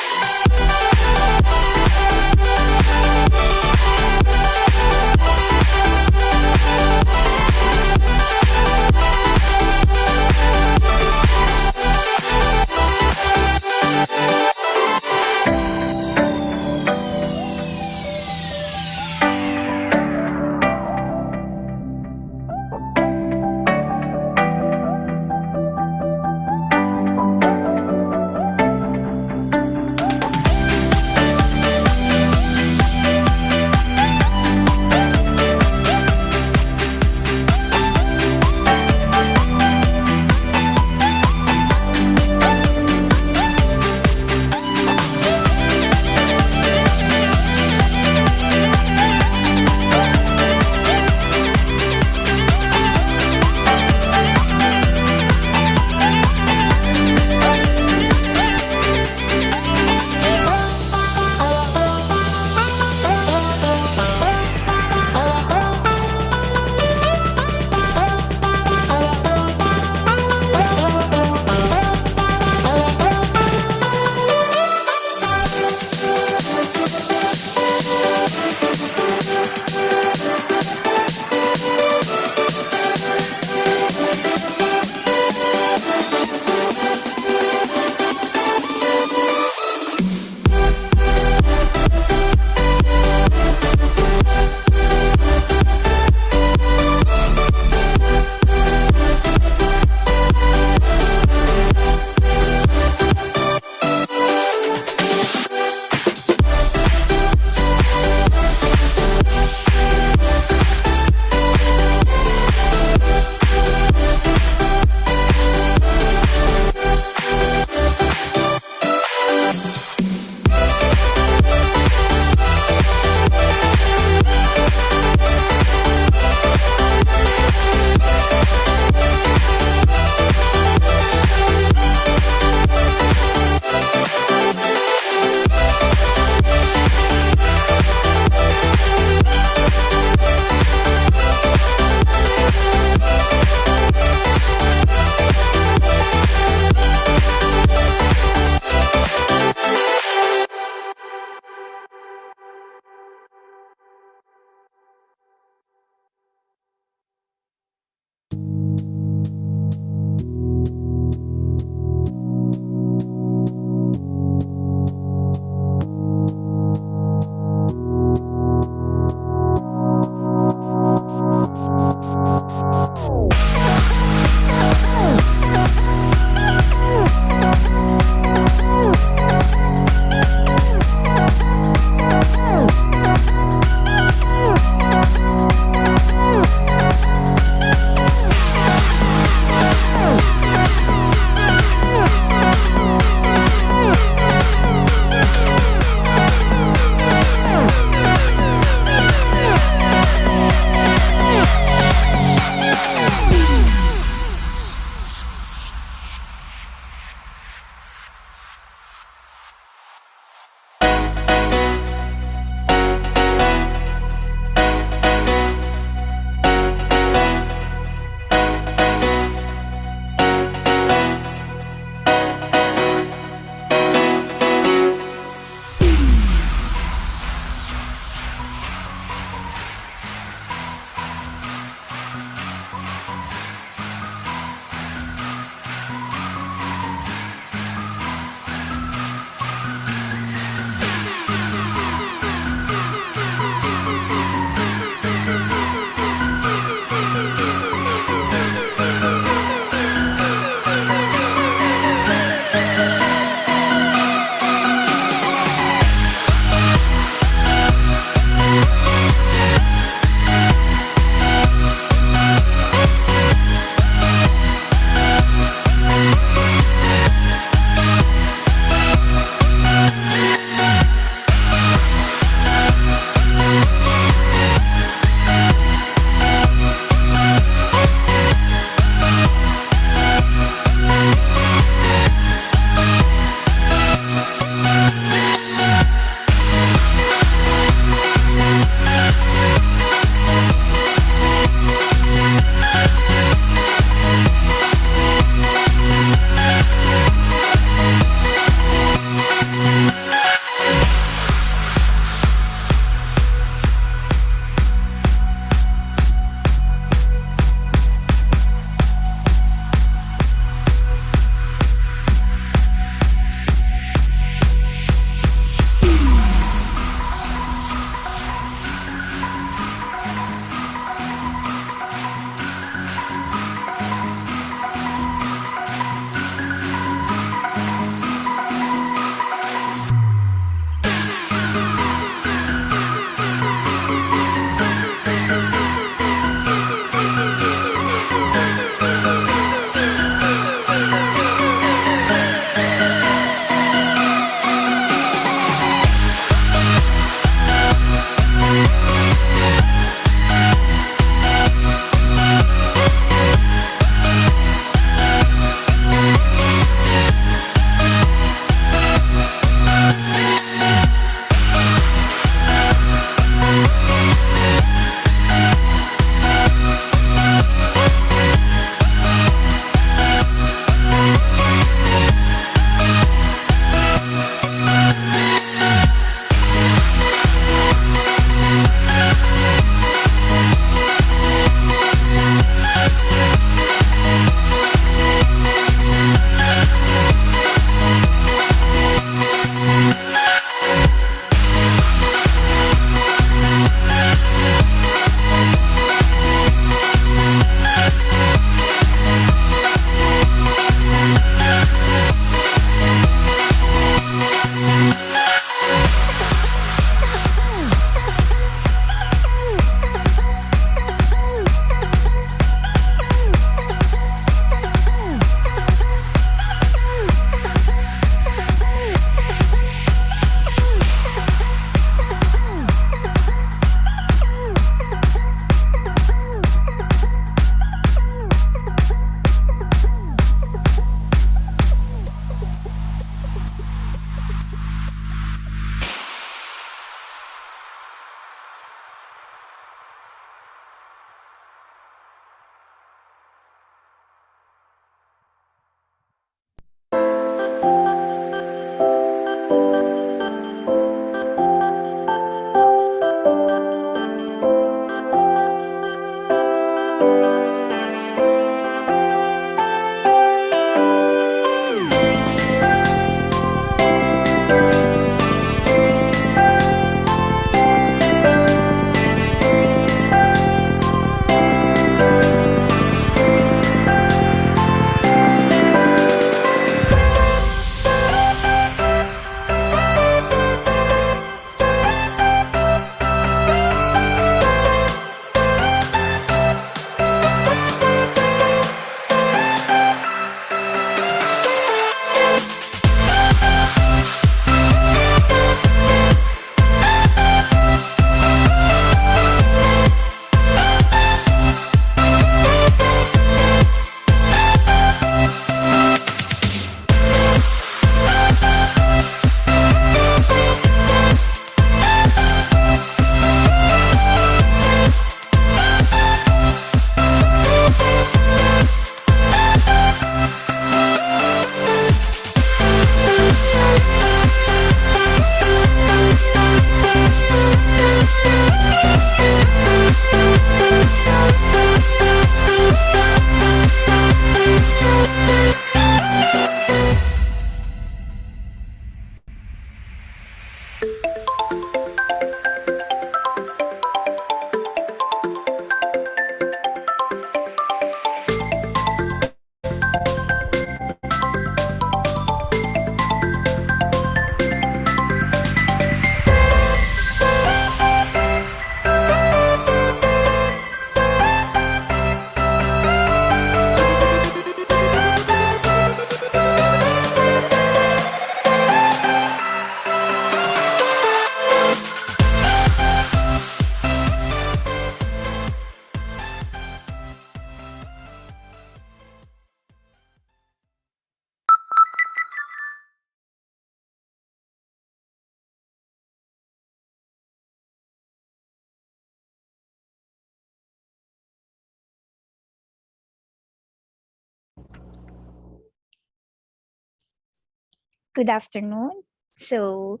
Good afternoon. So,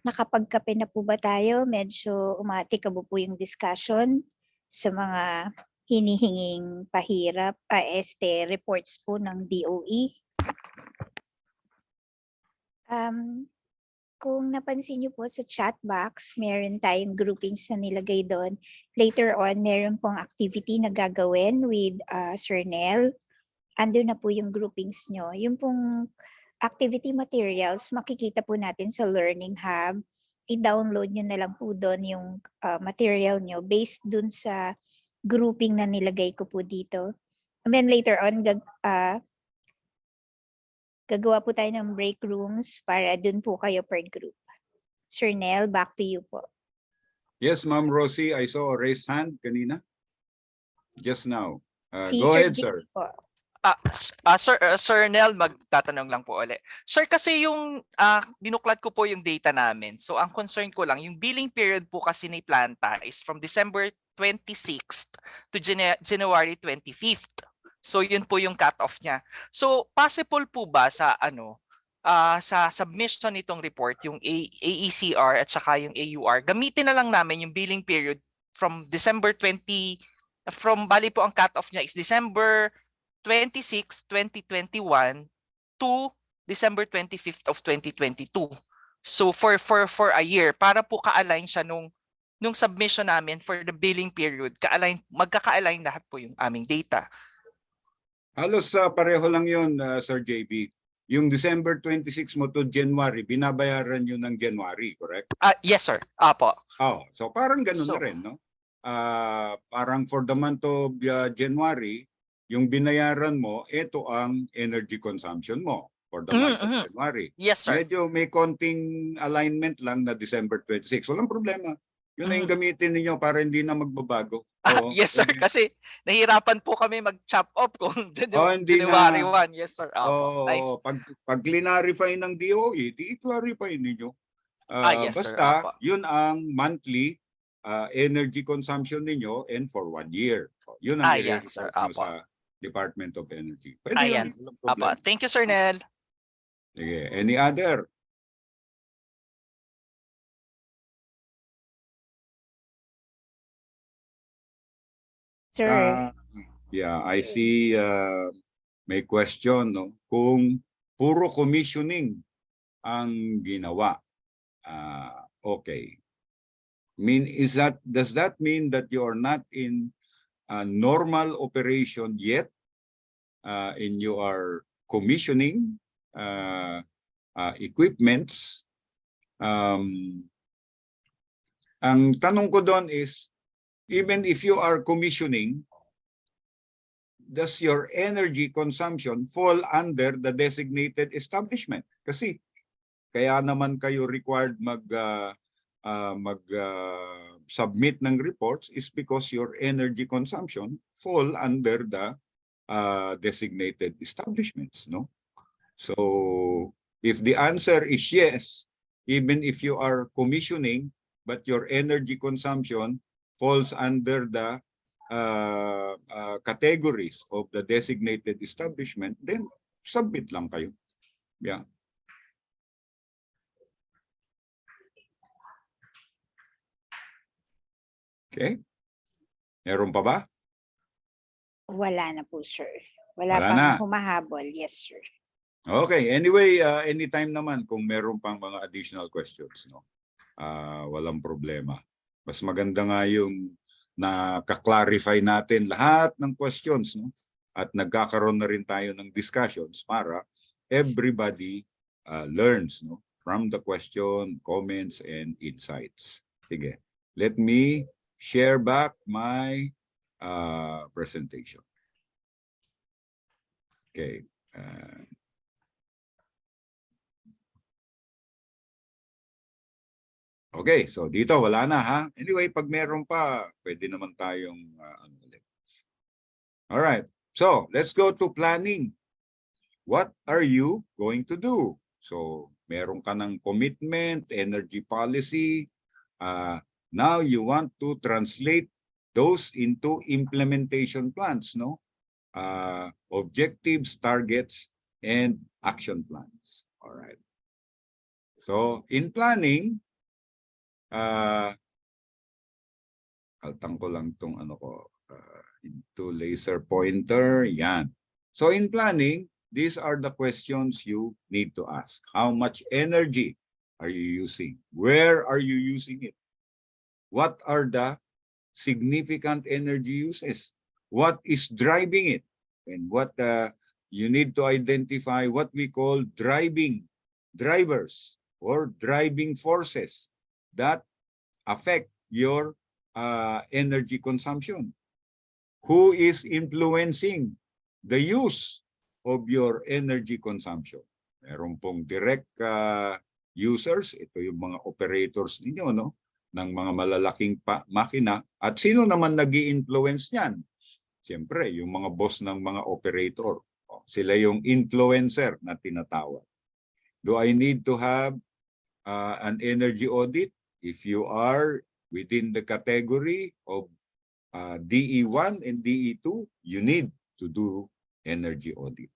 nakapagkape na po ba tayo? Medyo umatikabo po yung discussion sa mga hinihinging pahirap, reports po ng DOE. Kung napansin niyo po sa chat box, meron tayong groupings na nilagay doon. Later on, meron pong activity na gagawin with Sir Nel. Ando na po yung groupings nyo. Yung pong activity materials, makikita po natin sa Learning Hub. I-download nyo na lang po doon yung material nyo based dun sa grouping na nilagay ko po dito. And then later on, gagawa po tayo ng break rooms para dun po kayo per group. Sir Nel, back to you po. Yes, Ma'am Rosie, I saw a raised hand kanina. Just now. Si Go Sir ahead, Jim sir. po. Sir Nel, magtatanong lang po ulit. Sir, kasi yung dinuklat ko po yung data namin. So ang concern ko lang, yung billing period po kasi ni planta is from December 26th to January 25th. So yun po yung cut-off niya. So possible po ba sa sa submission nitong report, yung AECR at saka yung AUR, gamitin na lang namin yung billing period from bali po ang cut-off niya is December 26, 2021 to December 25th of 2022. So for a year, para po ka-align siya nung submission namin for the billing period, magkaka-align lahat po yung aming data. Halos pareho lang yun, Sir JB. Yung December 26 mo to January, binabayaran yun ng January, correct? Yes, sir. Apo. Oh, so parang ganun So, na rin, no? Parang for the month of January, yung binayaran mo, ito ang energy consumption mo for the month of January. Yes, sir. Medyo may konting alignment lang na December 26. Walang problema. Yun na yung gamitin ninyo para hindi na magbabago. Oo, Yes, sir. pwede. Kasi nahirapan po kami mag-chop off kung hindi January na. 1. Yes, sir. Apo. Nice. Pag clarify ng DOE, i-clarify ninyo. Yes, sir. Basta, Apo. yun ang monthly energy consumption ninyo and for 1 year. Yun ang Yes, sir. i-report nyo Apo. sa Department of Energy. Pwede Ayan. yun. Walang Apo. problema. Thank you, Sir Nel. Sige. Any other? Sir, Yeah, I see may question, no? Kung puro commissioning ang ginawa. Okay. Does that mean that you are not in normal operation yet in your commissioning equipments? Ang tanong ko doon is, even if you are commissioning, does your energy consumption fall under the designated establishment? Kasi kaya naman kayo required submit ng reports is because your energy consumption fall under the designated establishments, no? So if the answer is yes, even if you are commissioning but your energy consumption falls under the categories of the designated establishment, then submit lang kayo. Yeah. Okay. Meron pa ba? wala na po, sir. Wala Wala pang na. humahabol. Yes, sir. Okay. Anyway, anytime naman kung meron pang mga additional questions, no? Walang problema. Mas maganda nga yung nakaklarify natin lahat ng questions, no? At nagkakaroon na rin tayo ng discussions para everybody learns, no? From the question, comments, and insights. Sige. Let me share back my presentation. Okay. Okay, so dito wala na ha. Anyway, pag meron pa, pwede naman tayong ulit. All right. So, let's go to planning. What are you going to do? So, meron ka ng commitment, energy policy. Now you want to translate those into implementation plans, no? Objectives, targets, and action plans. All right. So in planning, altang ko lang tong ano ko, into laser pointer, yan. So in planning, these are the questions you need to ask. How much energy are you using? Where are you using it? What are the significant energy uses? What is driving it? And what you need to identify what we call drivers or driving forces that affect your energy consumption. Who is influencing the use of your energy consumption? Meron pong direct users, ito yung mga operators ninyo, no? Ng mga malalaking makina. At sino naman nag-i-influence niyan? Siyempre, yung mga boss ng mga operator. Sila yung influencer na tinatawag. Do I need to have an energy audit? If you are within the category of DE1 and DE2, you need to do energy audit.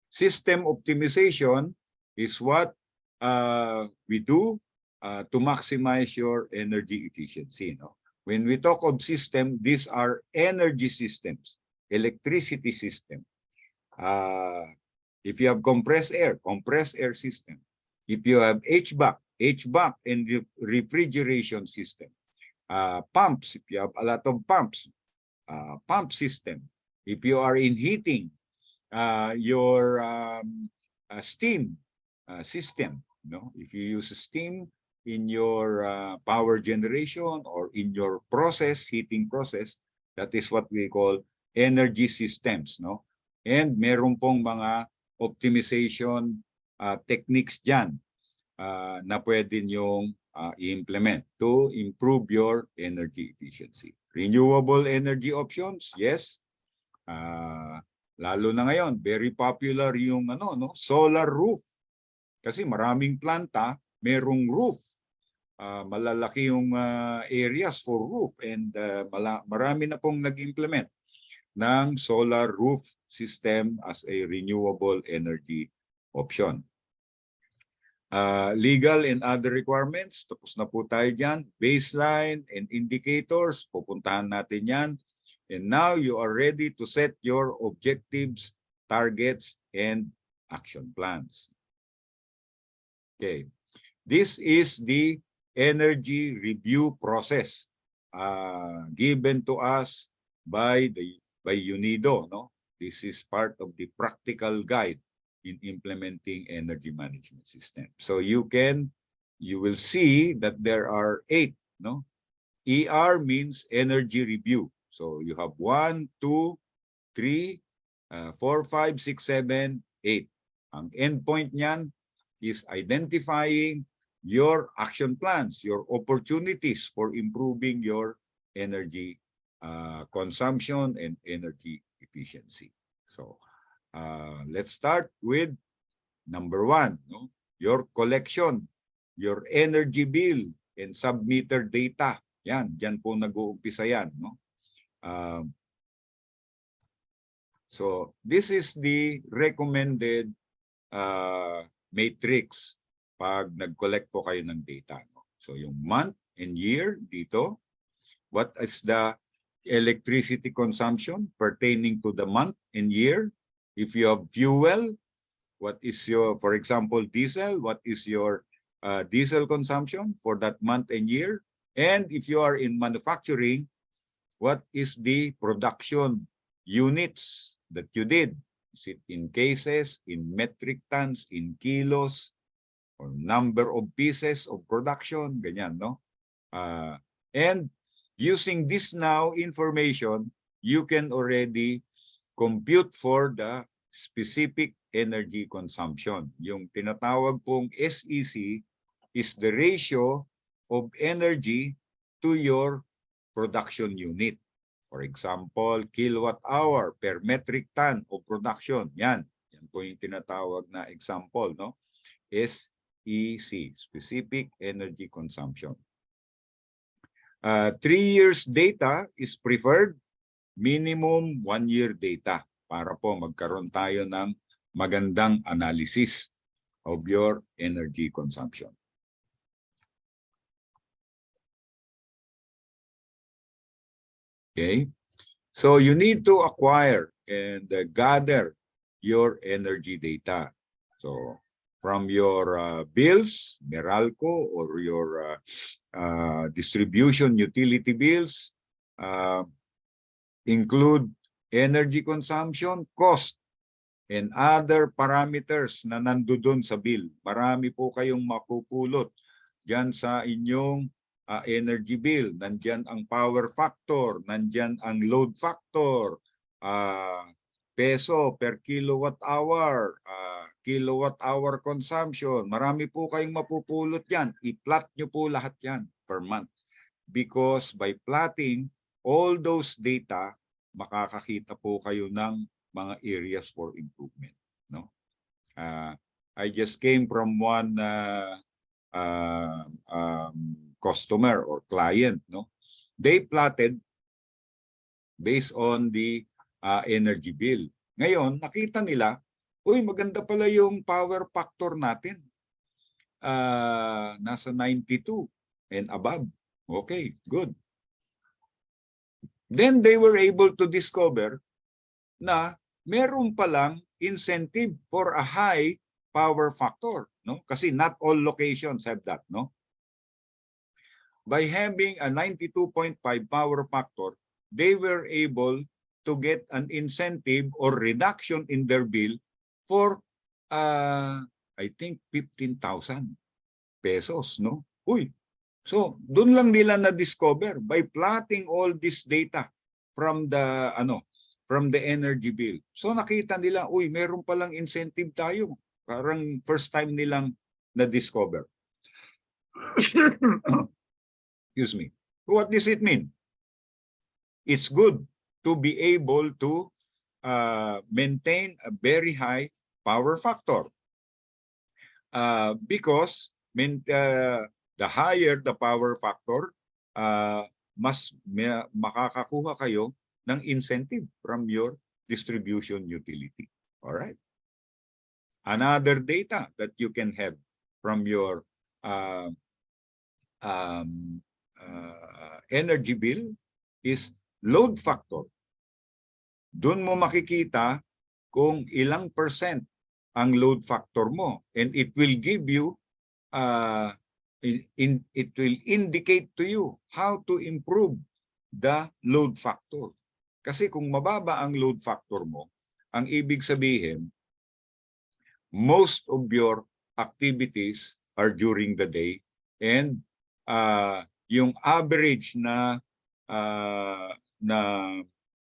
System optimization is what we do to maximize your energy efficiency. No? When we talk of system, these are energy systems, electricity system. If you have compressed air system. If you have HVAC and the refrigeration system. Pumps, if you have a lot of pumps, pump system. If you are in heating, your steam system, no? If you use steam in your power generation or in your process, heating process, that is what we call energy systems, no? And meron pong mga optimization techniques dyan na pwede nyong i-implement to improve your energy efficiency. Renewable energy options, yes. Lalo na ngayon, very popular yung solar roof. Kasi maraming planta, merong roof. Malalaki yung areas for roof and marami na pong nag-implement ng solar roof system as a renewable energy option. Legal and other requirements, tapos na po tayo dyan. Baseline and indicators, pupuntahan natin yan. And now you are ready to set your objectives, targets, and action plans. Okay. This is the energy review process given to us by UNIDO. No? This is part of the practical guide in implementing energy management system. So you will see that there are 8. No? ER means energy review. So you have 1, 2, 3, 4, 5, 6, 7, 8. Ang endpoint niyan is identifying your action plans, your opportunities for improving your energy consumption and energy efficiency. So let's start with number 1, no? Your collection, your energy bill and submeter data. Yan, diyan po nag-uumpisa yan, no? So this is the recommended matrix pag nag-collect po kayo ng data. No? So yung month and year dito, what is the electricity consumption pertaining to the month and year? If you have fuel, what is your, for example, diesel, what is your diesel consumption for that month and year? And if you are in manufacturing, what is the production units that you did? Is it in cases, in metric tons, in kilos, or number of pieces of production? Ganyan, no? And using this now information, you can already compute for the specific energy consumption. Yung tinatawag pong SEC is the ratio of energy to your production unit. For example, kilowatt hour per metric ton of production. Yan. Yan po yung tinatawag na example, no? SEC, specific energy consumption. 3 years data is preferred, minimum 1 year data para po magkaroon tayo ng magandang analysis of your energy consumption. Okay? So you need to acquire and gather your energy data. So from your bills, Meralco, or your distribution utility bills, include energy consumption, cost, and other parameters na nandoon sa bill. Marami po kayong mapupulot dyan sa inyong energy bill. Nandyan ang power factor, nandyan ang load factor, peso per kilowatt hour consumption. Marami po kayong mapupulot yan. I-plot nyo po lahat yan per month. Because by plotting all those data, makakakita po kayo ng mga areas for improvement. No? I just came from one customer or client. No? They plotted based on the energy bill. Ngayon, nakita nila, uy, maganda pala yung power factor natin. Nasa 92 and above. Okay, good. Then they were able to discover na meron palang incentive for a high power factor, no? Kasi not all locations have that, no? By having a 92.5 power factor, they were able to get an incentive or reduction in their bill for I think 15,000 pesos, no? Uy. So, doon lang nila na-discover by plotting all this data from the energy bill. So nakita nila, uy, meron palang incentive tayo. Parang first time nilang na-discover. Excuse me. What does it mean? It's good to be able to maintain a very high power factor. Because the higher the power factor, mas makakakuha kayo ng incentive from your distribution utility. All right. Another data that you can have from your energy bill is load factor. Doon mo makikita kung ilang percent ang load factor mo, and it will give you it will indicate to you how to improve the load factor. Kasi kung mababa ang load factor mo, ang ibig sabihin, most of your activities are during the day, and yung average na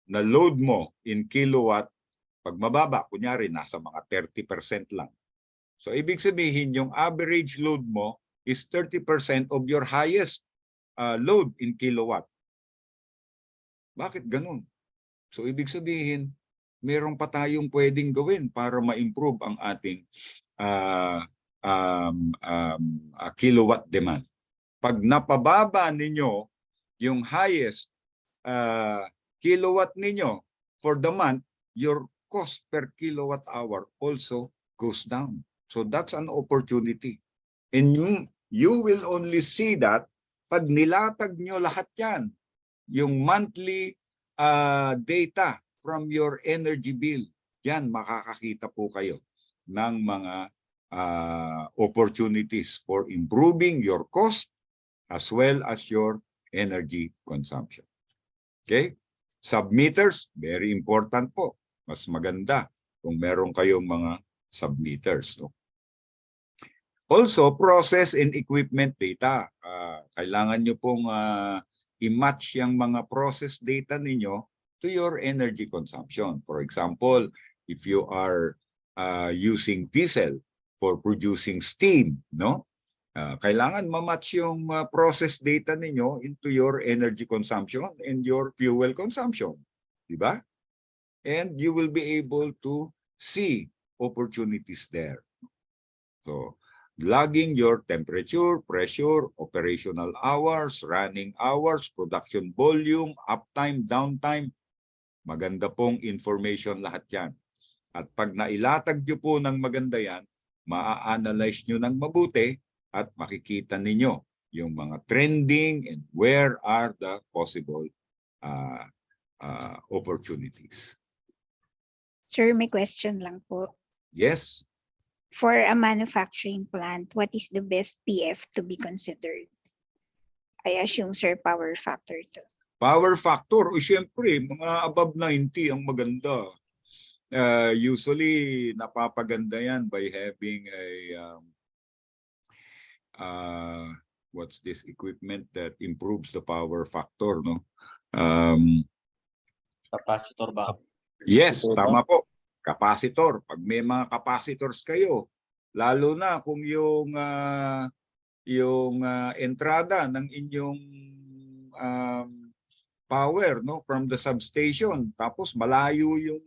load mo in kilowatt, pag mababa, kunyari nasa mga 30% lang. So ibig sabihin, yung average load mo is 30% of your highest load in kilowatt. Bakit ganun? So ibig sabihin, meron pa tayong pwedeng gawin para ma-improve ang ating kilowatt demand. Pag napababa ninyo yung highest kilowatt ninyo for the month, your cost per kilowatt hour also goes down. So that's an opportunity. And you will only see that pag nilatag nyo lahat yan, yung monthly data from your energy bill, yan makakakita po kayo ng mga opportunities for improving your cost as well as your energy consumption. Okay? Submeters, very important po. Mas maganda kung meron kayong mga submeters. No? Also, process and equipment data. Kailangan nyo pong i-match yung mga process data ninyo to your energy consumption. For example, if you are using diesel for producing steam, no? Kailangan ma-match yung process data ninyo into your energy consumption and your fuel consumption. Diba? And you will be able to see opportunities there. So, logging your temperature, pressure, operational hours, running hours, production volume, uptime, downtime. Maganda pong information lahat yan. At pag nailatag nyo po ng maganda yan, maa-analyze nyo ng mabuti at makikita ninyo yung mga trending and where are the possible opportunities. Sir, may question lang po. Yes. For a manufacturing plant, what is the best PF to be considered? I assume, sir, power factor to. Power factor, o siyempre, mga above 90 ang maganda. Usually, napapaganda yan by having a, what's this equipment that improves the power factor, no? Capacitor ba? Yes, tama po. Capacitor. Pag may mga capacitors kayo, lalo na kung yung entrada ng inyong power, no, from the substation, tapos malayo yung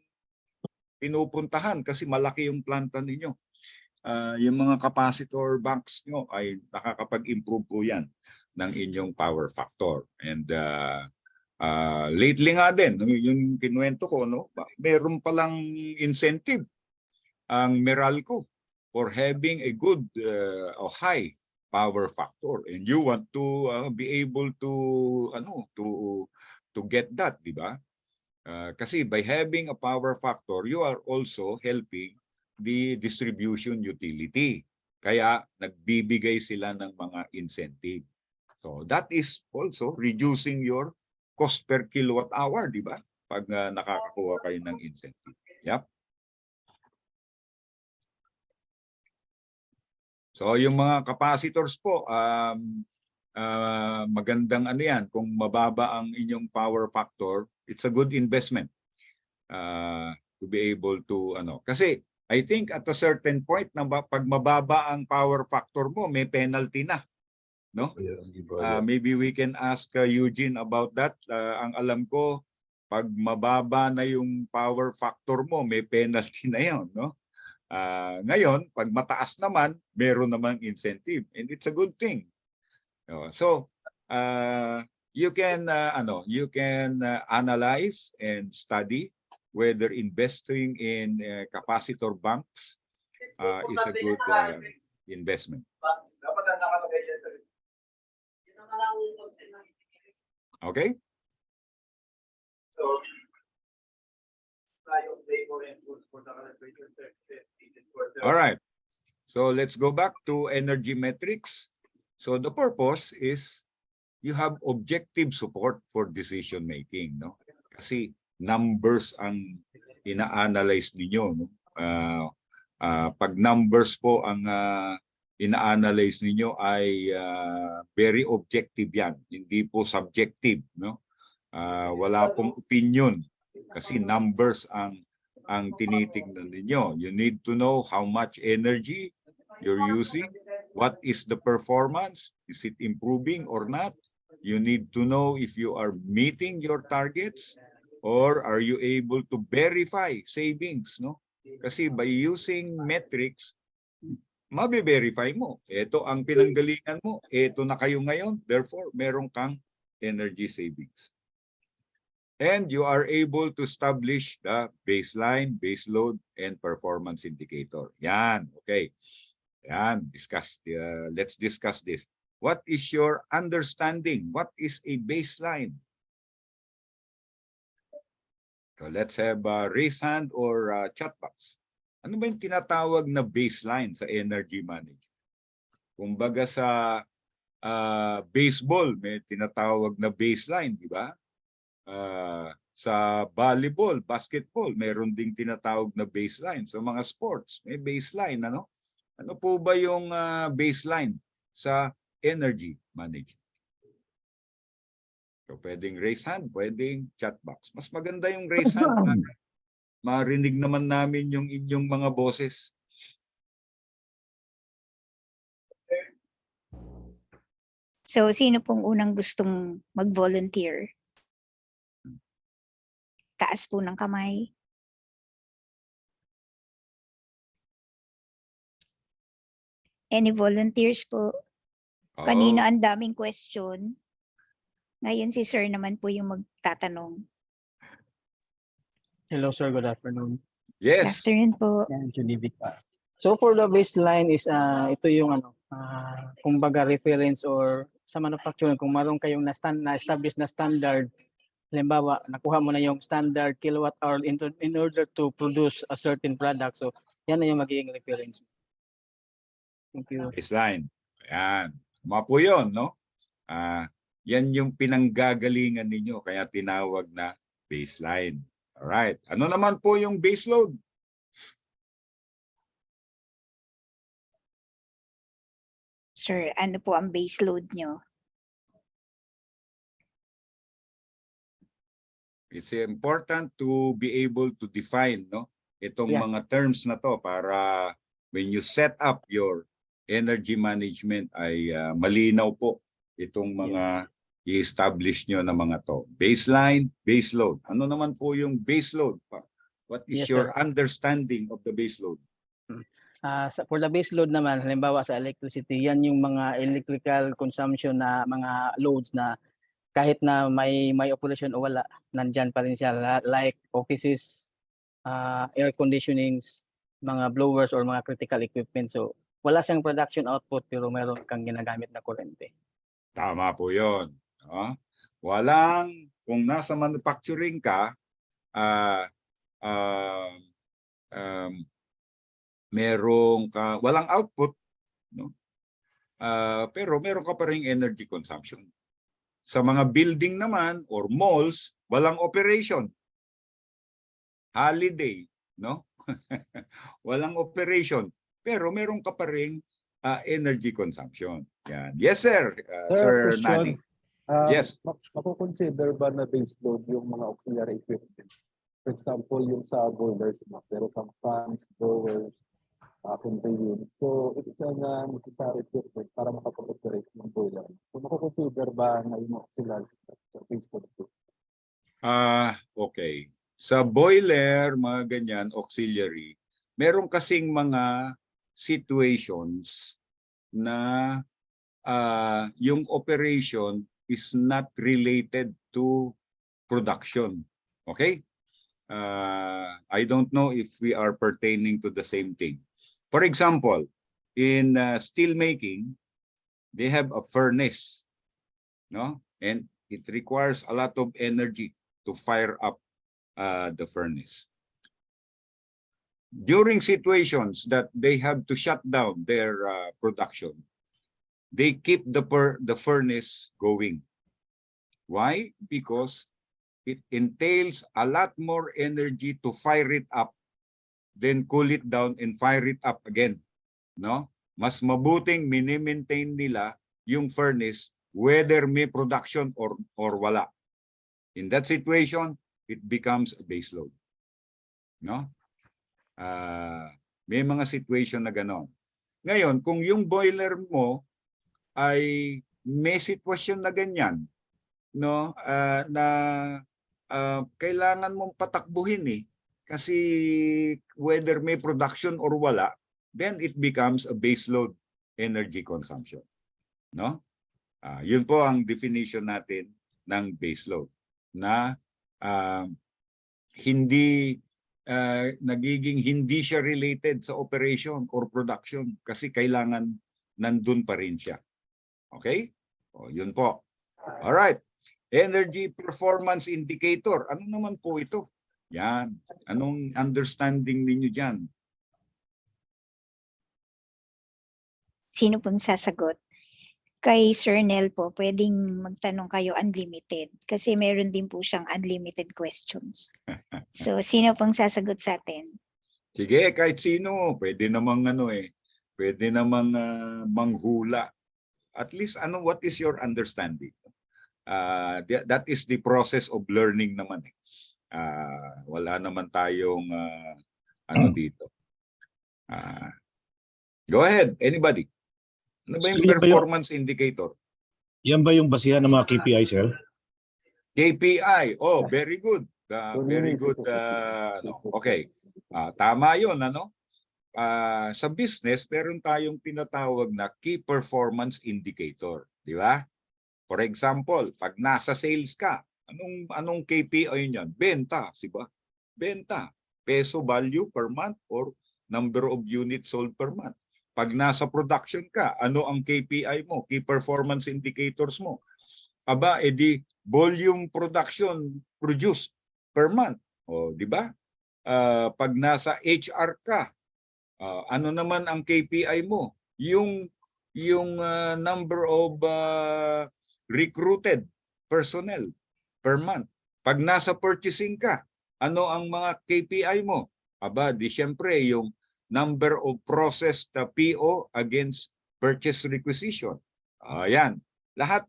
pinupuntahan kasi malaki yung planta ninyo. Yung mga capacitor banks nyo ay nakakapag-improve po yan ng inyong power factor. And lately nga din, yung kinuwento ko, no, meron palang incentive ang Meralco for having a good or high power factor, and you want to be able to to get that, di ba? Kasi by having a power factor, you are also helping the distribution utility. Kaya nagbibigay sila ng mga incentive. So that is also reducing your cost per kilowatt hour, di ba? Pag nakakakuha kayo ng incentive. Yep. So yung mga capacitors po, magandang ano yan, kung mababa ang inyong power factor, it's a good investment to be able to kasi I think at a certain point na pag mababa ang power factor mo, may penalty na, no? Maybe we can ask Eugene about that. Ang alam ko, pag mababa na yung power factor mo, may penalty na 'yon, no? Ngayon, pag mataas naman, meron namang incentive, and it's a good thing. So, you can analyze and study whether investing in capacitor banks is a good investment. Okay? All right. So let's go back to energy metrics. So the purpose is you have objective support for decision making, no? Kasi numbers ang ina-analyze ninyo, no? Pag numbers po ang ina-analyze ninyo ay very objective yan, hindi po subjective, no? Wala pong opinion kasi numbers ang tinitingnan ninyo. You need to know how much energy you're using, what is the performance, is it improving or not? You need to know if you are meeting your targets or are you able to verify savings, no? Kasi by using metrics, mabe-verify mo. Ito ang pinanggalingan mo, ito na kayo ngayon, therefore meron kang energy savings. And you are able to establish the baseline, baseload, and performance indicator. Yan, okay. Yan, let's discuss this. What is your understanding? What is a baseline? So let's have a raise hand or chat box. Ano ba yung tinatawag na baseline sa energy management? Kumbaga sa baseball, may tinatawag na baseline, di ba? Sa volleyball, basketball, meron ding tinatawag na baseline. Sa mga sports, may baseline, ano? Ano po ba yung baseline sa energy management? So pwedeng raise hand, pwedeng chat box. Mas maganda yung raise hand. Marinig naman namin yung inyong mga boses. So, sino pong unang gustong mag-volunteer? Taas po ng kamay. Any volunteers po? Kanina ang daming question. Ngayon si sir naman po yung magtatanong. Hello sir, good afternoon. Good Yes. afternoon po. Yan, Julivic pa. So for the baseline is ito yung kumbaga reference or sa manufacturing kung meron kayong na-establish na standard halimbawa, nakuha mo na yung standard kilowatt hour in order to produce a certain product. So, yan na yung magiging reference. Thank you. Baseline. Ayan. Tama po yun, no? Yan yung pinanggagalingan ninyo, kaya tinawag na baseline. Alright. Ano naman po yung baseload? Sir, ano po ang base load nyo? It's important to be able to define, no, itong Yeah. mga terms na to para when you set up your energy management ay malinaw po itong mga i-establish nyo na mga to. Baseline, baseload. Ano naman po yung baseload? What is Yes, your sir. understanding of the baseload? For the base load naman, halimbawa sa electricity, yan yung mga electrical consumption na mga loads na kahit na may operation o wala, nandyan pa rin siya. Like offices, air conditionings, mga blowers or mga critical equipment. So wala siyang production output pero mayroon kang ginagamit na kuryente. Tama po yun. No? Kung nasa manufacturing ka, walang output, no? Pero meron ka pa ring energy consumption. Sa mga building naman or malls, walang operation. Holiday, no? Walang operation. Pero meron ka pa ring energy consumption. Yan. Yes, sir. Sir Nani. Yes. Mako-consider ba na base load yung mga auxiliary equipment? For example, yung sa boilers, meron kang fans, blowers, conveyance. So, it is na necessary equipment para makapag-operate ng boiler. So, mako-consider ba na yung auxiliary sa base load? Okay. Sa boiler, mga ganyan, auxiliary, meron kasing mga situations na yung operation is not related to production. Okay? I don't know if we are pertaining to the same thing. For example, in steel making, they have a furnace, no? And it requires a lot of energy to fire up the furnace. During situations that they have to shut down their production, they keep the furnace going. Why? Because it entails a lot more energy to fire it up, then cool it down and fire it up again. No? Mas mabuting mini-maintain nila yung furnace whether may production or wala. In that situation, it becomes a base load. No? May mga situation na gano'n. Ngayon, kung yung boiler mo ay may sitwasyon na ganyan, no, na kailangan mong patakbuhin kasi whether may production or wala, then it becomes a baseload energy consumption, no? Yun po ang definition natin ng baseload na nagiging hindi siya related sa operation or production kasi kailangan nandun pa rin siya. Okay? Yun po. All right. Energy performance indicator. Ano naman po ito? Yan. Anong understanding ninyo dyan? Sino pong sasagot? Kay Sir Nel po, pwedeng magtanong kayo unlimited kasi meron din po siyang unlimited questions. So, sino pong sasagot sa atin? Sige, kahit sino. Pwede namang pwede namang manghula. At least, what is your understanding? That is the process of learning naman. Wala naman tayong dito. Go ahead, anybody. Ano ba yung performance indicator? Yan ba yung basihan ng mga KPI, sir? KPI. Oh, very good. Very good. Okay. Tama yun, sa business, meron tayong tinatawag na key performance indicator. Di ba? For example, pag nasa sales ka, anong KPI niyan? Benta, di ba? Benta. Peso value per month or number of units sold per month. Pag nasa production ka, ano ang KPI mo? Key performance indicators mo. aba, edi volume production produced per month. O, di ba? Pag nasa HR ka, ano naman ang KPI mo? Yung number of recruited personnel per month. Pag nasa purchasing ka, ano ang mga KPI mo? Aba, di syempre yung number of processed PO against purchase requisition. Ayan. Lahat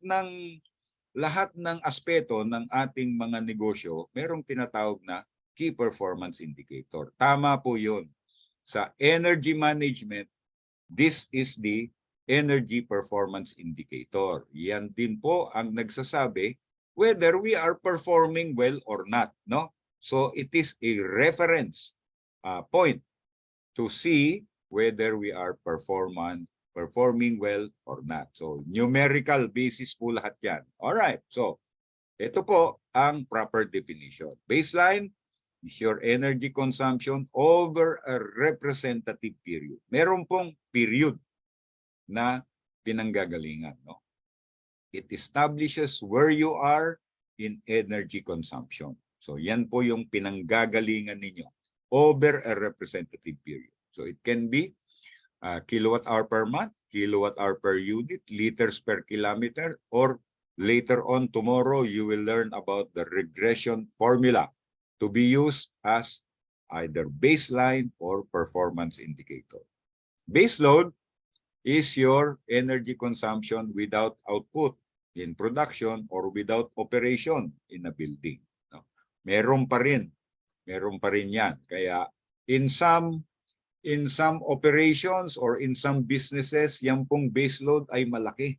ng aspeto ng ating mga negosyo, merong tinatawag na key performance indicator. Tama po 'yun. Sa energy management, this is the energy performance indicator. Yan din po ang nagsasabi whether we are performing well or not, no? So it is a reference point to see whether we are performing well or not. So numerical basis po lahat yan. All right. So ito po ang proper definition. Baseline is your energy consumption over a representative period. Meron pong period na pinanggagalingan, no? It establishes where you are in energy consumption. So yan po yung pinanggagalingan ninyo over a representative period. So it can be kilowatt hour per month, kilowatt hour per unit, liters per kilometer, or later on tomorrow you will learn about the regression formula to be used as either baseline or performance indicator. Base load is your energy consumption without output in production or without operation in a building. No? Meron pa rin yan. Kaya in some operations or in some businesses, yan pong base load ay malaki.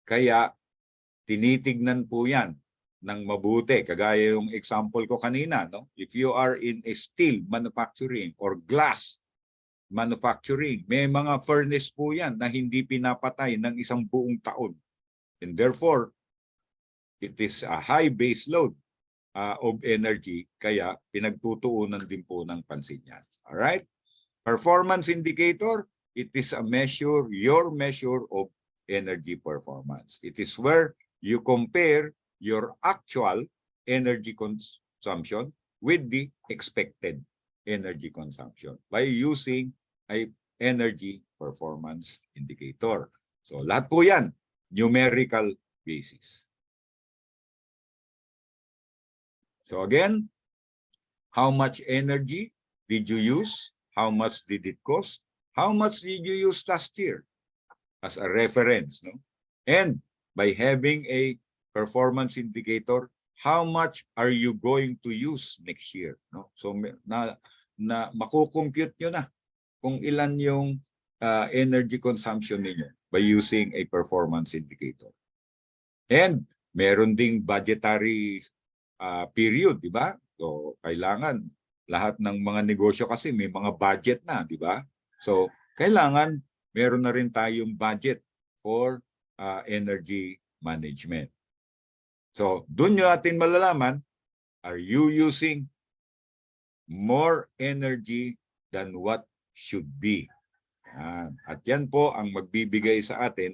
Kaya tinitignan po yan ng mabuti. Kagaya yung example ko kanina, no? If you are in a steel manufacturing or glass manufacturing, may mga furnace po yan na hindi pinapatay ng isang buong taon. And therefore, it is a high base load of energy, kaya pinagtutuunan din po ng pansin yan. Alright? Performance indicator, it is a measure, your measure of energy performance. It is where you compare your actual energy consumption with the expected energy consumption by using a energy performance indicator. So lahat po yan, numerical basis. So again, how much energy did you use? How much did it cost? How much did you use last year? As a reference, no? And by having a performance indicator, how much are you going to use next year, no? So na makukompute nyo na kung ilan yung energy consumption ninyo by using a performance indicator. And meron ding budgetary period, di ba? So kailangan lahat ng mga negosyo kasi may mga budget na, di ba? So kailangan meron na rin tayong budget for energy management. So doon nyo atin malalaman, are you using more energy than what should be? At yan po ang magbibigay sa atin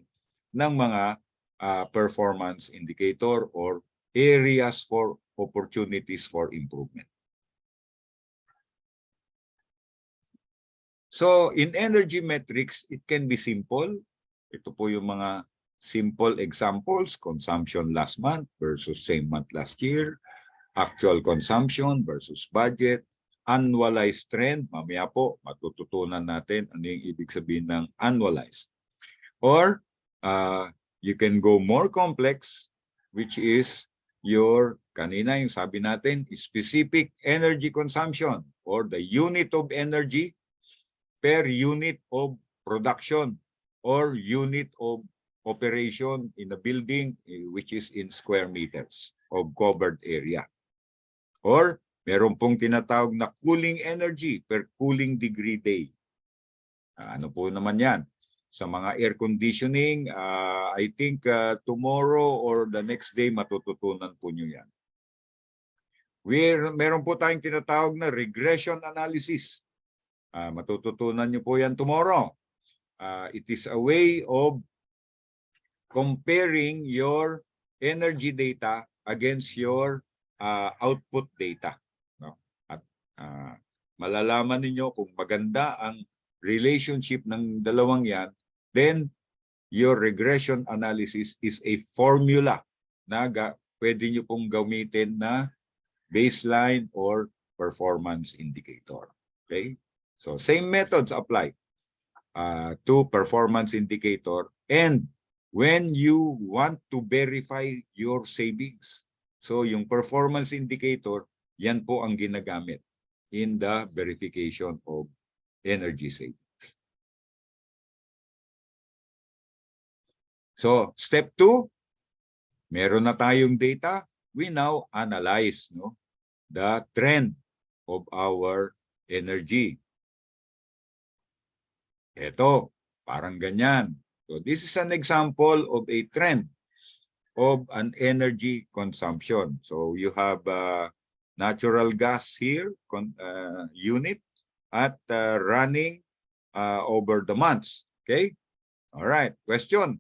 ng mga performance indicator or areas for opportunities for improvement. So in energy metrics, it can be simple. Ito po yung mga simple examples: consumption last month versus same month last year, actual consumption versus budget, annualized trend. Mamaya po matututunan natin ano yung ibig sabihin ng annualized. Or you can go more complex, which is your, kanina yung sabi natin, specific energy consumption or the unit of energy per unit of production or unit of operation in a building, which is in square meters of covered area. Or meron pong tinatawag na cooling energy per cooling degree day. Ano po naman yan? Sa mga air conditioning, I think tomorrow or the next day matututunan po nyo yan. Meron po tayong tinatawag na regression analysis. Matututunan nyo po yan tomorrow. It is a way of comparing your energy data against your output data. No? At malalaman ninyo kung maganda ang relationship ng dalawang yan, then your regression analysis is a formula na pwede nyo pong gamitin na baseline or performance indicator. Okay? So same methods apply to performance indicator and when you want to verify your savings. So yung performance indicator, yan po ang ginagamit in the verification of energy savings. So step 2, meron na tayong data, we now analyze the trend of our energy. Ito, parang ganyan. So this is an example of a trend of an energy consumption. So you have natural gas here, unit at running over the months. Okay? All right. Question.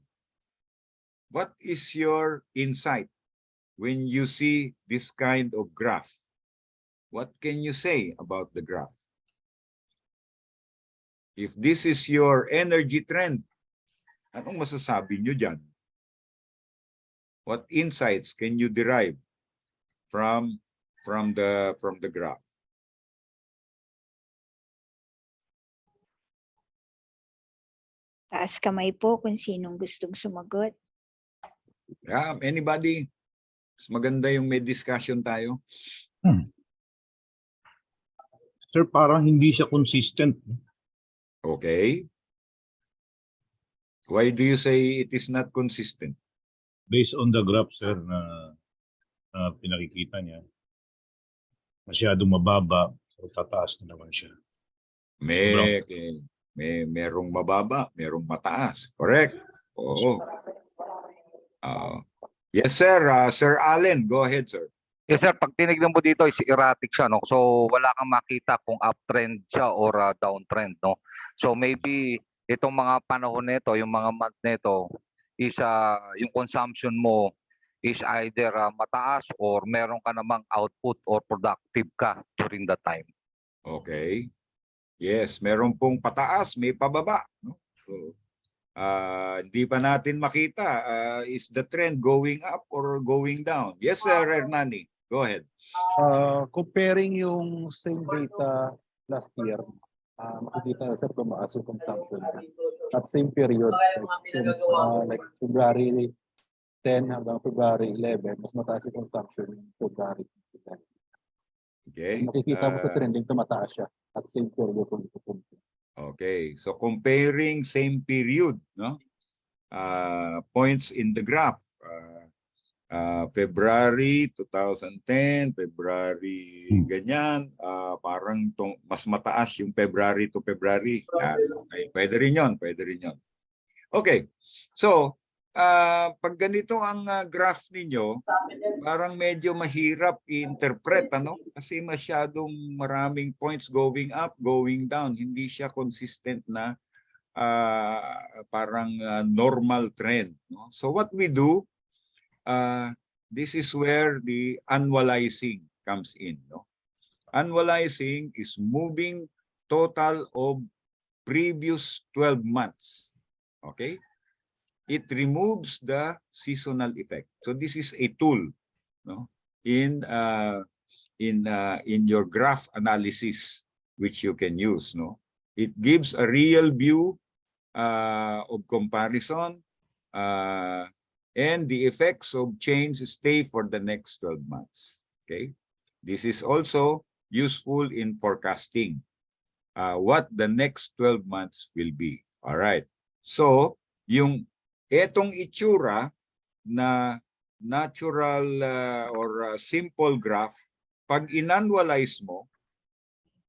What is your insight when you see this kind of graph? What can you say about the graph? If this is your energy trend, anong masasabi nyo dyan? What insights can you derive from the graph? Taas kamay po kung sinong gustong sumagot. Yeah, anybody? Mas maganda yung may discussion tayo. Sir, parang hindi siya consistent. Okay. Why do you say it is not consistent? Based on the graph, sir, na pinakikita niya. Masyadong mababa, so tataas na naman siya. Merong mababa, merong mataas. Correct? Oo. Yes, sir. Sir Allen, go ahead, sir. Yes, sir. Pag tinignan mo dito is erratic siya, no? So wala kang makita kung uptrend siya or downtrend, no? So maybe itong mga panahon nito, yung mga month nito, is yung consumption mo is either mataas or meron ka namang output or productive ka during that time. Okay. Yes, meron pong pataas, may pababa, no? So, hindi pa natin makita is the trend going up or going down. Yes, sir, Hernani. Go ahead. Comparing yung same data last year, makikita sir tumaas yung consumption at same period like February 10 hanggang February 11, mas mataas yung consumption yung February 10. Okay. Makikita mo sa trending tumataas siya at same period kung ito. Okay, so comparing same period, no? Points in the graph. February 2010, February ganyan, parang mas mataas yung February to February. Okay, pwede rin yun, pwede rin yun. Okay, so pag ganito ang graph ninyo, parang medyo mahirap i-interpret, ano? Kasi masyadong maraming points going up, going down. Hindi siya consistent na parang normal trend. No? So what we do, this is where the annualizing comes in. No? Annualizing is moving total of previous 12 months. Okay? It removes the seasonal effect. So this is a tool, no, in your graph analysis, which you can use. No, it gives a real view of comparison, and the effects of change stay for the next 12 months. Okay, this is also useful in forecasting what the next 12 months will be. All right. So yung etong itsura na natural or simple graph, pag inannualize mo,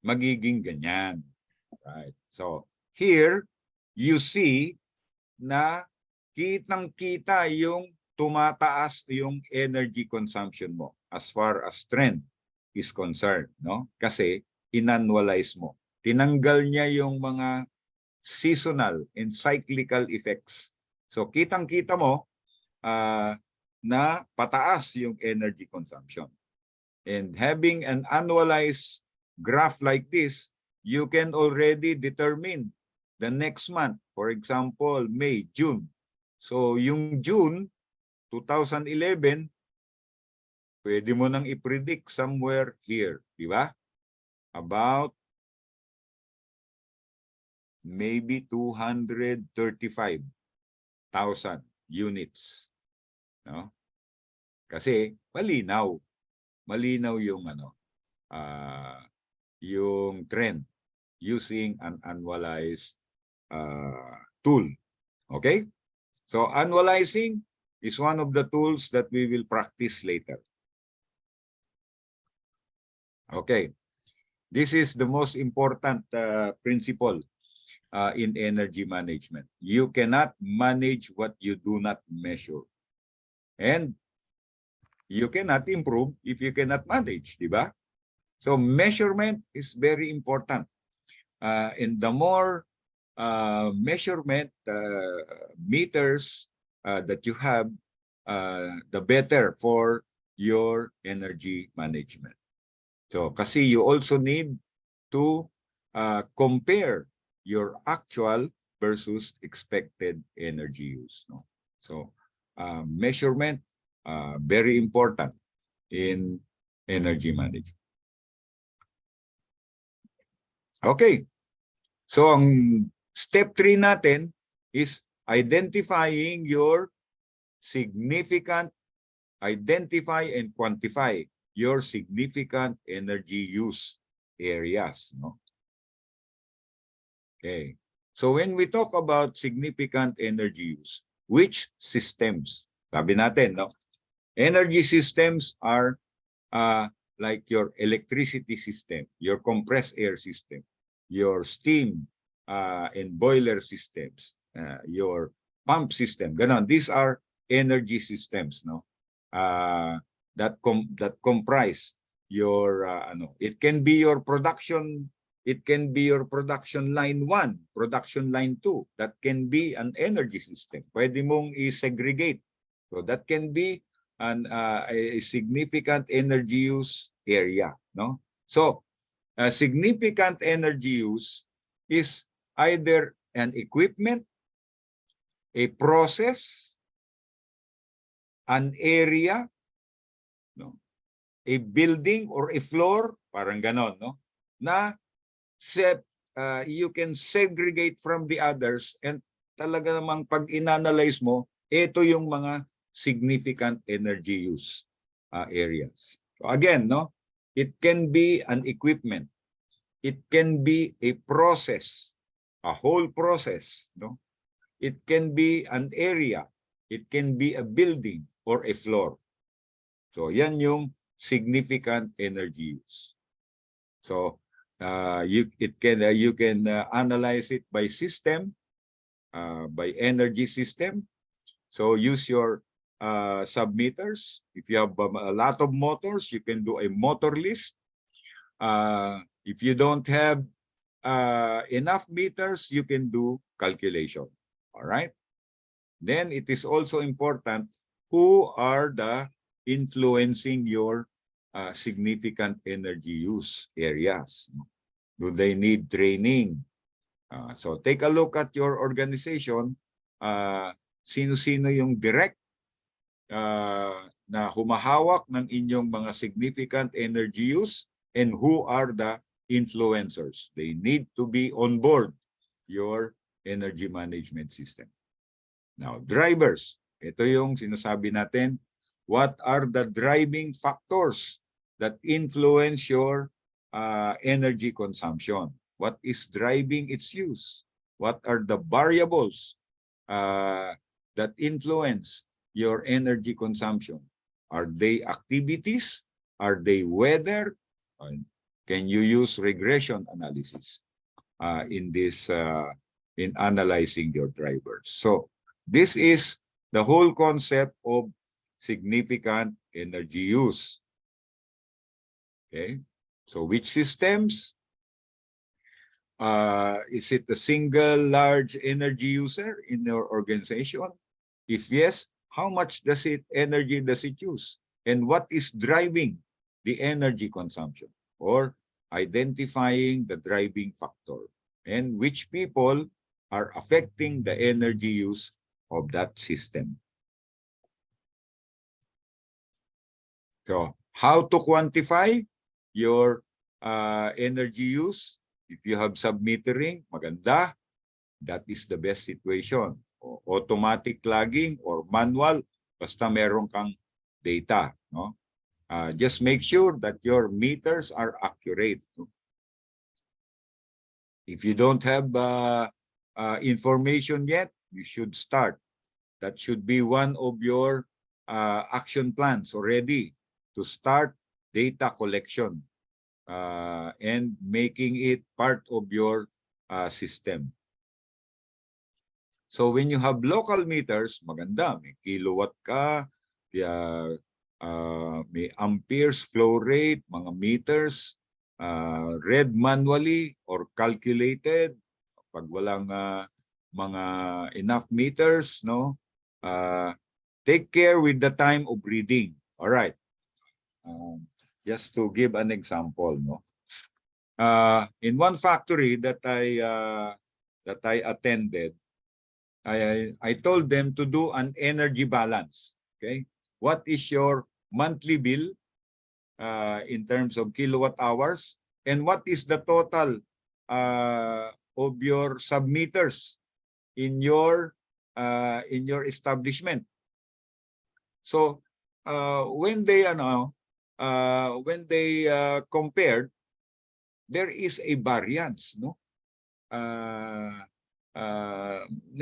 magiging ganyan. Right. So here, you see na kitang-kita yung tumataas yung energy consumption mo as far as trend is concerned. No? Kasi inannualize mo. Tinanggal niya yung mga seasonal and cyclical effects. So kitang-kita mo na pataas yung energy consumption. And having an annualized graph like this, you can already determine the next month. For example, May, June. So yung June 2011, pwede mo nang i-predict somewhere here, di ba? About maybe 235,000 units. No? Kasi malinaw yung yung trend using an annualized tool. Okay? So annualizing is one of the tools that we will practice later. Okay. This is the most important principle in energy management. You cannot manage what you do not measure. And you cannot improve if you cannot manage, di ba? So measurement is very important. And the more measurement meters that you have, the better for your energy management. So kasi you also need to compare your actual versus expected energy use. No? So measurement, very important in energy management. Okay. So ang step 3 natin is identifying your identify and quantify your significant energy use areas. No? Okay. So when we talk about significant energy use, which systems? Sabi natin, no? Energy systems are like your electricity system, your compressed air system, your steam and boiler systems, your pump system. Ganon. These are energy systems, no? That comprise your it can be your production. It can be your production line 1, production line 2. That can be an energy system. Pwede mong i-segregate. So that can be a significant energy use area. No? So significant energy use is either an equipment, a process, an area, no? A building or a floor, parang ganon, no? Na you can segregate from the others, and talaga namang pag inanalyze mo, ito yung mga significant energy use areas. So again, no? It can be an equipment. It can be a process, a whole process, no? It can be an area. It can be a building or a floor. So yan yung significant energy use. So you can analyze it by system, by energy system. So use your submeters. If you have a lot of motors, you can do a motor list. If you don't have enough meters, you can do calculation. All right. Then it is also important who are the influencing your significant energy use areas. Do they need training? So take a look at your organization. Sino-sino yung direct na humahawak ng inyong mga significant energy use, and who are the influencers. They need to be on board your energy management system. Now, drivers. Ito yung sinasabi natin. What are the driving factors that influence your energy consumption? What is driving its use? What are the variables that influence your energy consumption? Are they activities? Are they weather? Can you use regression analysis in this in analyzing your drivers? So this is the whole concept of significant energy use. Okay, so which systems? Is it a single large energy user in your organization? If yes, how much energy does it use? And what is driving the energy consumption? Or identifying the driving factor and which people are affecting the energy use of that system. So how to quantify your energy use? If you have submetering, maganda. That is the best situation. Automatic logging or manual, basta meron kang data. No? Just make sure that your meters are accurate. If you don't have information yet, you should start. That should be one of your action plans already, to start data collection and making it part of your system. So when you have local meters, maganda, may kilowatt ka, may amperes, flow rate, mga meters, read manually or calculated. Pag walang mga enough meters, no? Take care with the time of reading. All right. Just to give an example, no? In one factory that I attended, I told them to do an energy balance. Okay, what is your monthly bill in terms of kilowatt hours, and what is the total of your submeters in your establishment? So when they compared, there is a variance, no?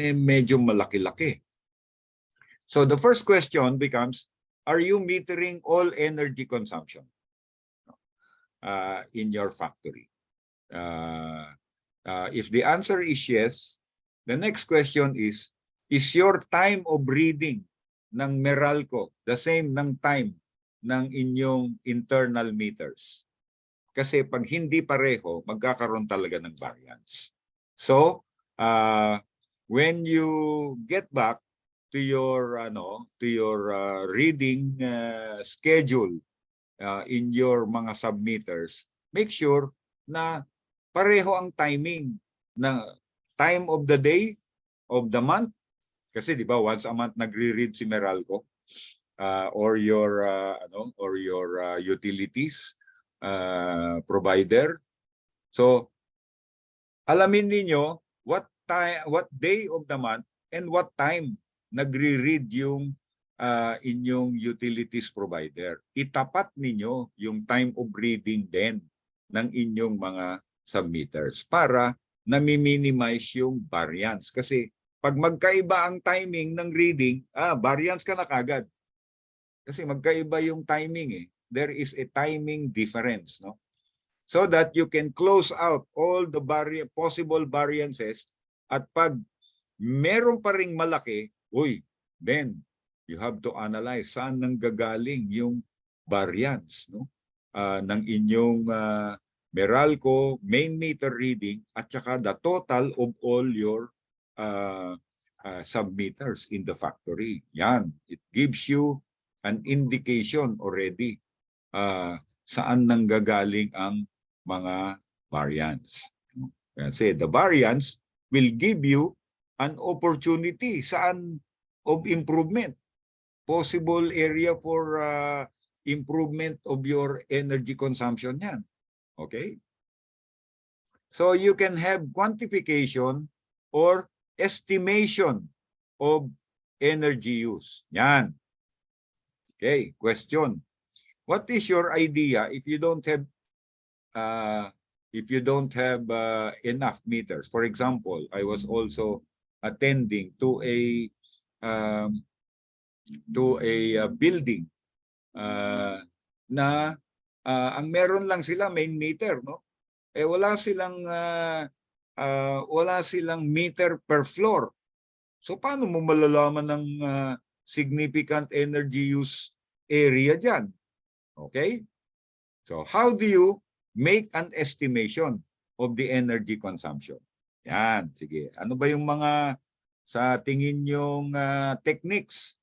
Medyo malaki-laki. So the first question becomes, are you metering all energy consumption in your factory? If the answer is yes, the next question is your time of reading ng Meralco the same ng time ng inyong internal meters? Kasi pag hindi pareho, magkakaroon talaga ng variance. So, when you get back to your reading schedule in your mga submeters, make sure na pareho ang timing, na time of the day, of the month. Kasi di ba once a month nagre-read si Meralco or your utilities provider. So alamin ninyo what day of the month and what time nagre-read yung inyong utilities provider. Itapat ninyo yung time of reading din ng inyong mga submeters para nami-minimize yung variance. Kasi pag magkaiba ang timing ng reading, variance ka na kagad. Kasi magkaiba yung timing eh. There is a timing difference, no? So that you can close out all the possible variances, at pag meron pa ring malaki, then you have to analyze saan nanggagaling yung variance, no? Ng inyong Meralco main meter reading at saka the total of all your submeters in the factory. Yan, it gives you an indication already saan nanggagaling ang mga variance. Kasi the variance will give you an opportunity saan of improvement, possible area for improvement of your energy consumption yan. Okay? So you can have quantification or estimation of energy use. Yan. Okay, question. What is your idea if you don't have enough meters? For example, I was also attending to a building na ang meron lang sila main meter, no? Eh wala silang meter per floor. So paano mo malalaman ng significant energy use area diyan? Okay? So how do you make an estimation of the energy consumption? Yan, sige. Ano ba yung mga sa tingin yung techniques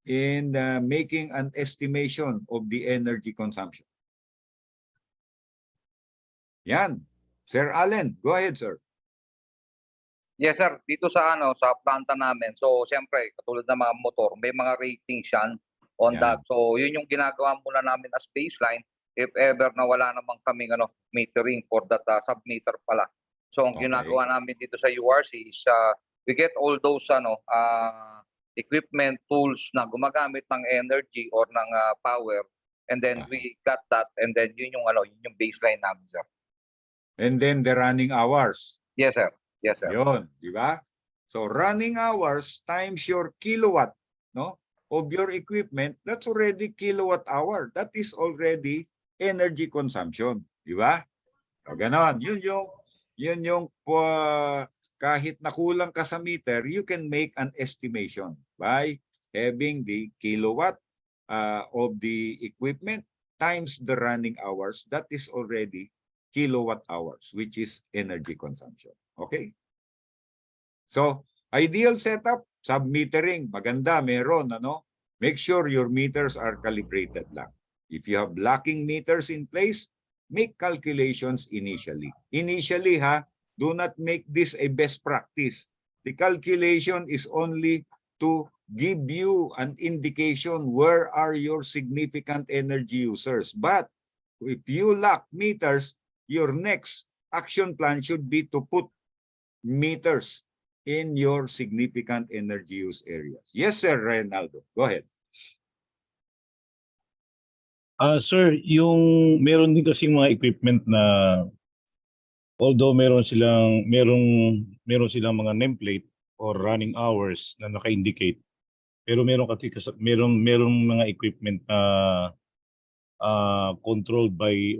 in making an estimation of the energy consumption? Yan. Sir Allen, go ahead, sir. Yes sir, dito sa sa planta namin. So siyempre, katulad ng mga motor, may mga ratings yan on Yan. that. So yun yung ginagawa muna namin as baseline if ever na wala namang kaming metering for that sub-meter pala. So ang Okay. ginagawa namin dito sa URC is we get all those equipment, tools na gumagamit ng energy or ng power, and then we got that, and then yun yung baseline namin, sir. And then the running hours. Yes sir. Yes sir. Yun, di ba? So running hours times your kilowatt, no, of your equipment, that's already kilowatt hour. That is already energy consumption, di ba? So ganon, yun yung kahit nakulang ka sa meter, you can make an estimation by having the kilowatt of the equipment times the running hours. That is already kilowatt hours, which is energy consumption. Okay? So, ideal setup, sub-metering. Maganda, meron, Make sure your meters are calibrated lang. If you have lacking meters in place, make calculations initially. Initially, do not make this a best practice. The calculation is only to give you an indication where are your significant energy users. But if you lack meters, your next action plan should be to put meters in your significant energy use areas. Yes, Sir Reynaldo. Go ahead. Sir, yung meron din kasing mga equipment na although meron silang mga nameplate or running hours na naka-indicate, pero merong mga equipment na controlled by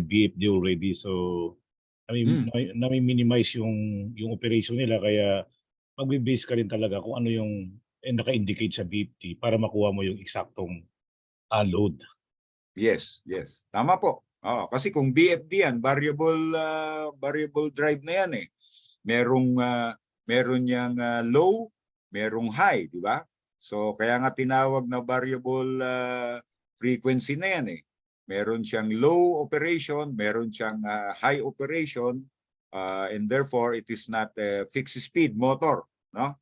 BFD already. So nami-minimize yung operation nila, kaya magbe-base ka rin talaga kung ano yung naka-indicate sa BFD para makuha mo yung eksaktong load. Yes, yes. Tama po. Kasi kung BFD yan, variable drive na yan eh. Meron yang low, merong high, di ba? So kaya nga tinawag na variable frequency na yan eh. Meron siyang low operation, meron siyang high operation, and therefore it is not a fixed speed motor, no?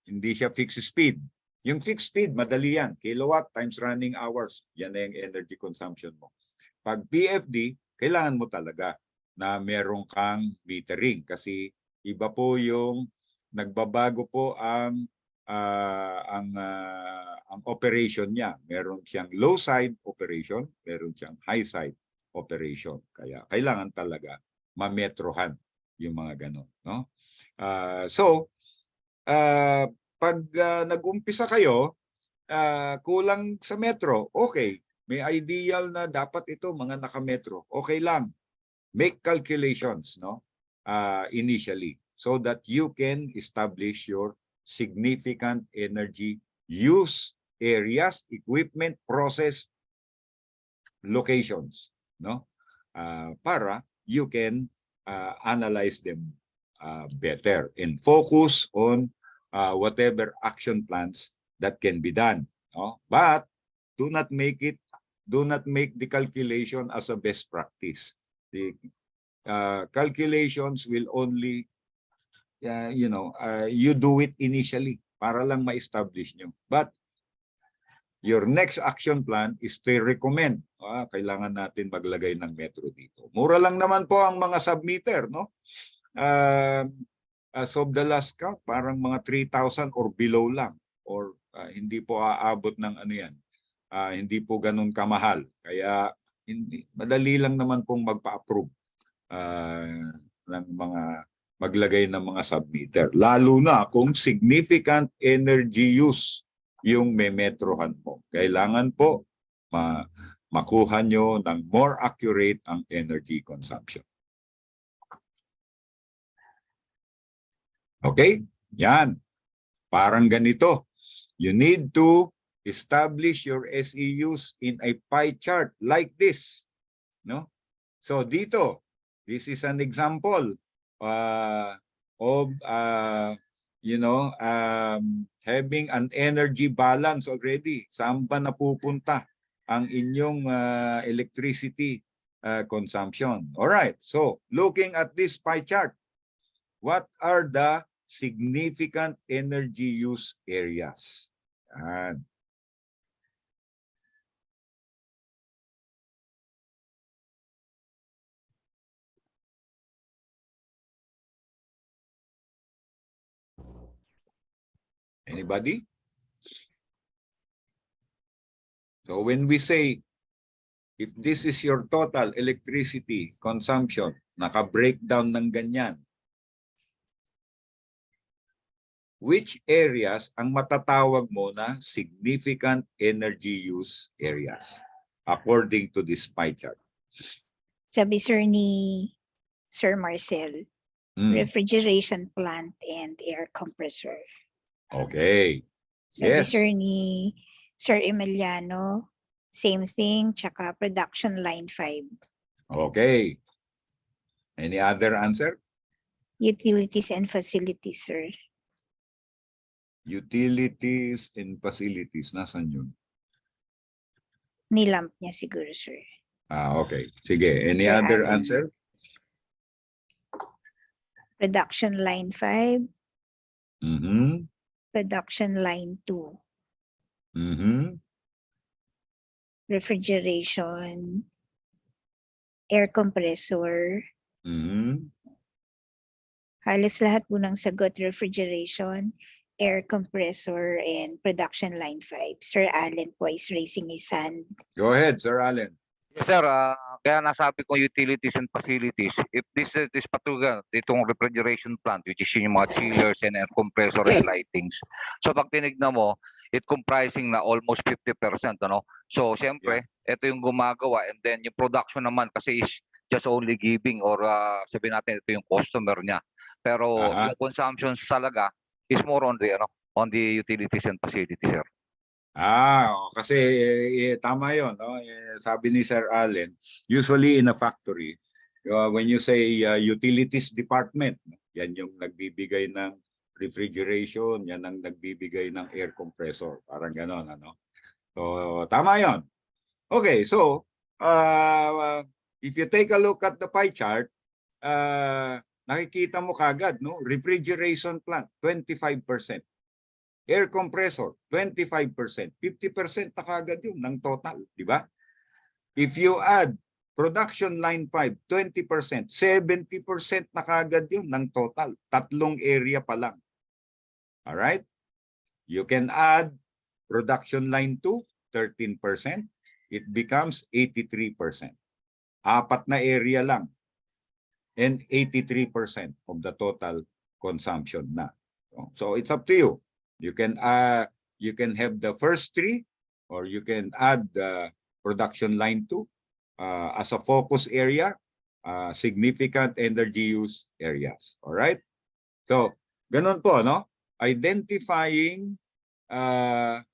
Hindi siya fixed speed. Yung fixed speed, madali yan. Kilowatt times running hours. Yan na yung energy consumption mo. Pag PFD, kailangan mo talaga na meron kang metering kasi iba po yung nagbabago po ang operation niya. Meron siyang low side operation, meron siyang high side operation. Kaya kailangan talaga mametrohan yung mga ganon, no? Pag nag-umpisa kayo, kulang sa metro, okay. May ideal na dapat ito mga naka-metro. Okay lang. Make calculations, no? Initially, so that you can establish your significant energy use areas, equipment, process, locations, no? Para you can analyze them better and focus on whatever action plans that can be done, no? But do not make the calculation as a best practice. The calculations will only you do it initially para lang ma-establish nyo. But your next action plan is to recommend, kailangan natin maglagay ng metro dito. Mura lang naman po ang mga sub-meter, no? As of the last count, parang mga 3,000 or below lang, or hindi po aabot ng ano yan. Hindi po ganun kamahal. Kaya madali lang naman pong magpa-approve ng mga maglagay ng mga sub-meter. Lalo na kung significant energy use yung memetrohan mo. Kailangan po makuha nyo ng more accurate ang energy consumption. Okay? Yan. Parang ganito. You need to establish your SEUs in a pie chart like this, no? So dito, this is an example of having an energy balance already. Saan ba napupunta ang inyong electricity consumption? All right. So, looking at this pie chart, what are the significant energy use areas? Yan. Anybody? So when we say, if this is your total electricity consumption, naka-breakdown ng ganyan, which areas ang matatawag mo na significant energy use areas according to this pie chart? Sabi sir ni Sir Marcel, refrigeration plant and air compressor. Okay. Sabi Yes. sir ni Sir Emiliano, same thing, tsaka production line 5. Okay. Any other answer? Utilities and facilities, sir. Utilities and facilities. Nasaan yun? Nilamp niya siguro, sir. Okay. Sige. Any Sir other Allen. answer? Production line 5, Mm-hmm. production line 2, Mm-hmm. refrigeration, air compressor. Mm-hmm. Halos lahat po ng sagot, refrigeration, air compressor, and production line 5. Sir Allen po is raising his hand. Go ahead, Sir Allen. Yes, sir. Kaya nasabi ko utilities and facilities. If this particular, itong refrigeration plant, which is yung mga chillers and air compressor and lightings. So pag tinignan mo, it comprising na almost 50%. Ano? So siyempre, ito yung gumagawa. And then yung production naman kasi is just only giving or sabihin natin ito yung customer niya. Pero yung consumption talaga is more on the utilities and facilities, sir. Kasi tama yun. No? Sabi ni Sir Allen, usually in a factory, when you say utilities department, yan yung nagbibigay ng refrigeration, yan ang nagbibigay ng air compressor. Parang ganon. Ano? So, tama yun. Okay, so, if you take a look at the pie chart, nakikita mo kagad, no? Refrigeration plant, 25%. Air compressor, 25%. 50% na kagad yun ng total, di ba? If you add production line 5, 20%, 70% na kagad yun ng total. Tatlong area pa lang. Alright? You can add production line 2, 13%. It becomes 83%. Apat na area lang. And 83% of the total consumption na. So it's up to you. You can have the first three, or you can add production line 2 as a focus area, significant energy use areas. All right? So, ganun po, no? Identifying the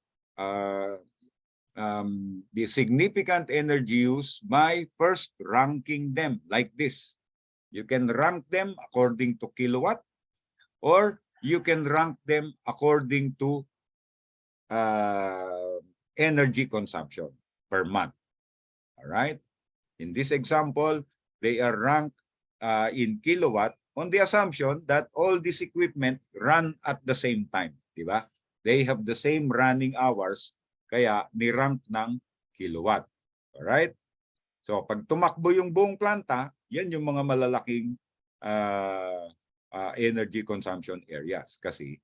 significant energy use by first ranking them like this. You can rank them according to kilowatt, or you can rank them according to energy consumption per month. All right. In this example, they are ranked in kilowatt on the assumption that all this equipment run at the same time. Diba? They have the same running hours, kaya ni-rank ng kilowatt. All right. So pag tumakbo yung buong planta, yan yung mga malalaking energy consumption areas kasi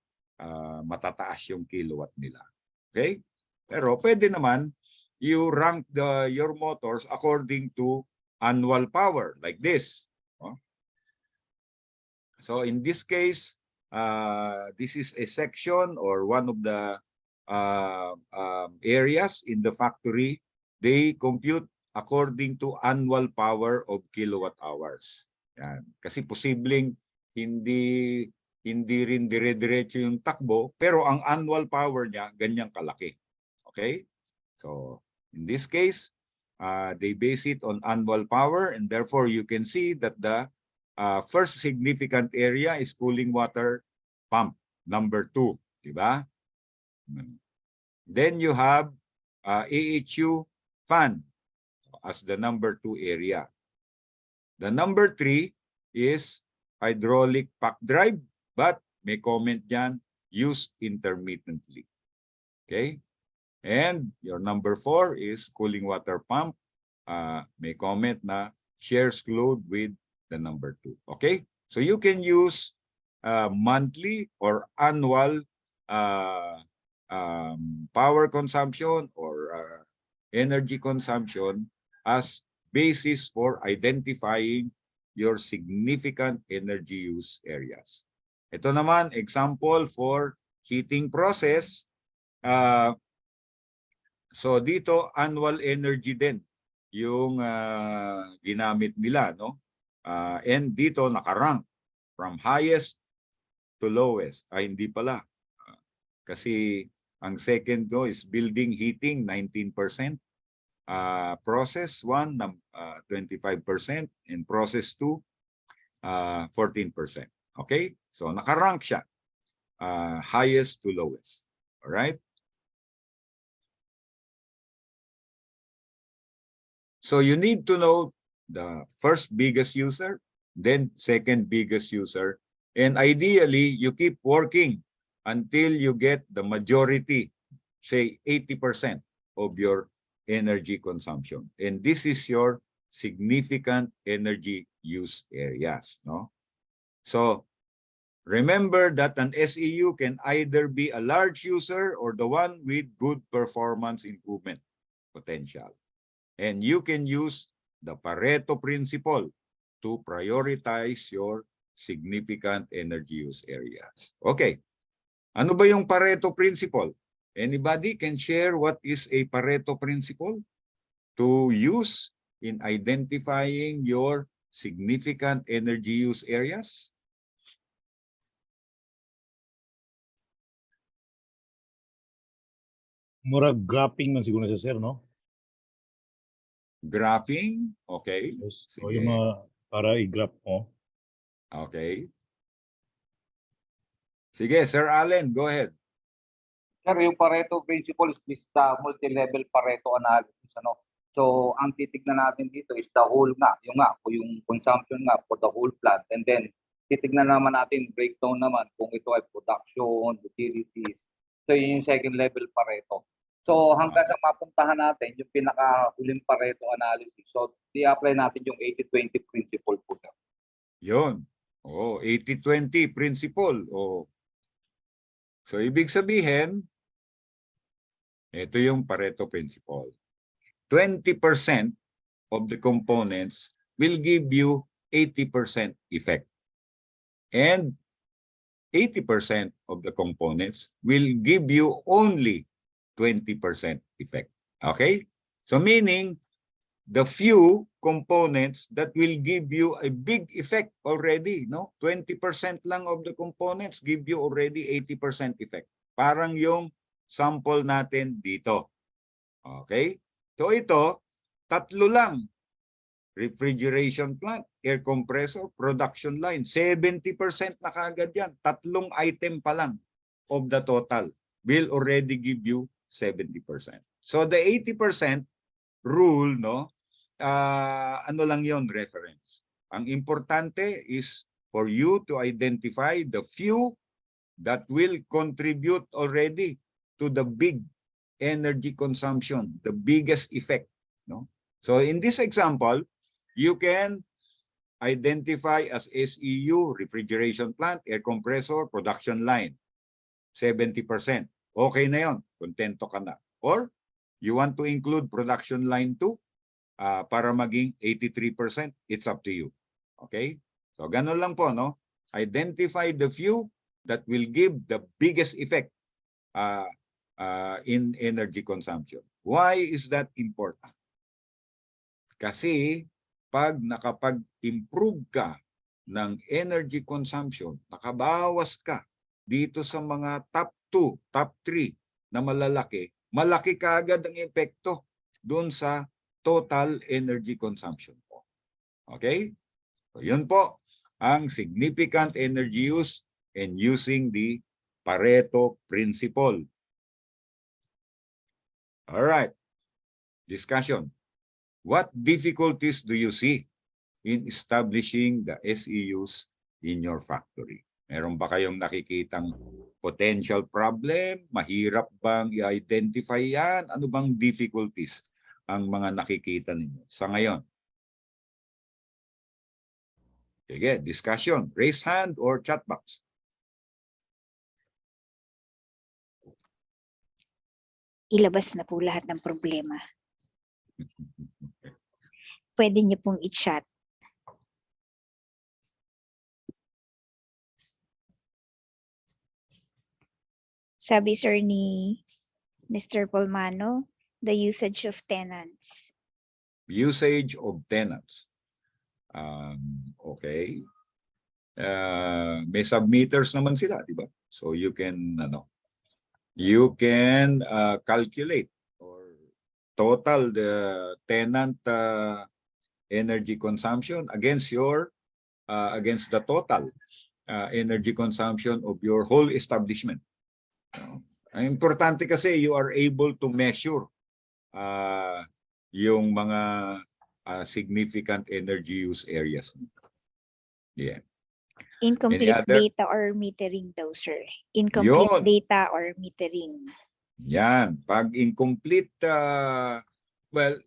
matataas yung kilowatt nila. Okay? Pero pwede naman you rank your motors according to annual power like this. So in this case, this is a section or one of the areas in the factory. They compute according to annual power of kilowatt hours. Yan. Kasi posibleng hindi rin dire-diretso yung takbo, pero ang annual power niya ganyang kalaki. Okay? So, in this case, they base it on annual power, and therefore you can see that the first significant area is cooling water pump. number 2, di ba? Then you have AHU fan as the number 2 area. The number 3 is hydraulic pack drive, but may comment dyan, used intermittently. Okay? And your number 4 is cooling water pump. May comment na shares load with the number 2. Okay? So you can use monthly or annual power consumption or energy consumption as basis for identifying your significant energy use areas. Ito naman, example for heating process. So dito, annual energy din yung ginamit nila, no? And dito nakarank from highest to lowest. Ay, hindi pala. Kasi ang second ko is building heating, 19%. Process 1, 25%. And process 2, 14%. Okay? So nakarank siya. Highest to lowest. Alright? So you need to know the first biggest user, then second biggest user, and ideally you keep working until you get the majority, say 80% of your energy consumption. And this is your significant energy use areas, no? So remember that an SEU can either be a large user or the one with good performance improvement potential. And you can use the Pareto principle to prioritize your significant energy use areas. Okay. Ano ba yung Pareto principle? Anybody can share what is a Pareto principle to use in identifying your significant energy use areas? Murag graphing man siguro sa sir, no? Graphing? Okay. Yes. Sige. O yung mga para i-graph mo. Okay. Sige, Sir Allen, go ahead. Sir, yung Pareto principle is the multi-level Pareto analysis. Ano? So, ang titignan natin dito is the whole nga, yung consumption nga for the whole plant. And then, titignan naman natin, breakdown naman kung ito ay production, utilities. So, yun yung second level Pareto. So, hanggang sa mapuntahan natin yung pinaka-huling Pareto analysis. So, i-apply natin yung 80-20 principle po, sir. Yun. Oh, 80-20 principle. Oh. So, ibig sabihin, ito yung Pareto principle. 20% of the components will give you 80% effect. And 80% of the components will give you only 20% effect. Okay? So meaning, the few components that will give you a big effect already, no? 20% lang of the components give you already 80% effect. Parang yung sample natin dito. Okay? So ito, tatlo lang. Refrigeration plant, air compressor, production line. 70% na kagad yan. Tatlong item pa lang of the total will already give you 70%. So the 80% rule, no? Ano lang yon, reference. Ang importante is for you to identify the few that will contribute already to the big energy consumption, the biggest effect, no? So in this example, you can identify as SEU, refrigeration plant, air compressor, production line, 70%. Okay na yon, kontento ka na. Or you want to include production line too, para maging 83%, it's up to you. Okay? So ganun lang po, no? Identify the few that will give the biggest effect in energy consumption. Why is that important? Kasi pag nakapag-improve ka ng energy consumption, nakabawas ka dito sa mga top 2, top 3 na malalaki, malaki kaagad ang epekto doon sa total energy consumption po. Okay? So yun po ang significant energy use and using the Pareto Principle. All right. Discussion. What difficulties do you see in establishing the SEUs in your factory? Meron ba kayong nakikitang potential problem? Mahirap bang i-identify yan? Ano bang difficulties ang mga nakikita ninyo sa ngayon? Sige, discussion. Raise hand or chat box. Ilabas na po lahat ng problema. Pwede niyo pong i-chat. Sabi sir ni Mr. Polmano, the usage of tenants. Usage of tenants. Okay. May submitters naman sila, di ba? So you can calculate or total the tenant energy consumption against the total energy consumption of your whole establishment. Ang importante kasi you are able to measure yung mga significant energy use areas. Yeah. Incomplete data or metering daw, sir. Incomplete data or metering. Yan. Pag incomplete,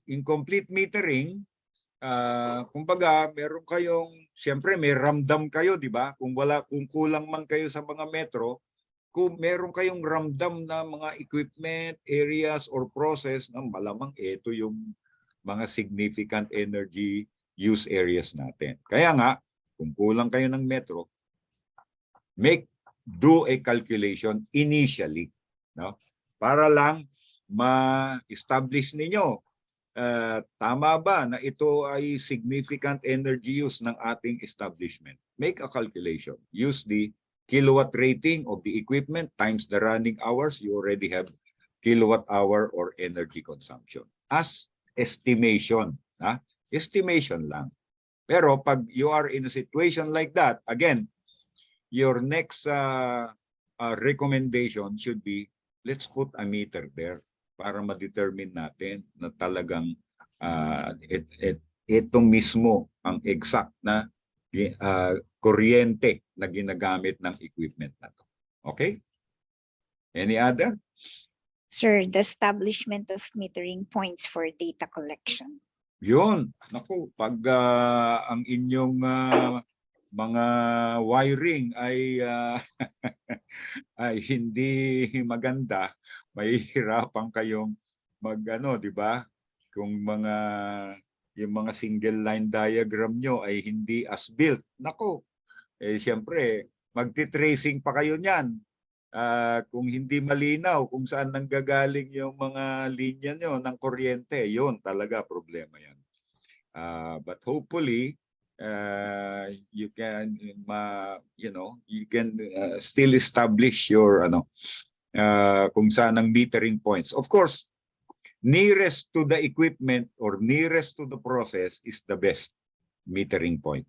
incomplete metering, kumbaga, meron kayong, siyempre may ramdam kayo, di ba? Kung kulang man kayo sa mga metro, kung meron kayong ramdam na mga equipment, areas, or process, malamang ito yung mga significant energy use areas natin. Kaya nga, kung kulang kayo ng metro, do a calculation initially, no? Para lang ma-establish ninyo, tama ba na ito ay significant energy use ng ating establishment. Make a calculation. Use the kilowatt rating of the equipment times the running hours. You already have kilowatt hour or energy consumption. As estimation. Estimation lang. Pero pag you are in a situation like that, again, your next recommendation should be, let's put a meter there para ma-determine natin na talagang ito mismo ang exact na kuryente na ginagamit ng equipment na to. Okay? Any other? Sir, the establishment of metering points for data collection. Yun. Naku, pag ang inyong mga wiring ay ay hindi maganda, mahihirapan kayong di ba? Kung yung mga single line diagram nyo ay hindi as built. Nako, siyempre, magti-tracing pa kayo niyan. Kung hindi malinaw kung saan nanggagaling yung mga linya nyo ng kuryente, yun talaga problema yan. But hopefully, you can still establish your kung saan ang metering points. Of course, nearest to the equipment or nearest to the process is the best metering point,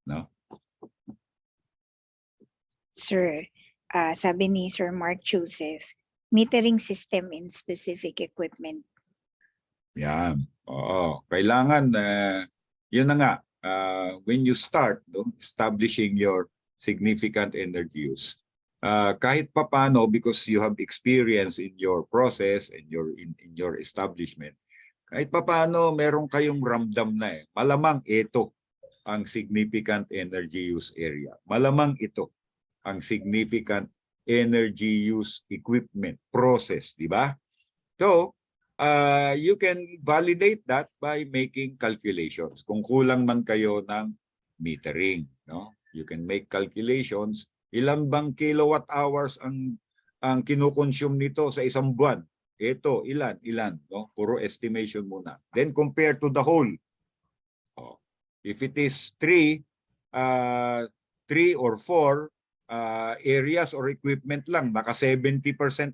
no? Sir, sabi ni Sir Mark Joseph, metering system in specific equipment. Yan. Oo, kailangan yun na nga, when you start establishing your significant energy use, kahit papano, because you have experience in your process and in your establishment, kahit papano meron kayong ramdam na malamang ito ang significant energy use area. Malamang ito ang significant energy use equipment process, di ba? So, you can validate that by making calculations. Kung kulang man kayo ng metering, no? You can make calculations. Ilan bang kilowatt hours ang kinukonsume nito sa isang buwan? Ito, ilan, no? Puro estimation muna. Then compare to the whole. If it is 3 or 4 areas or equipment lang, naka 70%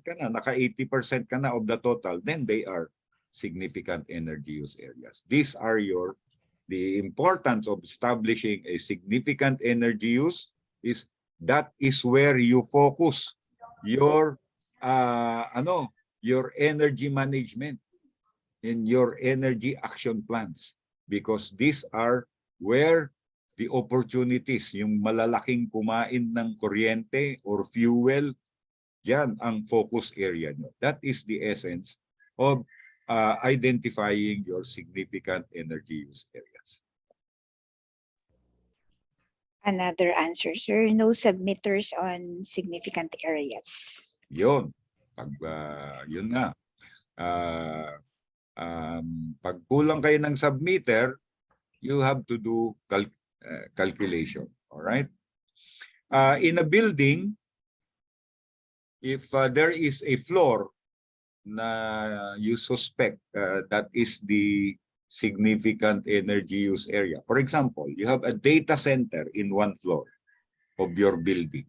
ka na, naka 80% ka na of the total, then they are significant energy use areas. These are the importance of establishing a significant energy use is that is where you focus your your energy management and your energy action plans, because these are where the opportunities, yung malalaking kumain ng kuryente or fuel, yan ang focus area nyo. That is the essence of identifying your significant energy use areas. Another answer, sir. No submitters on significant areas. Yun. Yun nga. Pag kulang kayo ng submitter, you have to do calculation. All right? In a building, if there is a floor na you suspect that is the significant energy use area. For example, you have a data center in one floor of your building.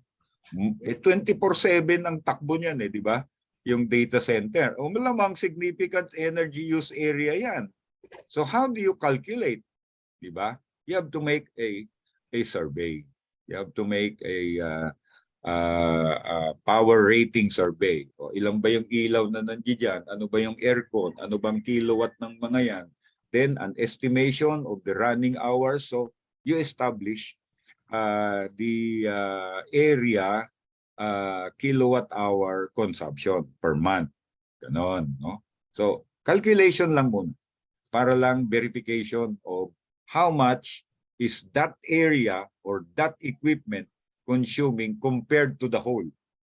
24/7 ang takbo niyan, di ba? Yung data center. O malamang significant energy use area yan. So how do you calculate? Di ba? You have to make a survey. You have to make a power rating survey. O ilang ba yung ilaw na nandiyan? Ano ba yung aircon? Ano bang kilowatt ng mga yan? Then an estimation of the running hours. So you establish the area kilowatt hour consumption per month. Ganon, no? So calculation lang muna para lang verification of how much is that area or that equipment consuming compared to the whole.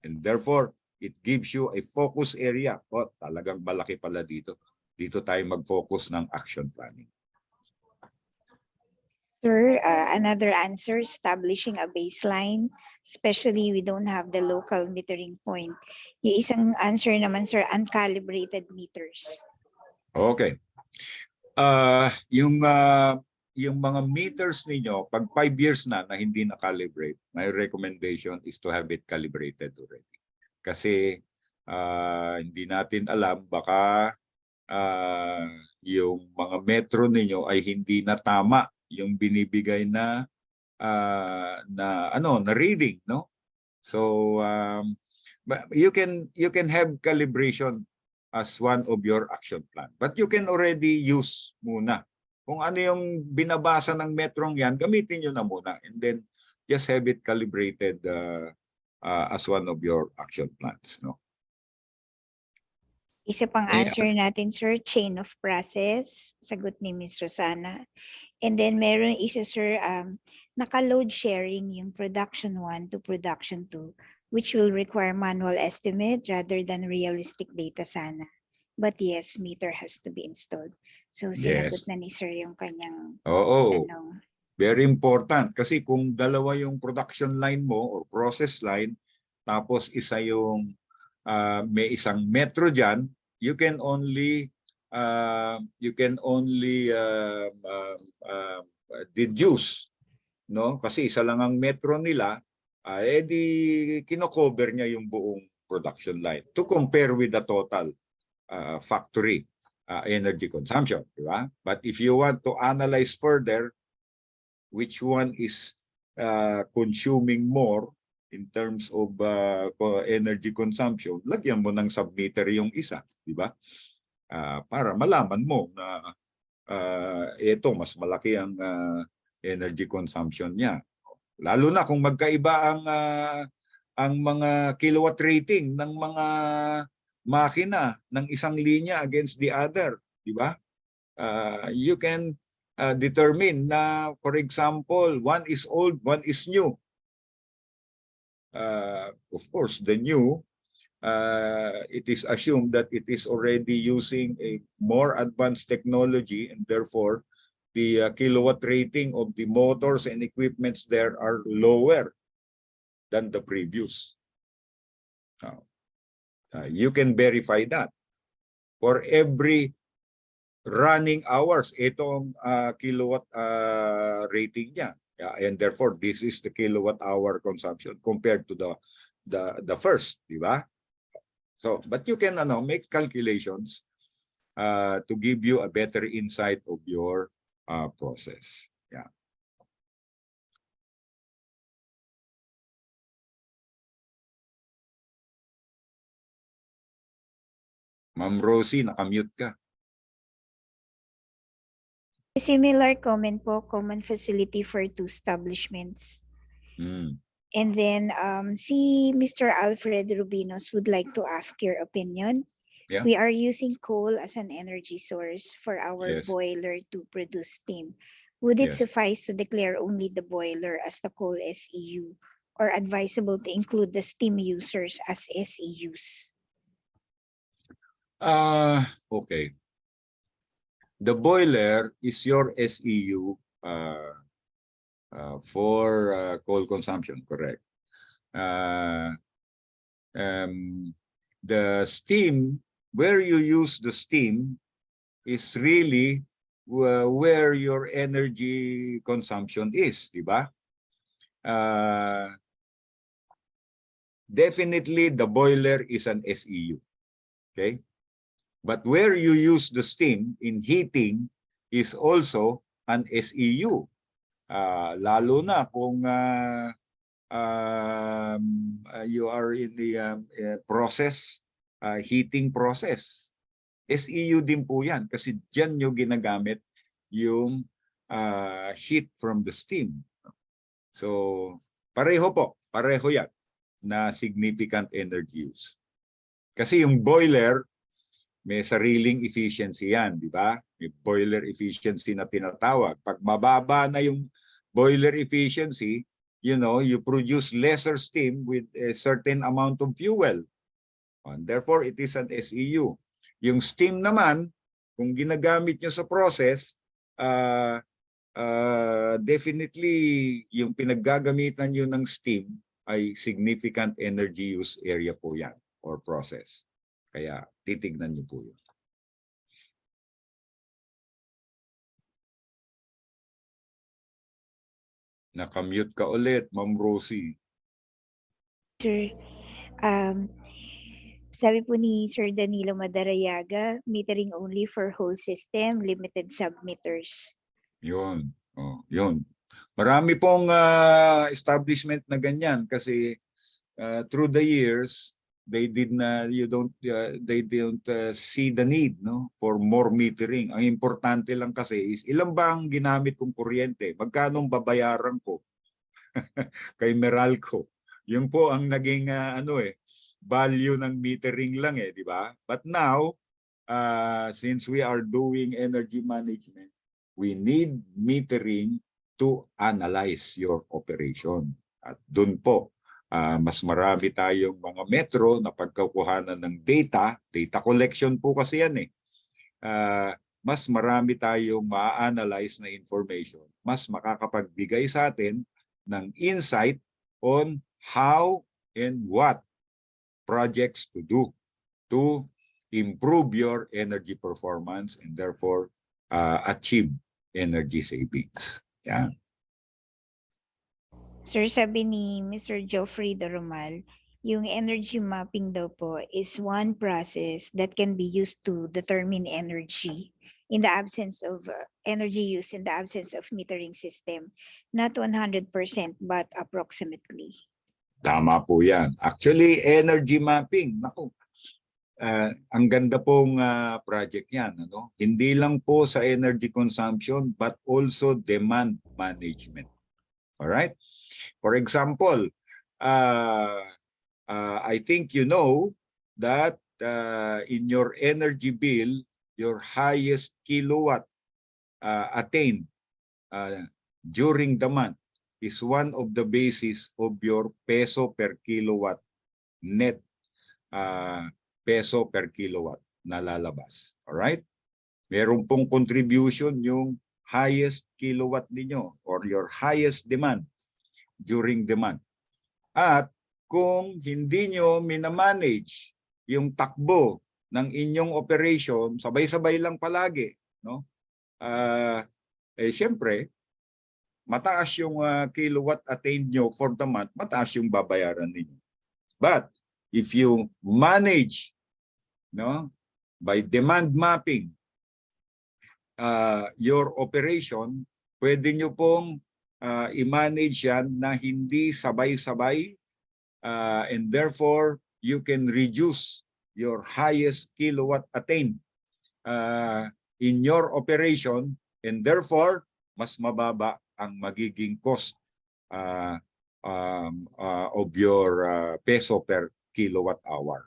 And therefore, it gives you a focus area. O, talagang malaki pala dito. Dito tayo mag-focus ng action planning. Sir, another answer, establishing a baseline, especially we don't have the local metering point. Yung isang answer naman, sir, uncalibrated meters. Okay. Yung mga meters ninyo, pag 5 years na hindi na-calibrate, my recommendation is to have it calibrated already. Kasi hindi natin alam, baka yung mga metro ninyo ay hindi na tama yung binibigay na reading, no? So you can have calibration as one of your action plan, but you can already use muna kung ano yung binabasa ng metrong yan, gamitin nyo na muna, and then just have it calibrated as one of your action plans, no? Isa pang answer natin, sir, chain of process. Sagot ni Ms. Rosana. And then meron isa, sir, naka-load sharing yung production 1 to production 2, which will require manual estimate rather than realistic data sana. But yes, meter has to be installed. So sinagot na ni sir yung kanyang tanong. Very important. Kasi kung dalawa yung production line mo or process line, tapos isa yung may isang metro dyan, you can only deduce, no? Kasi isa lang ang metro nila, edi kino-cover niya yung buong production line to compare with the total factory energy consumption, di ba? But if you want to analyze further which one is consuming more in terms of energy consumption, lagyan mo ng submeter yung isa, di ba? Para malaman mo na ito mas malaki ang energy consumption niya. Lalo na kung magkaiba ang mga kilowatt rating ng mga makina ng isang linya against the other, di ba? You can determine na, for example, one is old, one is new. Of course, the new, it is assumed that it is already using a more advanced technology, and therefore the kilowatt rating of the motors and equipments there are lower than the previous. You can verify that. For every running hours, itong kilowatt rating niya. And therefore, this is the kilowatt hour consumption compared to the first, di ba? So, but you can make calculations to give you a better insight of your process. Yeah. Ma'am Rosie, nakamute ka. Similar comment po, common facility for 2 establishments. Mm. And then si Mr. Alfred Rubinos would like to ask your opinion. Yeah. We are using coal as an energy source for our Yes. boiler to produce steam. Would it Yes. suffice to declare only the boiler as the coal SEU, or advisable to include the steam users as SEUs? Okay. The boiler is your SEU for coal consumption, correct? The steam, where you use the steam, is really where your energy consumption is, di ba? Definitely, the boiler is an SEU, okay? But where you use the steam in heating is also an SEU. Lalo na kung you are in the process, heating process. SEU din po yan kasi dyan nyo ginagamit yung heat from the steam. So, pareho yan na significant energy use. Kasi yung boiler, may sariling efficiency yan, di ba? May boiler efficiency na tinatawag. Pag mababa na yung boiler efficiency, you produce lesser steam with a certain amount of fuel. And therefore, it is an SEU. Yung steam naman, kung ginagamit nyo sa process, definitely yung pinaggagamitan nyo ng steam ay significant energy use area po yan or process. Kaya titignan nyo po yun. Nakamute ka ulit, Ma'am Rosie. Sir, sabi po ni Sir Danilo Madarayaga, metering only for whole system, limited submitters. Yun. Oh, yun. Marami pong establishment na ganyan kasi through the years they don't see the need for more metering. Ang importante lang kasi is ilan ba ang ginamit kong kuryente? Magkano babayaran ko kay Meralco? Yun po ang naging value ng metering lang di ba? But now since we are doing energy management, we need metering to analyze your operation. At doon po, mas marami tayong mga metro na pagkukuhanan ng data collection po kasi yan mas marami tayong ma-analyze na information, mas makakapagbigay sa atin ng insight on how and what projects to do to improve your energy performance and therefore achieve energy savings. Yan. Sir, sabi ni Mr. Geoffrey Darumal, yung energy mapping daw po is one process that can be used to determine energy in the absence of energy use in the absence of metering system. Not 100% but approximately. Tama po yan. Actually, energy mapping, naku, ang ganda pong project yan. Hindi lang po sa energy consumption but also demand management. All right? For example, I think you know that in your energy bill, your highest kilowatt attained during the month is one of the basis of your peso per kilowatt net peso per kilowatt na lalabas. Alright? Meron pong contribution yung highest kilowatt ninyo or your highest demand during the month. At kung hindi nyo minamanage yung takbo ng inyong operation, sabay-sabay lang palagi, syempre, mataas yung kilowatt attained nyo for the month, mataas yung babayaran ninyo. But if you manage by demand mapping your operation, pwede nyo pong i-manage yan na hindi sabay-sabay and therefore you can reduce your highest kilowatt attained in your operation, and therefore mas mababa ang magiging cost of your peso per kilowatt hour.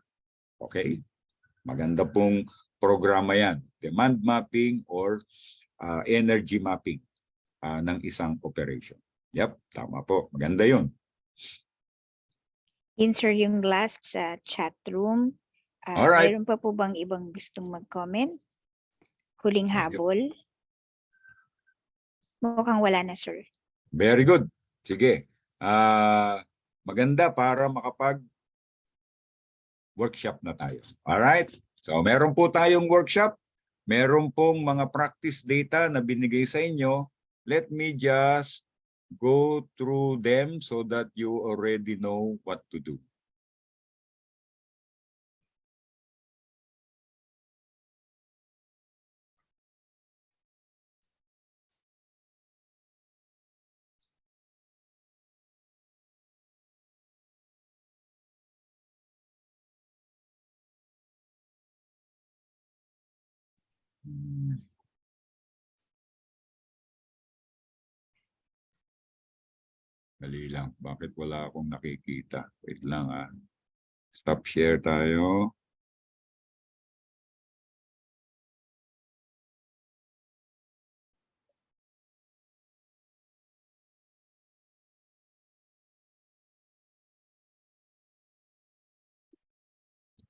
Okay? Maganda pong programa yan. Demand mapping or energy mapping ng isang operation. Yep, tama po. Maganda yun. Yun sir yung last sa chat room. Alright. Mayroon pa po bang ibang gustong mag-comment? Huling habol? Mukhang wala na sir. Very good. Sige. Maganda para makapag-workshop na tayo. Alright? So meron po tayong workshop. Meron pong mga practice data na binigay sa inyo. Let me just go through them so that you already know what to do. Dali lang. Bakit wala akong nakikita? Wait lang Stop share tayo.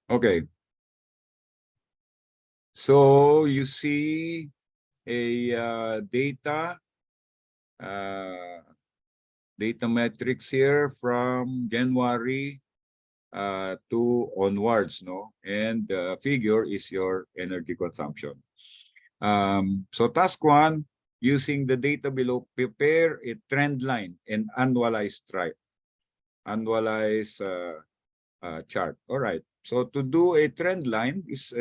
Okay. So you see a data metrics here from January to onwards, no? And the figure is your energy consumption. So task 1, using the data below, prepare a trend line and annualized chart. All right. So to do a trend line is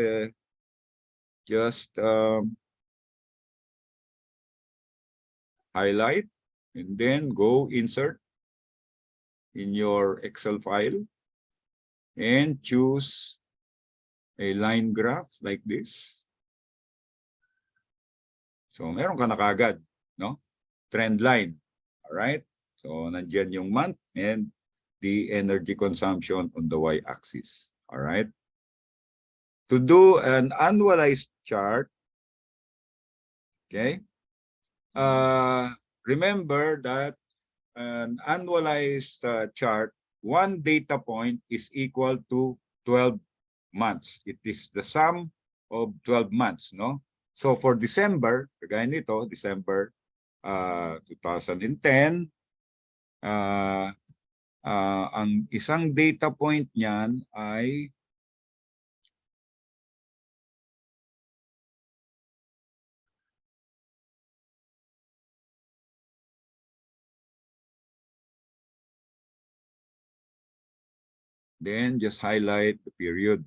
just highlight and then go insert in your Excel file and choose a line graph like this. So meron ka na kagad, no? Trend line. All right? So nandiyan yung month and the energy consumption on the y-axis. All right? To do an annualized chart, okay? Remember that an annualized chart, one data point is equal to 12 months. It is the sum of 12 months, no? So for December, kagaya nito, December 2010, ang isang data point niyan ay then just highlight the period.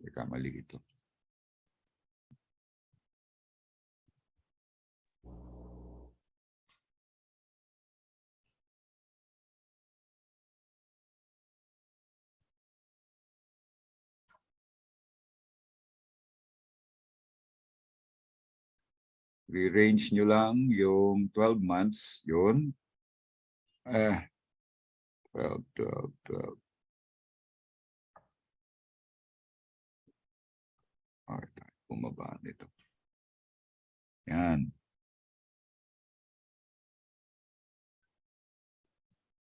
Teka, mali ito. Rearrange nyo lang yung 12 months, yun. 12. Okay, bumaba nito. Yan.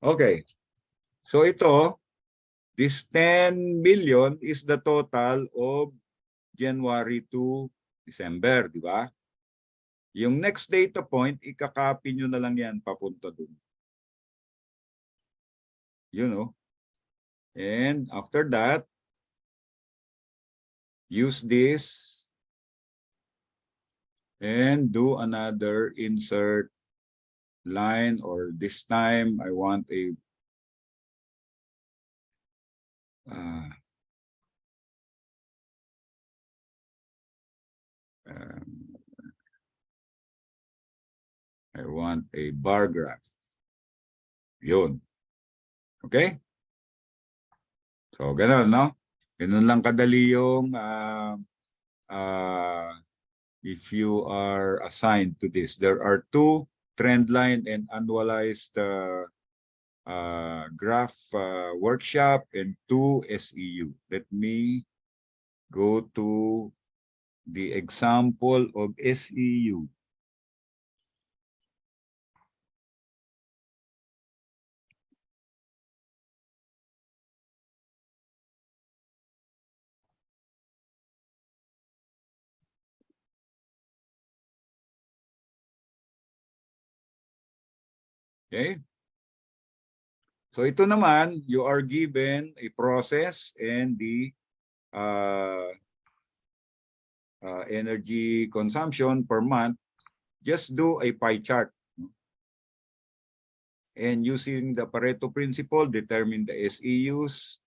Okay. So ito, this 10 million is the total of January to December, di ba? Yung next data point, ikakopy nyo na lang yan papunta dun. You know. And after that, use this and do another insert line, or this time I want a want a bar graph. Yun. Okay? So, ganun, no? Ganun lang kadali yung if you are assigned to this. There are 2 trend line and annualized graph workshop and 2 SEU. Let me go to the example of SEU. Okay? So ito naman, you are given a process and the energy consumption per month. Just do a pie chart. And using the Pareto principle, determine the SEUs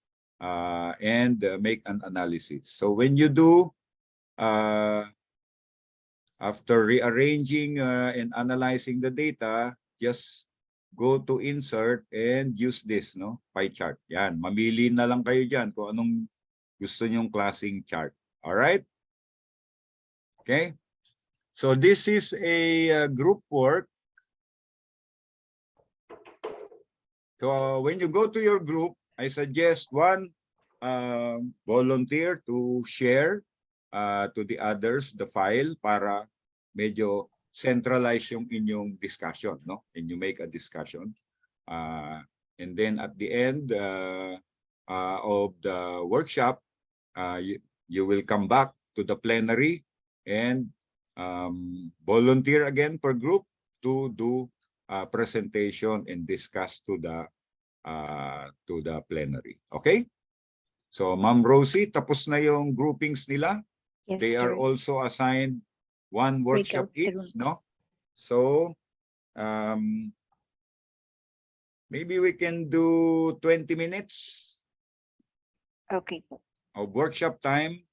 and make an analysis. So when you do, after rearranging and analyzing the data, just go to insert and use this, no? Pie chart. Yan, mamili na lang kayo dyan kung anong gusto nyong klaseng chart. All right? Okay? So this is a group work. So when you go to your group, I suggest one volunteer to share to the others the file para medyo centralize yung inyong discussion, no? And you make a discussion. And then at the end of the workshop, you will come back to the plenary and volunteer again per group to do presentation and discuss to the plenary. Okay? So Ma'am Rosie, tapos na yung groupings nila. Yes, They sir. are also assigned one workshop Breakout each, rooms. no? So maybe we can do 20 minutes Okay po. of workshop time.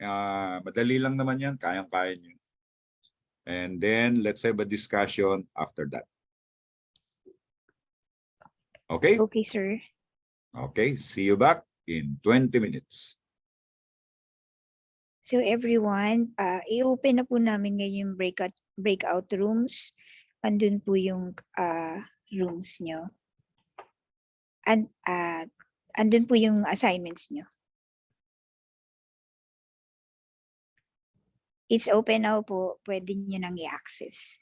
Madali lang naman yan, kayang-kaya nyo. And then let's have a discussion after that. Okay? Okay, sir. Okay, see you back in 20 minutes. So everyone, i-open na po namin ngayon yung breakout rooms. Andun po yung rooms nyo. And andun po yung assignments nyo. It's open now po. Pwede nyo nang i-access.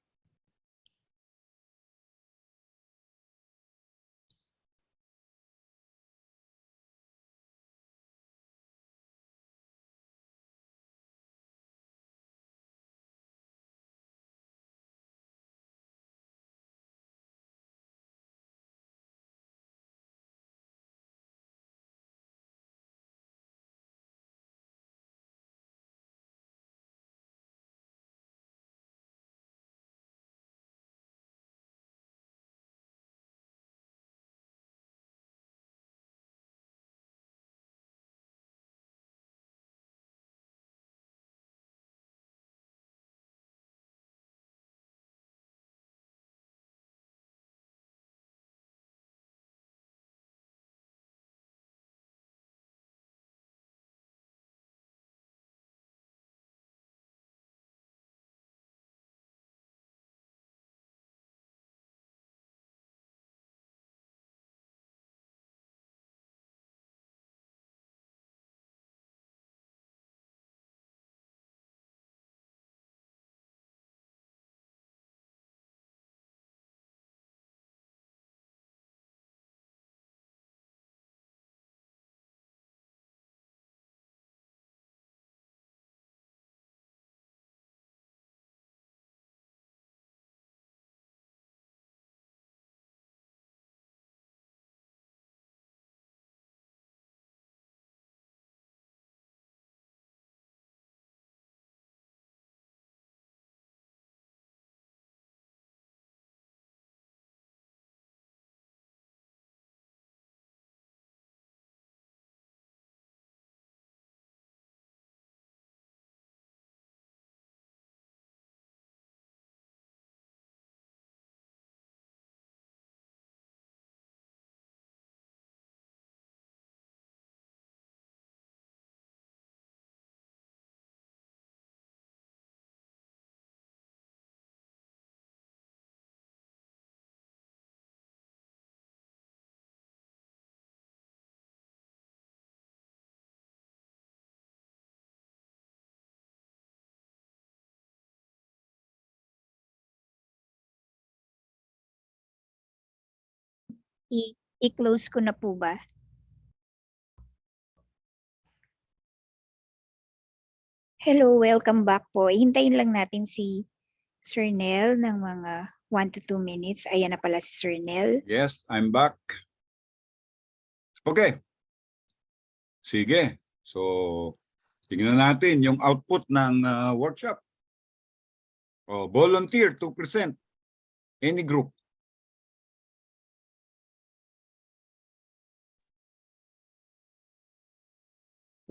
I-close ko na po ba? Hello, welcome back po. Hintayin lang natin si Sir Nel ng mga 1 to 2 minutes. Ayan na pala si Sir Nel. Yes, I'm back. Okay. Sige. So, tingnan natin yung output ng workshop. Oh, volunteer 2%. Any group.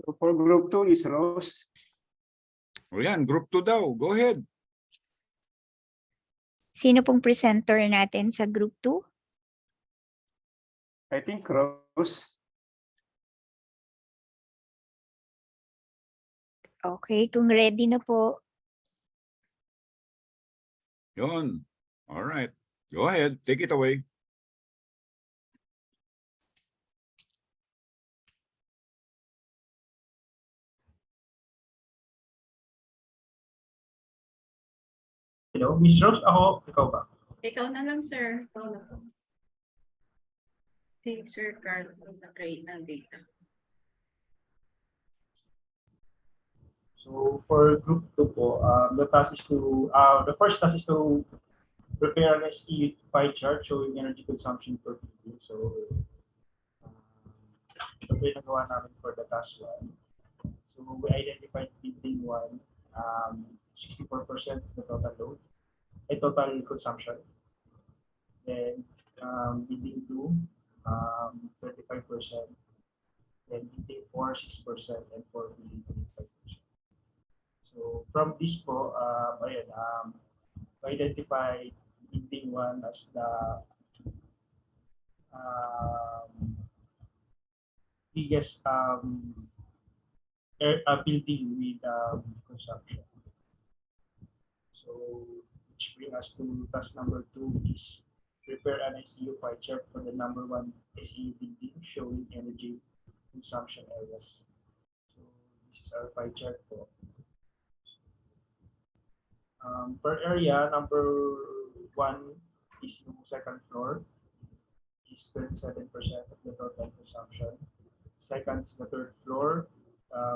So for group 2 is Rose. O yan, group 2 daw. Go ahead. Sino pong presenter natin sa group 2? I think Rose. Okay, kung ready na po. Yun. All right. Go ahead. Take it away. Hello, Miss Rose, ako, ikaw ba? Ikaw na lang, sir. Ikaw na po. Si Sir Carl nag-create ng data. So for group 2 po, the task is to, the first task is to prepare an SE pie chart showing energy consumption per video. So ito po yung nagawa namin for the task 1. So we identified building 1, 64% of the total load, total consumption. Then building 2, 25%. Then building 4, 6%, and 4 building 5%. So from this po, identify building 1 as the biggest building with consumption. So which brings us to task number 2, which is prepare an SEU pie chart for the number 1 SEU building showing energy consumption areas. So this is our pie chart po. Per area, number 1 is yung second floor, is 37% of the total consumption. Second is the third floor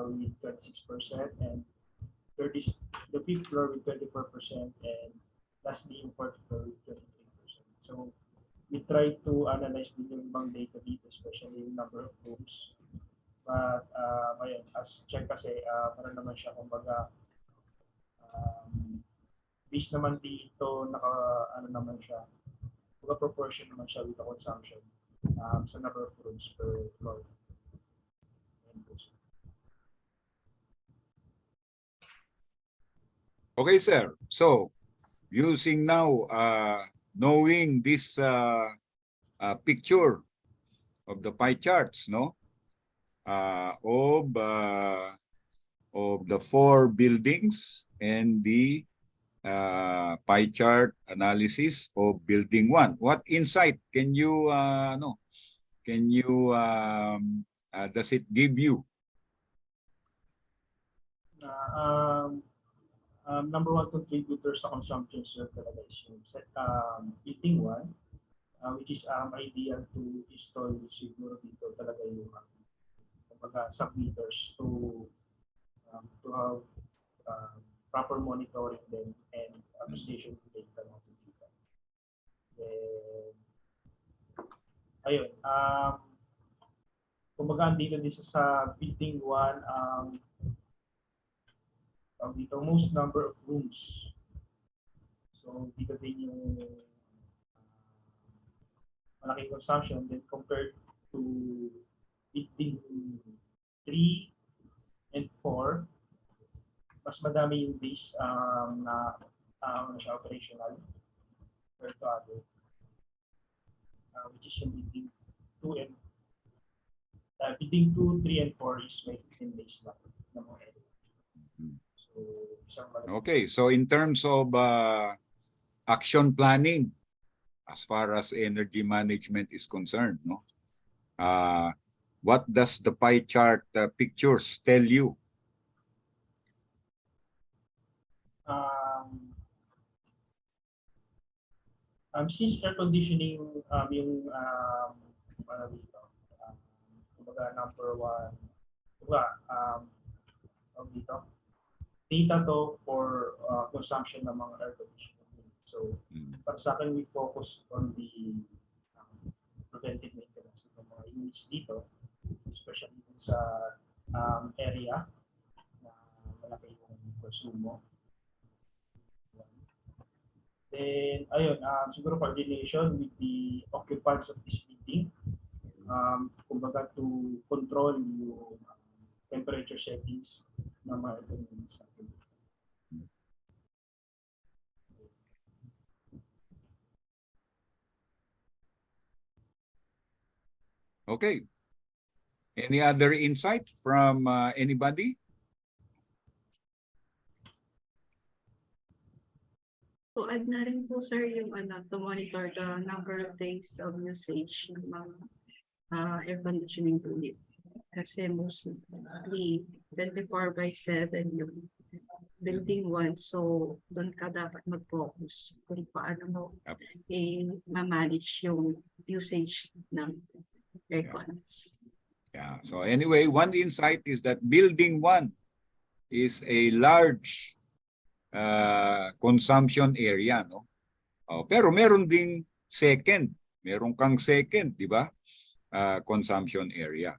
with 26%, and third is the fifth floor with 24%, and lastly yung fourth floor with 23%. So we try to analyze din yung ibang data dito, especially yung number of rooms. But as check kasi, para naman siya kumbaga based naman dito, naman siya, proportion naman siya with the consumption sa number of rooms per floor. Okay, sir. So, using now, knowing this picture of the pie charts, no, of the 4 buildings and the pie chart analysis of building 1. What insight can you does it give you? Number 1 contributor sa consumption sir talaga is yung building 1, which is ideal to install siguro dito talaga yung sub-meters to have proper monitoring then and association with data natin dito. Then, ayun, kumbaga dito din sa building 1, dito most number of rooms. So dito din yung malaking consumption then compared to building 3 and 4, mas madami yung days na siya operational compared to other, which is yung building 2 and building 2, 3, and 4 is may 15 days lang na mga area. Okay, so in terms of action planning, as far as energy management is concerned, no, what does the pie chart pictures tell you? Since air conditioning, yung ano dito, kumbaga number one, kumbaga, tawag dito, data to for consumption ng mga air conditioning units. So, para sa akin, we focus on the preventive maintenance ng mga units dito, especially sa area na malaki yung konsumo. Then, ayun, siguro coordination with the occupants of this building, kumbaga to control yung temperature settings ng mga units natin. Okay. Any other insight from anybody? So add na rin po sir yung to monitor the number of days of usage ng mga air conditioning unit. Kasi mostly 24/7 yung building 1. So doon ka dapat mag-focus kung paano mo ma-manage yung usage ng aircons. Yeah. So anyway, one insight is that building 1 is a large consumption area, no? Pero meron ding second, meron kang second, di ba? Consumption area.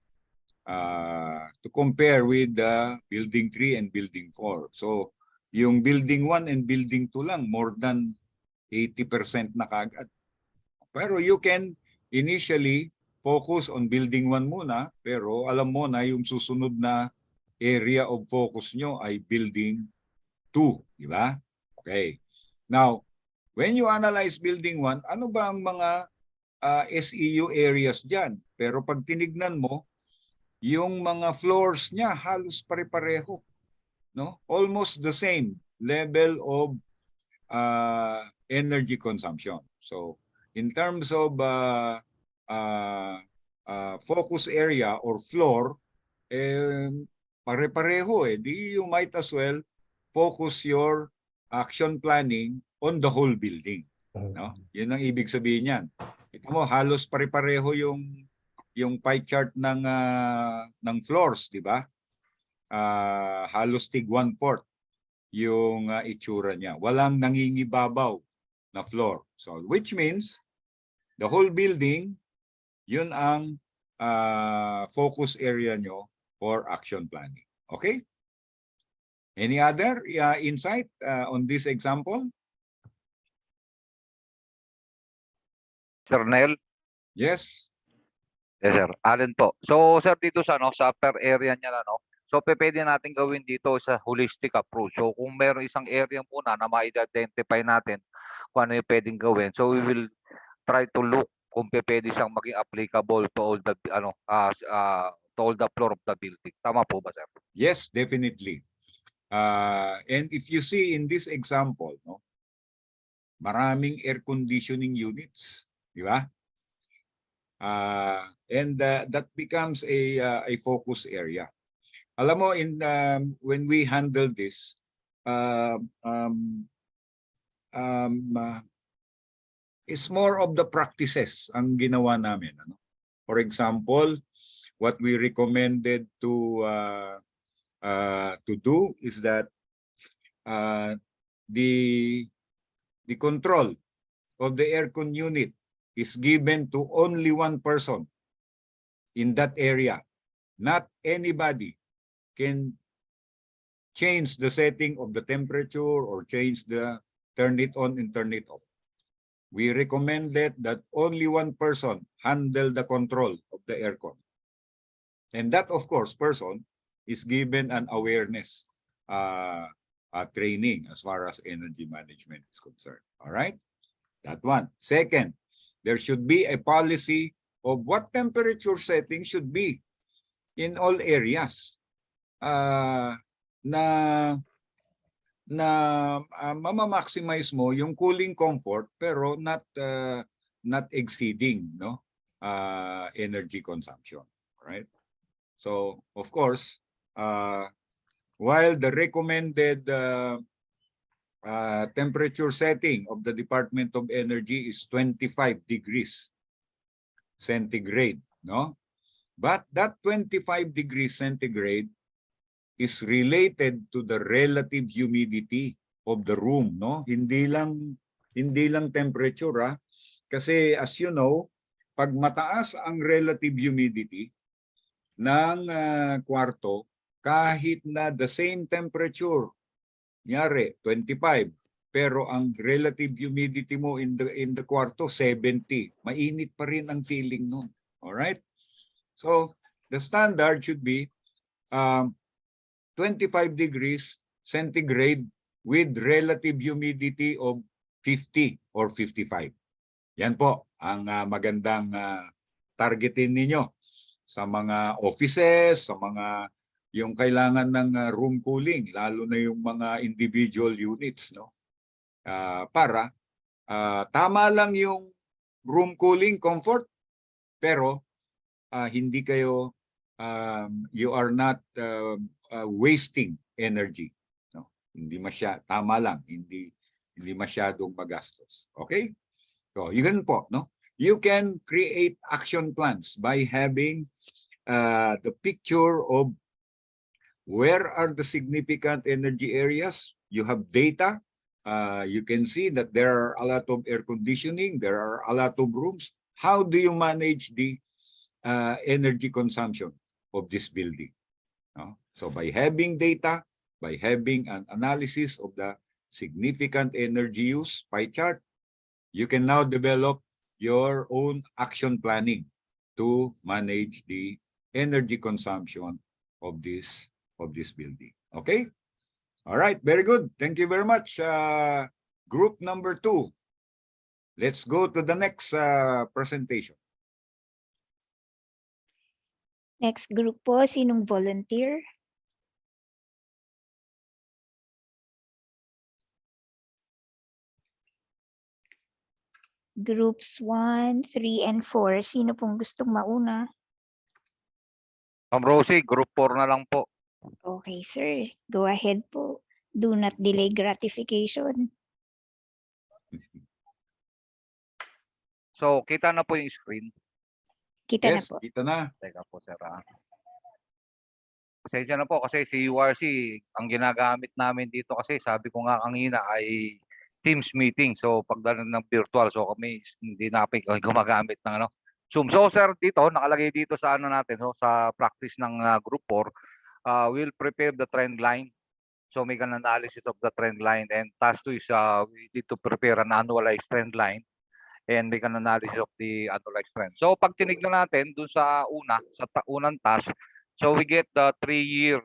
To compare with building 3 and building 4. So yung building 1 and building 2 lang more than 80% na kagad. Pero you can initially focus on building 1 muna, pero alam mo na yung susunod na area of focus nyo ay building 2, di ba? Okay. Now, when you analyze building 1, ano ba ang mga SEU areas dyan? Pero pag tinignan mo, yung mga floors niya halos pare-pareho, no? Almost the same level of energy consumption. So, in terms of focus area or floor, pare-pareho eh. You might as well focus your action planning on the whole building. No? Yun ang ibig sabihin niyan. Ito mo, halos pare-pareho yung pie chart ng floors, di ba? Halos tig 1/4 yung itsura niya. Walang nangingibabaw na floor. So, which means the whole building, yun ang focus area nyo for action planning. Okay? Any other insight on this example? Sir Nel? Yes. Yes, sir. Allen po. So, sir, dito sa per area niya na, no? So, pwede natin gawin dito sa holistic approach. So, kung meron isang area muna na ma-identify natin kung ano yung pwedeng gawin. So, we will try to look kung pwede siyang maging applicable to all the to all the floor of the building. Tama po ba, sir? Yes, definitely. And if you see in this example, no, maraming air conditioning units, di ba? And that becomes a focus area. Alam mo, when we handle this, it's more of the practices ang ginawa namin. Ano? For example, what we recommended to do is that the control of the aircon unit is given to only one person in that area. Not anybody can change the setting of the temperature or change turn it on and turn it off. We recommended that only one person handle the control of the aircon. And that, of course, person is given an awareness training as far as energy management is concerned. All right? That one. Second, there should be a policy of what temperature setting should be in all areas na mama-maximize mo yung cooling comfort pero not exceeding energy consumption, right? So of course, while the recommended temperature setting of the Department of Energy is 25 degrees centigrade, no? But that 25 degrees centigrade is related to the relative humidity of the room, no? Hindi lang temperature, kasi as you know, pag mataas ang relative humidity ng kwarto, kahit na the same temperature, nyari 25, pero ang relative humidity mo in the kwarto 70, mainit pa rin ang feeling nun. All right? So the standard should be 25 degrees centigrade with relative humidity of 50 or 55. Yan po ang magandang targetin ninyo sa mga offices, sa mga yung kailangan ng room cooling, lalo na yung mga individual units, no? Para tama lang yung room cooling comfort, pero hindi kayo you are not wasting energy, no? Hindi tama lang, hindi masyadong magastos. Okay? So, yun po, no? You can create action plans by having the picture of where are the significant energy areas. You have data. You can see that there are a lot of air conditioning. There are a lot of rooms. How do you manage the energy consumption of this building? No? So by having data, by having an analysis of the significant energy use pie chart, you can now develop your own action planning to manage the energy consumption of this building. Okay? All right, very good. Thank you very much. Group number 2. Let's go to the next presentation. Next group po, sinong volunteer? Groups 1, 3, and 4. Sino pong gustong mauna? Ma'am Rosie, group 4 na lang po. Okay, sir. Go ahead po. Do not delay gratification. So, kita na po yung screen. Kita na Yes, po. kita na. Teka po, sir. Pasensya na po kasi si URC, ang ginagamit namin dito kasi sabi ko nga kanina ay Teams meeting. So, pagdating ng virtual, so kami hindi namin gumagamit ng Zoom. So, sir, dito, nakalagay dito sa natin, so, sa practice ng group 4, we'll prepare the trend line. So, make an analysis of the trend line. And task 2 is we need to prepare an annualized trend line and make an analysis of the annualized trend. So, pag tinignan natin dun sa unang task, so we get the 3-year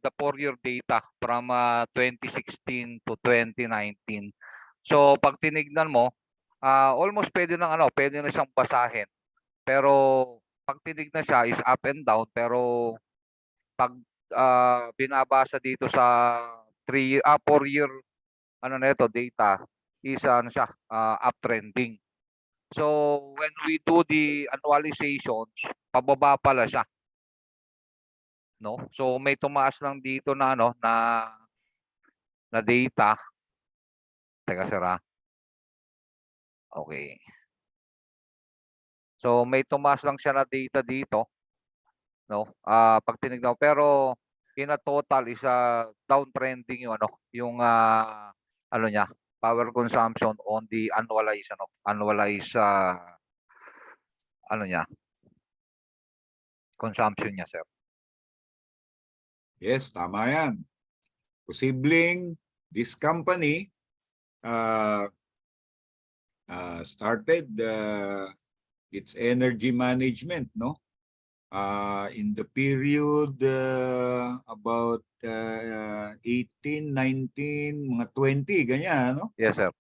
the 4-year data from 2016 to 2019. So, pag tinignan mo, almost pwede na siyang basahin. Pero pag tinignan siya is up and down, pero pag binabasa dito sa 4-year data is uptrending. So when we do the annualizations, pababa pala siya. No? So may tumaas lang dito na na data. Teka sir. Okay. So may tumaas lang siya na data dito. No? Pag tinignan, pero in a total is downtrending yung niya, power consumption on the annualized consumption niya, sir. Yes, tama yan. Posibleng this company started its energy management, no? In the period about 18, 19, mga 20, ganyan, no? Yes, sir.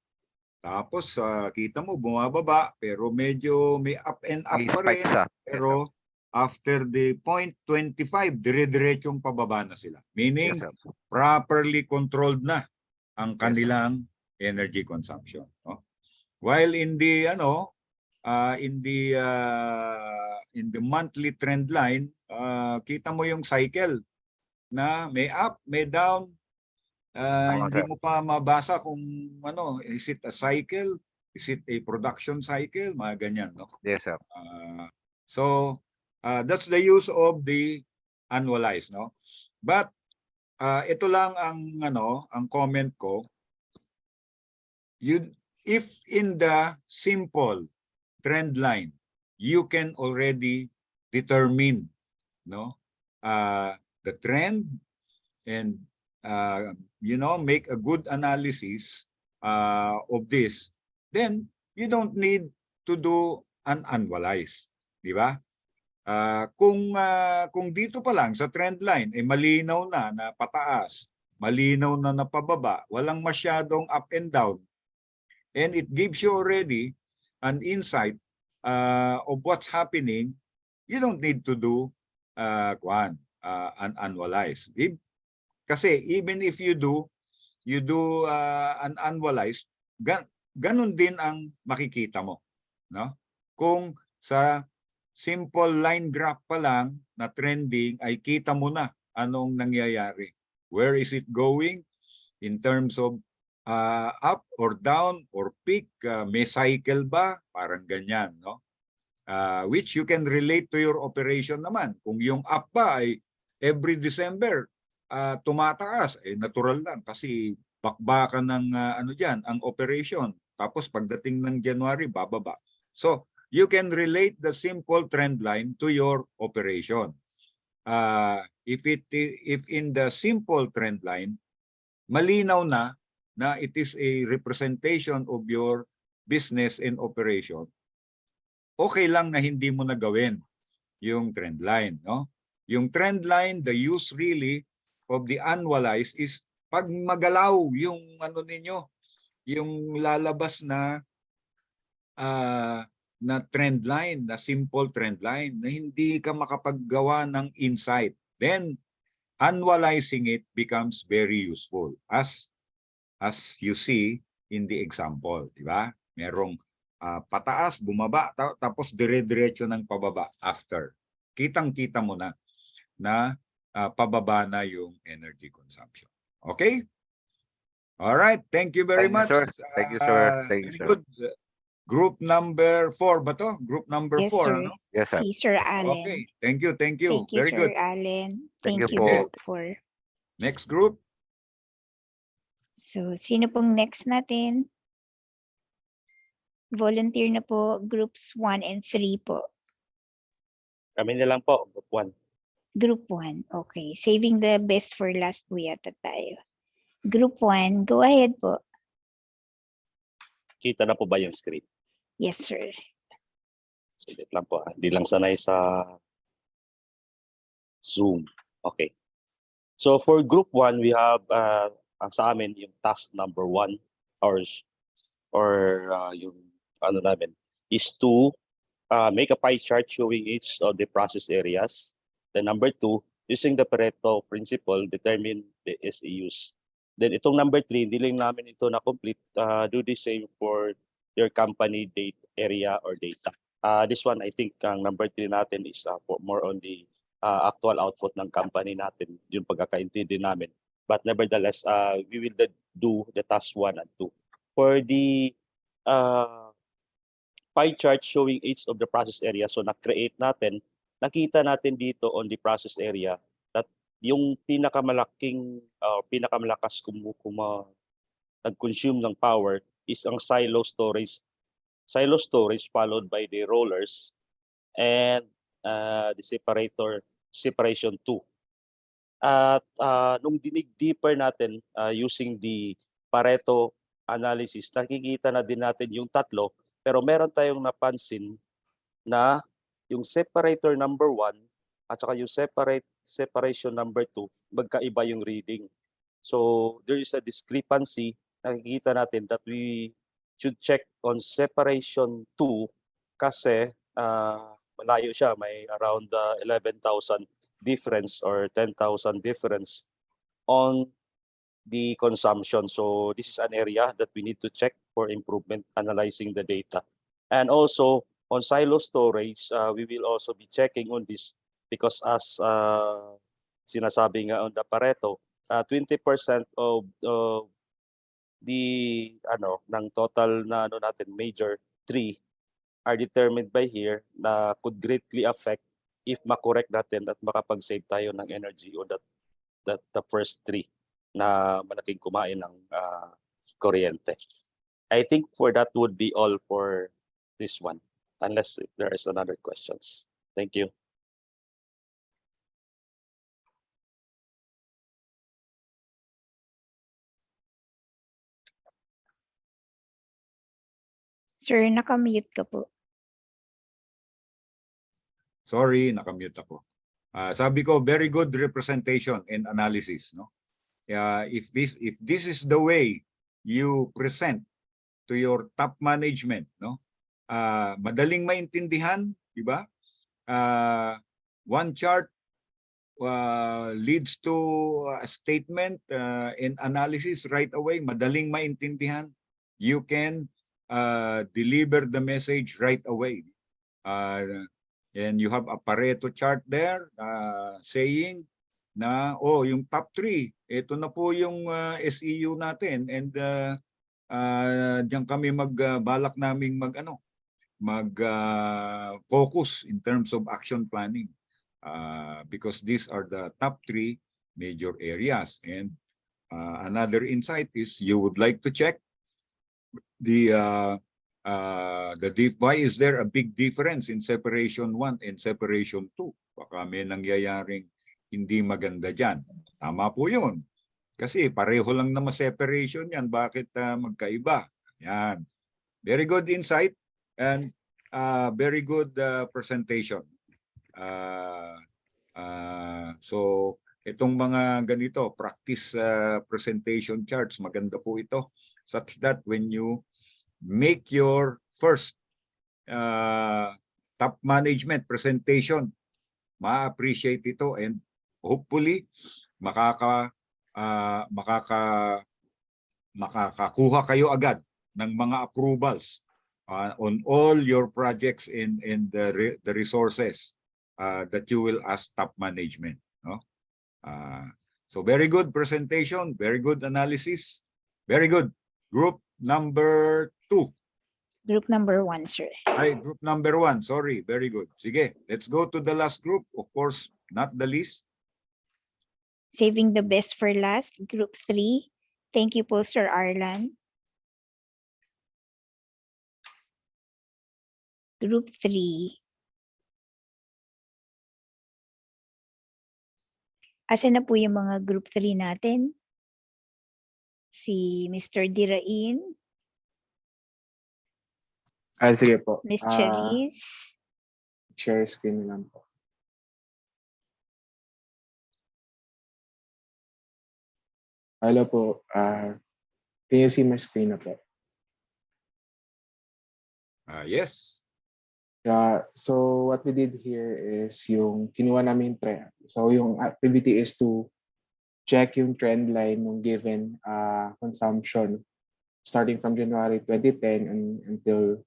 Tapos kita mo bumababa pero medyo may up and up May pa spike rin. siya. Pero after the point 25, dire-diretsong pababa na sila. Meaning Yes, sir. properly controlled na ang Yes, sir. kanilang energy consumption, no? While in the in the monthly trend line, kita mo yung cycle na may up, may down, Tama, Hindi sir. mo pa mabasa kung ano, is it a cycle? Is it a production cycle? Mga ganyan, no? Yes, sir. So that's the use of the annualized, no? But ito lang ang ano, ang comment ko. If in the simple trend line, you can already determine, no, the trend and make a good analysis of this, then you don't need to do an annualized, di ba? Kung dito pa lang sa trend line ay malinaw na pataas, malinaw na pababa, walang masyadong up and down, and it gives you already an insight of what's happening, you don't need to do an annualized. Kasi even if you do an annualized, ganun din ang makikita mo, no? Kung sa simple line graph pa lang na trending ay kita mo na anong nangyayari. Where is it going in terms of up or down or peak, may cycle ba? Parang ganyan, no? Which you can relate to your operation naman. Kung yung up ba ay every December tumataas, natural lang kasi bakbakan ng ano diyan, ang operation. Tapos pagdating ng January bababa. So, you can relate the simple trend line to your operation. If in the simple trend line malinaw na it is a representation of your business and operation, okay lang na hindi mo na gawin yung trend line, no? Yung trend line, the use really of the annualized is pag magalaw yung ano ninyo, yung lalabas na na trend line, na simple trend line, na hindi ka makapaggawa ng insight, then annualizing it becomes very useful as you see in the example, di ba? Merong pataas, bumaba, tapos dire-diretso ng pababa after. Kitang-kita mo na pababa na yung energy consumption. Okay? All right. Thank you very much. Sir. Thank you, sir. Thank you, Very sir. good. Group number 4 ba to? Group number Yes, 4, sir. ano? Yes, sir. Si Sir Allen. Okay. Thank you. Thank you, Very Sir good. Allen. Thank Thank you you, po. Group 4. Next group. So, sino pong next natin? Volunteer na po, groups 1 and 3 po. Kami na lang po, group 1. Group 1, okay. Saving the best for last po yata tayo. Group 1, go ahead po. Kita na po ba yung screen? Yes, sir. Sulit lang po. Hindi lang sanay sa Zoom. Okay. So for group 1, we have ang sa amin yung task number 1 or yung ano namin is to make a pie chart showing each of the process areas. Then number 2, using the Pareto principle, determine the SEUs. Then itong number 3, hindi lang namin ito na complete. Do the same for your company date area or data. This one, I think ang number 3 natin is more on the actual output ng company natin, yung pagkakaintindi namin. But nevertheless, we will do the task 1 and 2. For the pie chart showing each of the process area, so na-create natin, nakita natin dito on the process area that yung pinakamalakas nag-consume ng power is ang silo storage followed by the rollers and the separation 2. At nung dinig deeper natin using the Pareto analysis, nakikita na din natin yung tatlo, pero meron tayong napansin na yung separator number 1 at saka yung separation number 2, magkaiba yung reading. So there is a discrepancy. Nakikita natin that we should check on separation 2 kasi malayo siya, may around 11,000 difference or 10,000 difference on the consumption. So this is an area that we need to check for improvement, analyzing the data. And also on silo storage, we will also be checking on this because as sinasabi nga on the Pareto, 20% of the ng total na natin major tree are determined by here na could greatly affect if makorek natin at makapag-save tayo ng energy o the first tree na malaking kumain ng kuryente. I think for that would be all for this one, unless there is another questions. Thank you. Sir, nakamute ka po. Sorry, nakamute ako. Sabi ko, very good representation and analysis, no? If this is the way you present to your top management, no? Madaling maintindihan, di ba? One chart leads to a statement and analysis right away, madaling maintindihan. You can deliver the message right away. And you have a Pareto chart there saying na yung top 3, ito na po yung SEU natin, and diyan kami balak naming focus in terms of action planning because these are the top 3 major areas. And another insight is you would like to check why is there a big difference in separation 1 and separation 2? Baka may nangyayaring hindi maganda dyan. Tama po yun. Kasi pareho lang naman separation yan. Bakit magkaiba? Yan. Very good insight and very good presentation. So itong mga ganito, practice presentation charts, maganda po ito. Such that when you make your first top management presentation, ma-appreciate ito and hopefully makakakuha kayo agad ng mga approvals on all your projects and the resources that you will ask top management, no? So very good presentation, very good analysis, very good. Group number 2. Group number 1, sir. Ay, group number 1. Sorry, very good. Sige, let's go to the last group. Of course, not the least. Saving the best for last, group 3. Thank you po, Sir Arlan. Group 3. Asa na po yung mga group 3 natin? Si Mr. Dirain, sige po. Miss Cherise, Share screen lang po. Hello po. Can you see my screen na po? Yes. So what we did here is yung kinuha namin trend. So yung activity is to check yung trend line ng given consumption starting from January 2010 until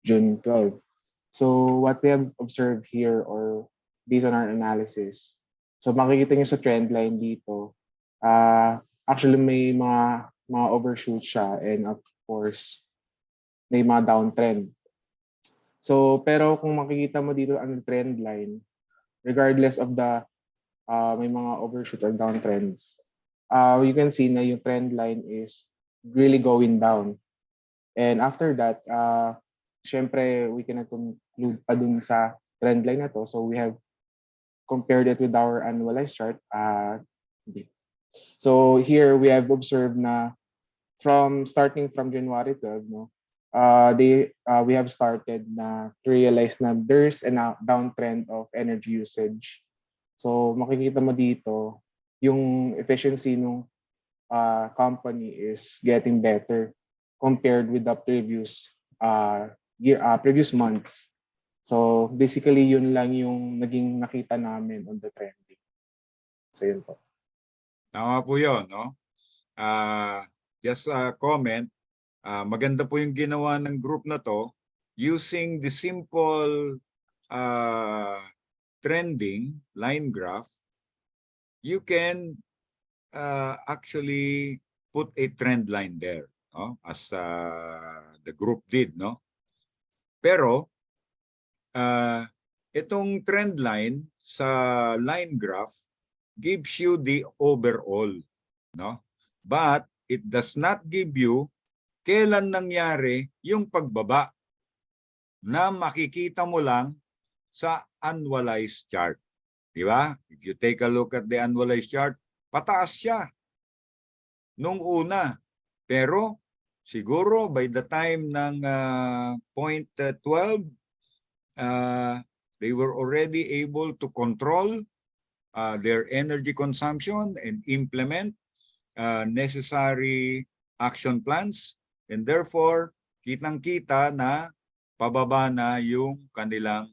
June 12. So what we have observed here, or based on our analysis, so makikita nyo sa trend line dito, actually may mga overshoot siya, and of course may mga downtrend. So pero kung makikita mo dito ang trend line, regardless of the may mga overshoot or downtrends, you can see na yung trend line is really going down. And after that, syempre we cannot conclude pa dun sa trend line na to. So we have compared it with our annualized chart. So here we have observed na starting from January 12, no, we have started na to realize na there's a downtrend of energy usage. So makikita mo dito yung efficiency ng company is getting better compared with the previous previous months. So basically yun lang yung naging nakita namin on the trending. So yun po. Tama po yun, no? Just a comment, maganda po yung ginawa ng group na to using the simple trending line graph. You can actually put a trend line there, no? As the group did, no? Pero itong trend line sa line graph gives you the overall, no? But it does not give you kailan nangyari yung pagbaba na makikita mo lang sa annualized chart. Di ba? If you take a look at the annualized chart, pataas siya nung una. Pero siguro by the time ng point 12, they were already able to control their energy consumption and implement necessary action plans. And therefore, kitang-kita na pababa na yung kanilang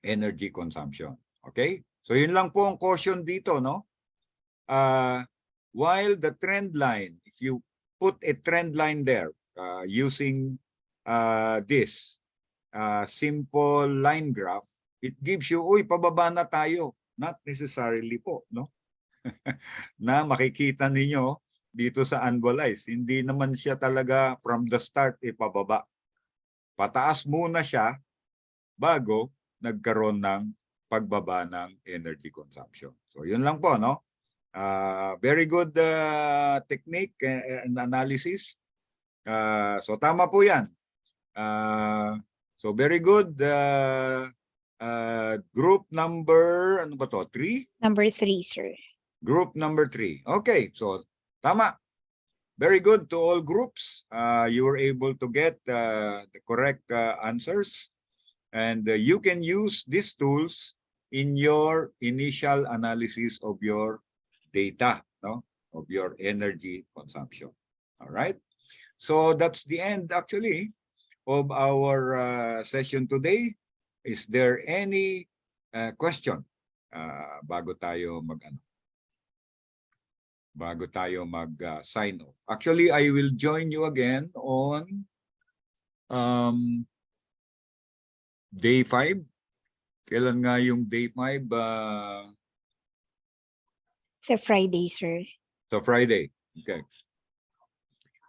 energy consumption. Okay? So yun lang po ang caution dito, no? While the trend line, if you put a trend line there using this simple line graph, it gives you, uy, pababa na tayo. Not necessarily po, no? Na makikita ninyo dito sa annualized. Hindi naman siya talaga from the start pababa. Pataas muna siya bago nagkaroon ng pagbaba ng energy consumption. So yun lang po, no? Very good technique and analysis. So tama po yan. So very good. Group number, ano ba to? 3? Number 3, sir. Group number 3. Okay, so tama. Very good to all groups. You were able to get the correct answers. And you can use these tools in your initial analysis of your data, no? Of your energy consumption. All right. So that's the end actually of our session today. Is there any question bago tayo mag-sign off? Actually, I will join you again on day 5. Kailan nga yung day 5? Sa Friday, sir. So Friday. Okay.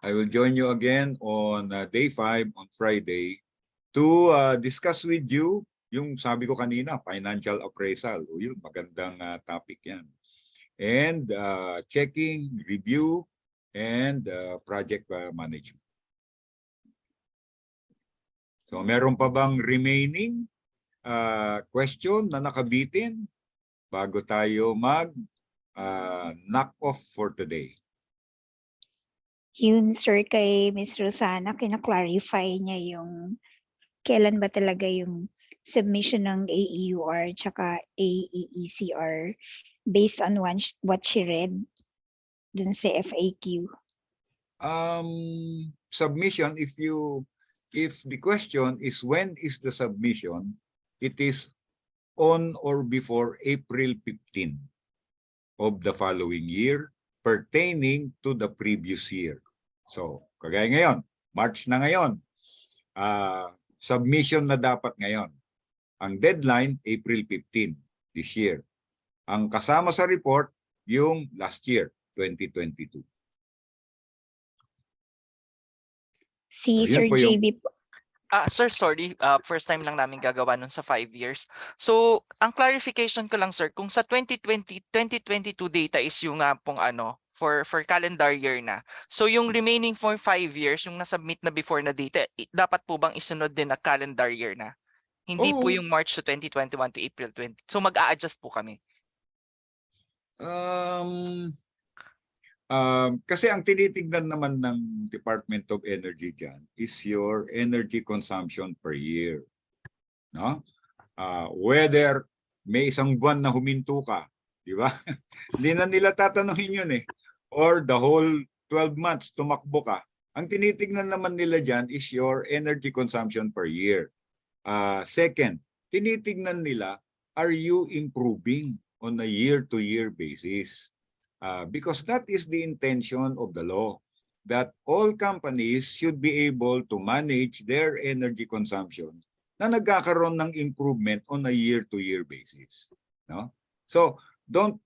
I will join you again on day 5 on Friday to discuss with you yung sabi ko kanina, financial appraisal. O yun, magandang topic yan. And checking, review, and project management. So meron pa bang remaining question na nakabitin bago tayo knock off for today? Yun, sir, kay Ms. Rosana, kina-clarify niya yung kailan ba talaga yung submission ng AEUR tsaka AEECR based on what she read dun sa FAQ. Submission, if the question is when is the submission, it is on or before April 15 of the following year pertaining to the previous year. So, kagaya ngayon, March na ngayon, submission na dapat ngayon. Ang deadline, April 15 this year. Ang kasama sa report, yung last year, 2022. Si So, Sir JB po. Sir, sorry. First time lang namin gagawa nun sa 5 years. So, ang clarification ko lang, sir, kung sa 2022 data is yung pong for calendar year na. So, yung remaining for 5 years, yung nasubmit na before na data, dapat po bang isunod din na calendar year na? Hindi po yung March to 2021 to April 20. So, mag-a-adjust po kami. Kasi ang tinitignan naman ng Department of Energy dyan is your energy consumption per year. No? Whether may isang buwan na huminto ka, di ba? Hindi na nila tatanungin yun eh. Or the whole 12 months tumakbo ka. Ang tinitignan naman nila dyan is your energy consumption per year. Second, tinitignan nila, are you improving on a year-to-year basis? Because that is the intention of the law, that all companies should be able to manage their energy consumption na nagkakaroon ng improvement on a year-to-year basis. No? So, don't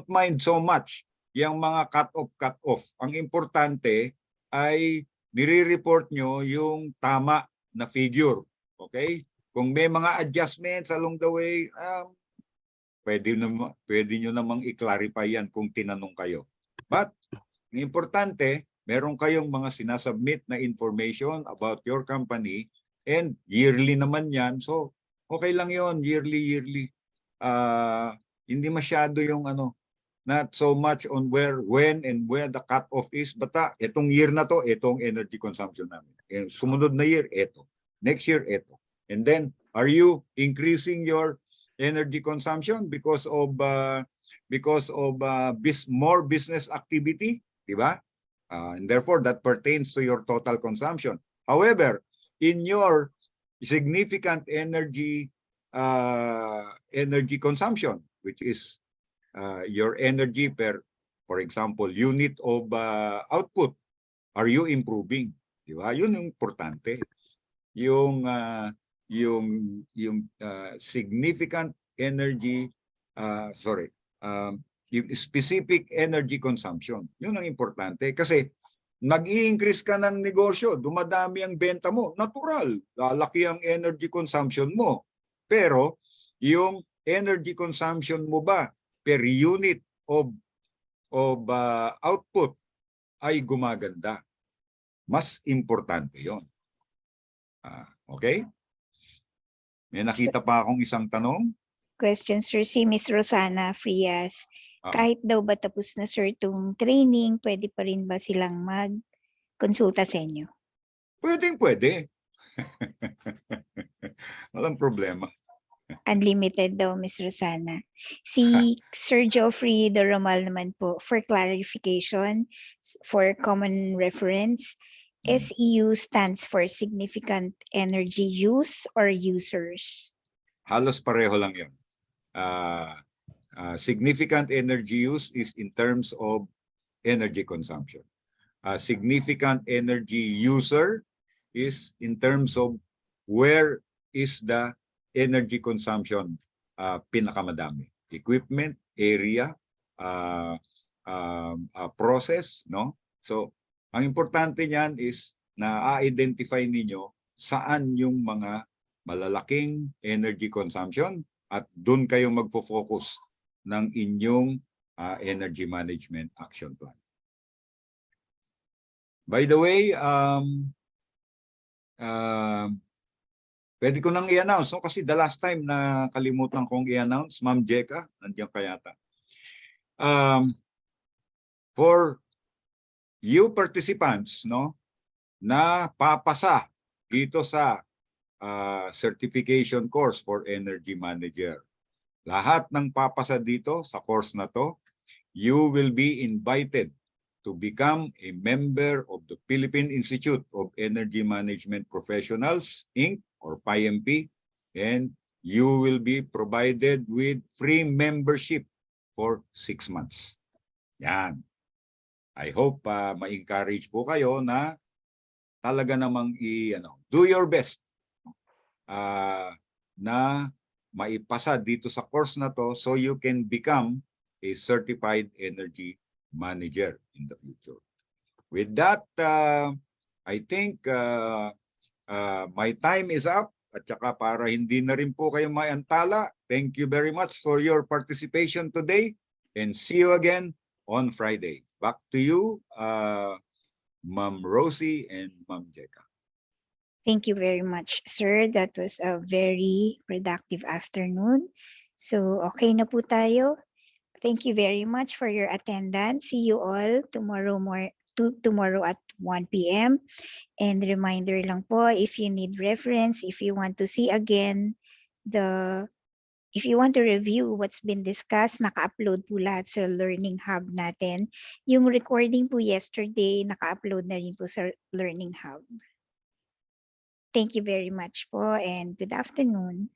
mind so much yung mga cut off. Ang importante ay nire-report nyo yung tama na figure. Okay? Kung may mga adjustments along the way, pwede nyo namang i-clarify yan kung tinanong kayo. But, ang importante, meron kayong mga sinasubmit na information about your company and yearly naman yan. So, okay lang yon, yearly. Hindi masyado yung not so much on when and where the cut-off is, but itong year na to, itong energy consumption namin. Sumunod na year, ito. Next year, ito. And then, are you increasing your energy consumption because of more business activity, di ba? And therefore, that pertains to your total consumption. However, in your significant energy consumption, which is your energy per, for example, unit of output, are you improving? Di ba? Yun yung importante. Yung significant energy, yung specific energy consumption. Yun ang importante. Kasi nag-i-increase ka ng negosyo, dumadami ang benta mo, natural, lalaki ang energy consumption mo. Pero yung energy consumption mo ba per unit of output ay gumaganda? Mas importante yon. Okay? May nakita pa akong isang tanong. Question, sir. Si Miss Rosana Frias. Kahit daw ba tapos na, sir, itong training, pwede pa rin ba silang mag-konsulta sa inyo? Pwede. Walang problema. Unlimited daw, Miss Rosana. Si Sir Geoffrey Doromal naman po, for clarification, for common reference, SEU stands for Significant Energy Use or Users? Halos pareho lang yun. Significant energy use is in terms of energy consumption. Significant energy user is in terms of where is the energy consumption pinakamadami. Equipment, area, process, no? So, ang importante niyan is na-identify ninyo saan yung mga malalaking energy consumption at doon kayo magfo-focus ng inyong energy management action plan. By the way, pwede ko nang i-announce, no? Kasi the last time na kalimutan kong i-announce, Ma'am Jeka, nandiyan ka yata. For you participants, no, na papasa dito sa certification course for energy manager. Lahat ng papasa dito sa course na to, you will be invited to become a member of the Philippine Institute of Energy Management Professionals, Inc. or PIMP, and you will be provided with free membership for 6 months. Yan. I hope ma-encourage po kayo na talaga namang do your best na maipasa dito sa course na to so you can become a certified energy manager in the future. With that, I think my time is up. At saka para hindi na rin po kayo maantala, thank you very much for your participation today and see you again on Friday. Back to you, Ma'am Rosie and Ma'am Jeka. Thank you very much, sir. That was a very productive afternoon. So, okay na po tayo. Thank you very much for your attendance. See you all tomorrow at 1 p.m. And reminder lang po, if you need reference, if you want to see again if you want to review what's been discussed, naka-upload po lahat sa Learning Hub natin. Yung recording po yesterday, naka-upload na rin po sa Learning Hub. Thank you very much po and good afternoon.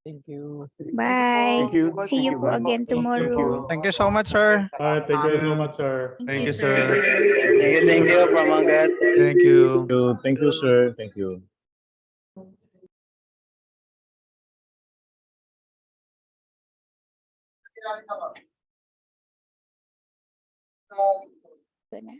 Thank you. Bye. Thank you. See you po again tomorrow. Thank you so much, sir. Thank you so much, sir. Thank you, sir. Thank you, Pamagat. Thank you. Thank you, sir. Thank you. Ito na.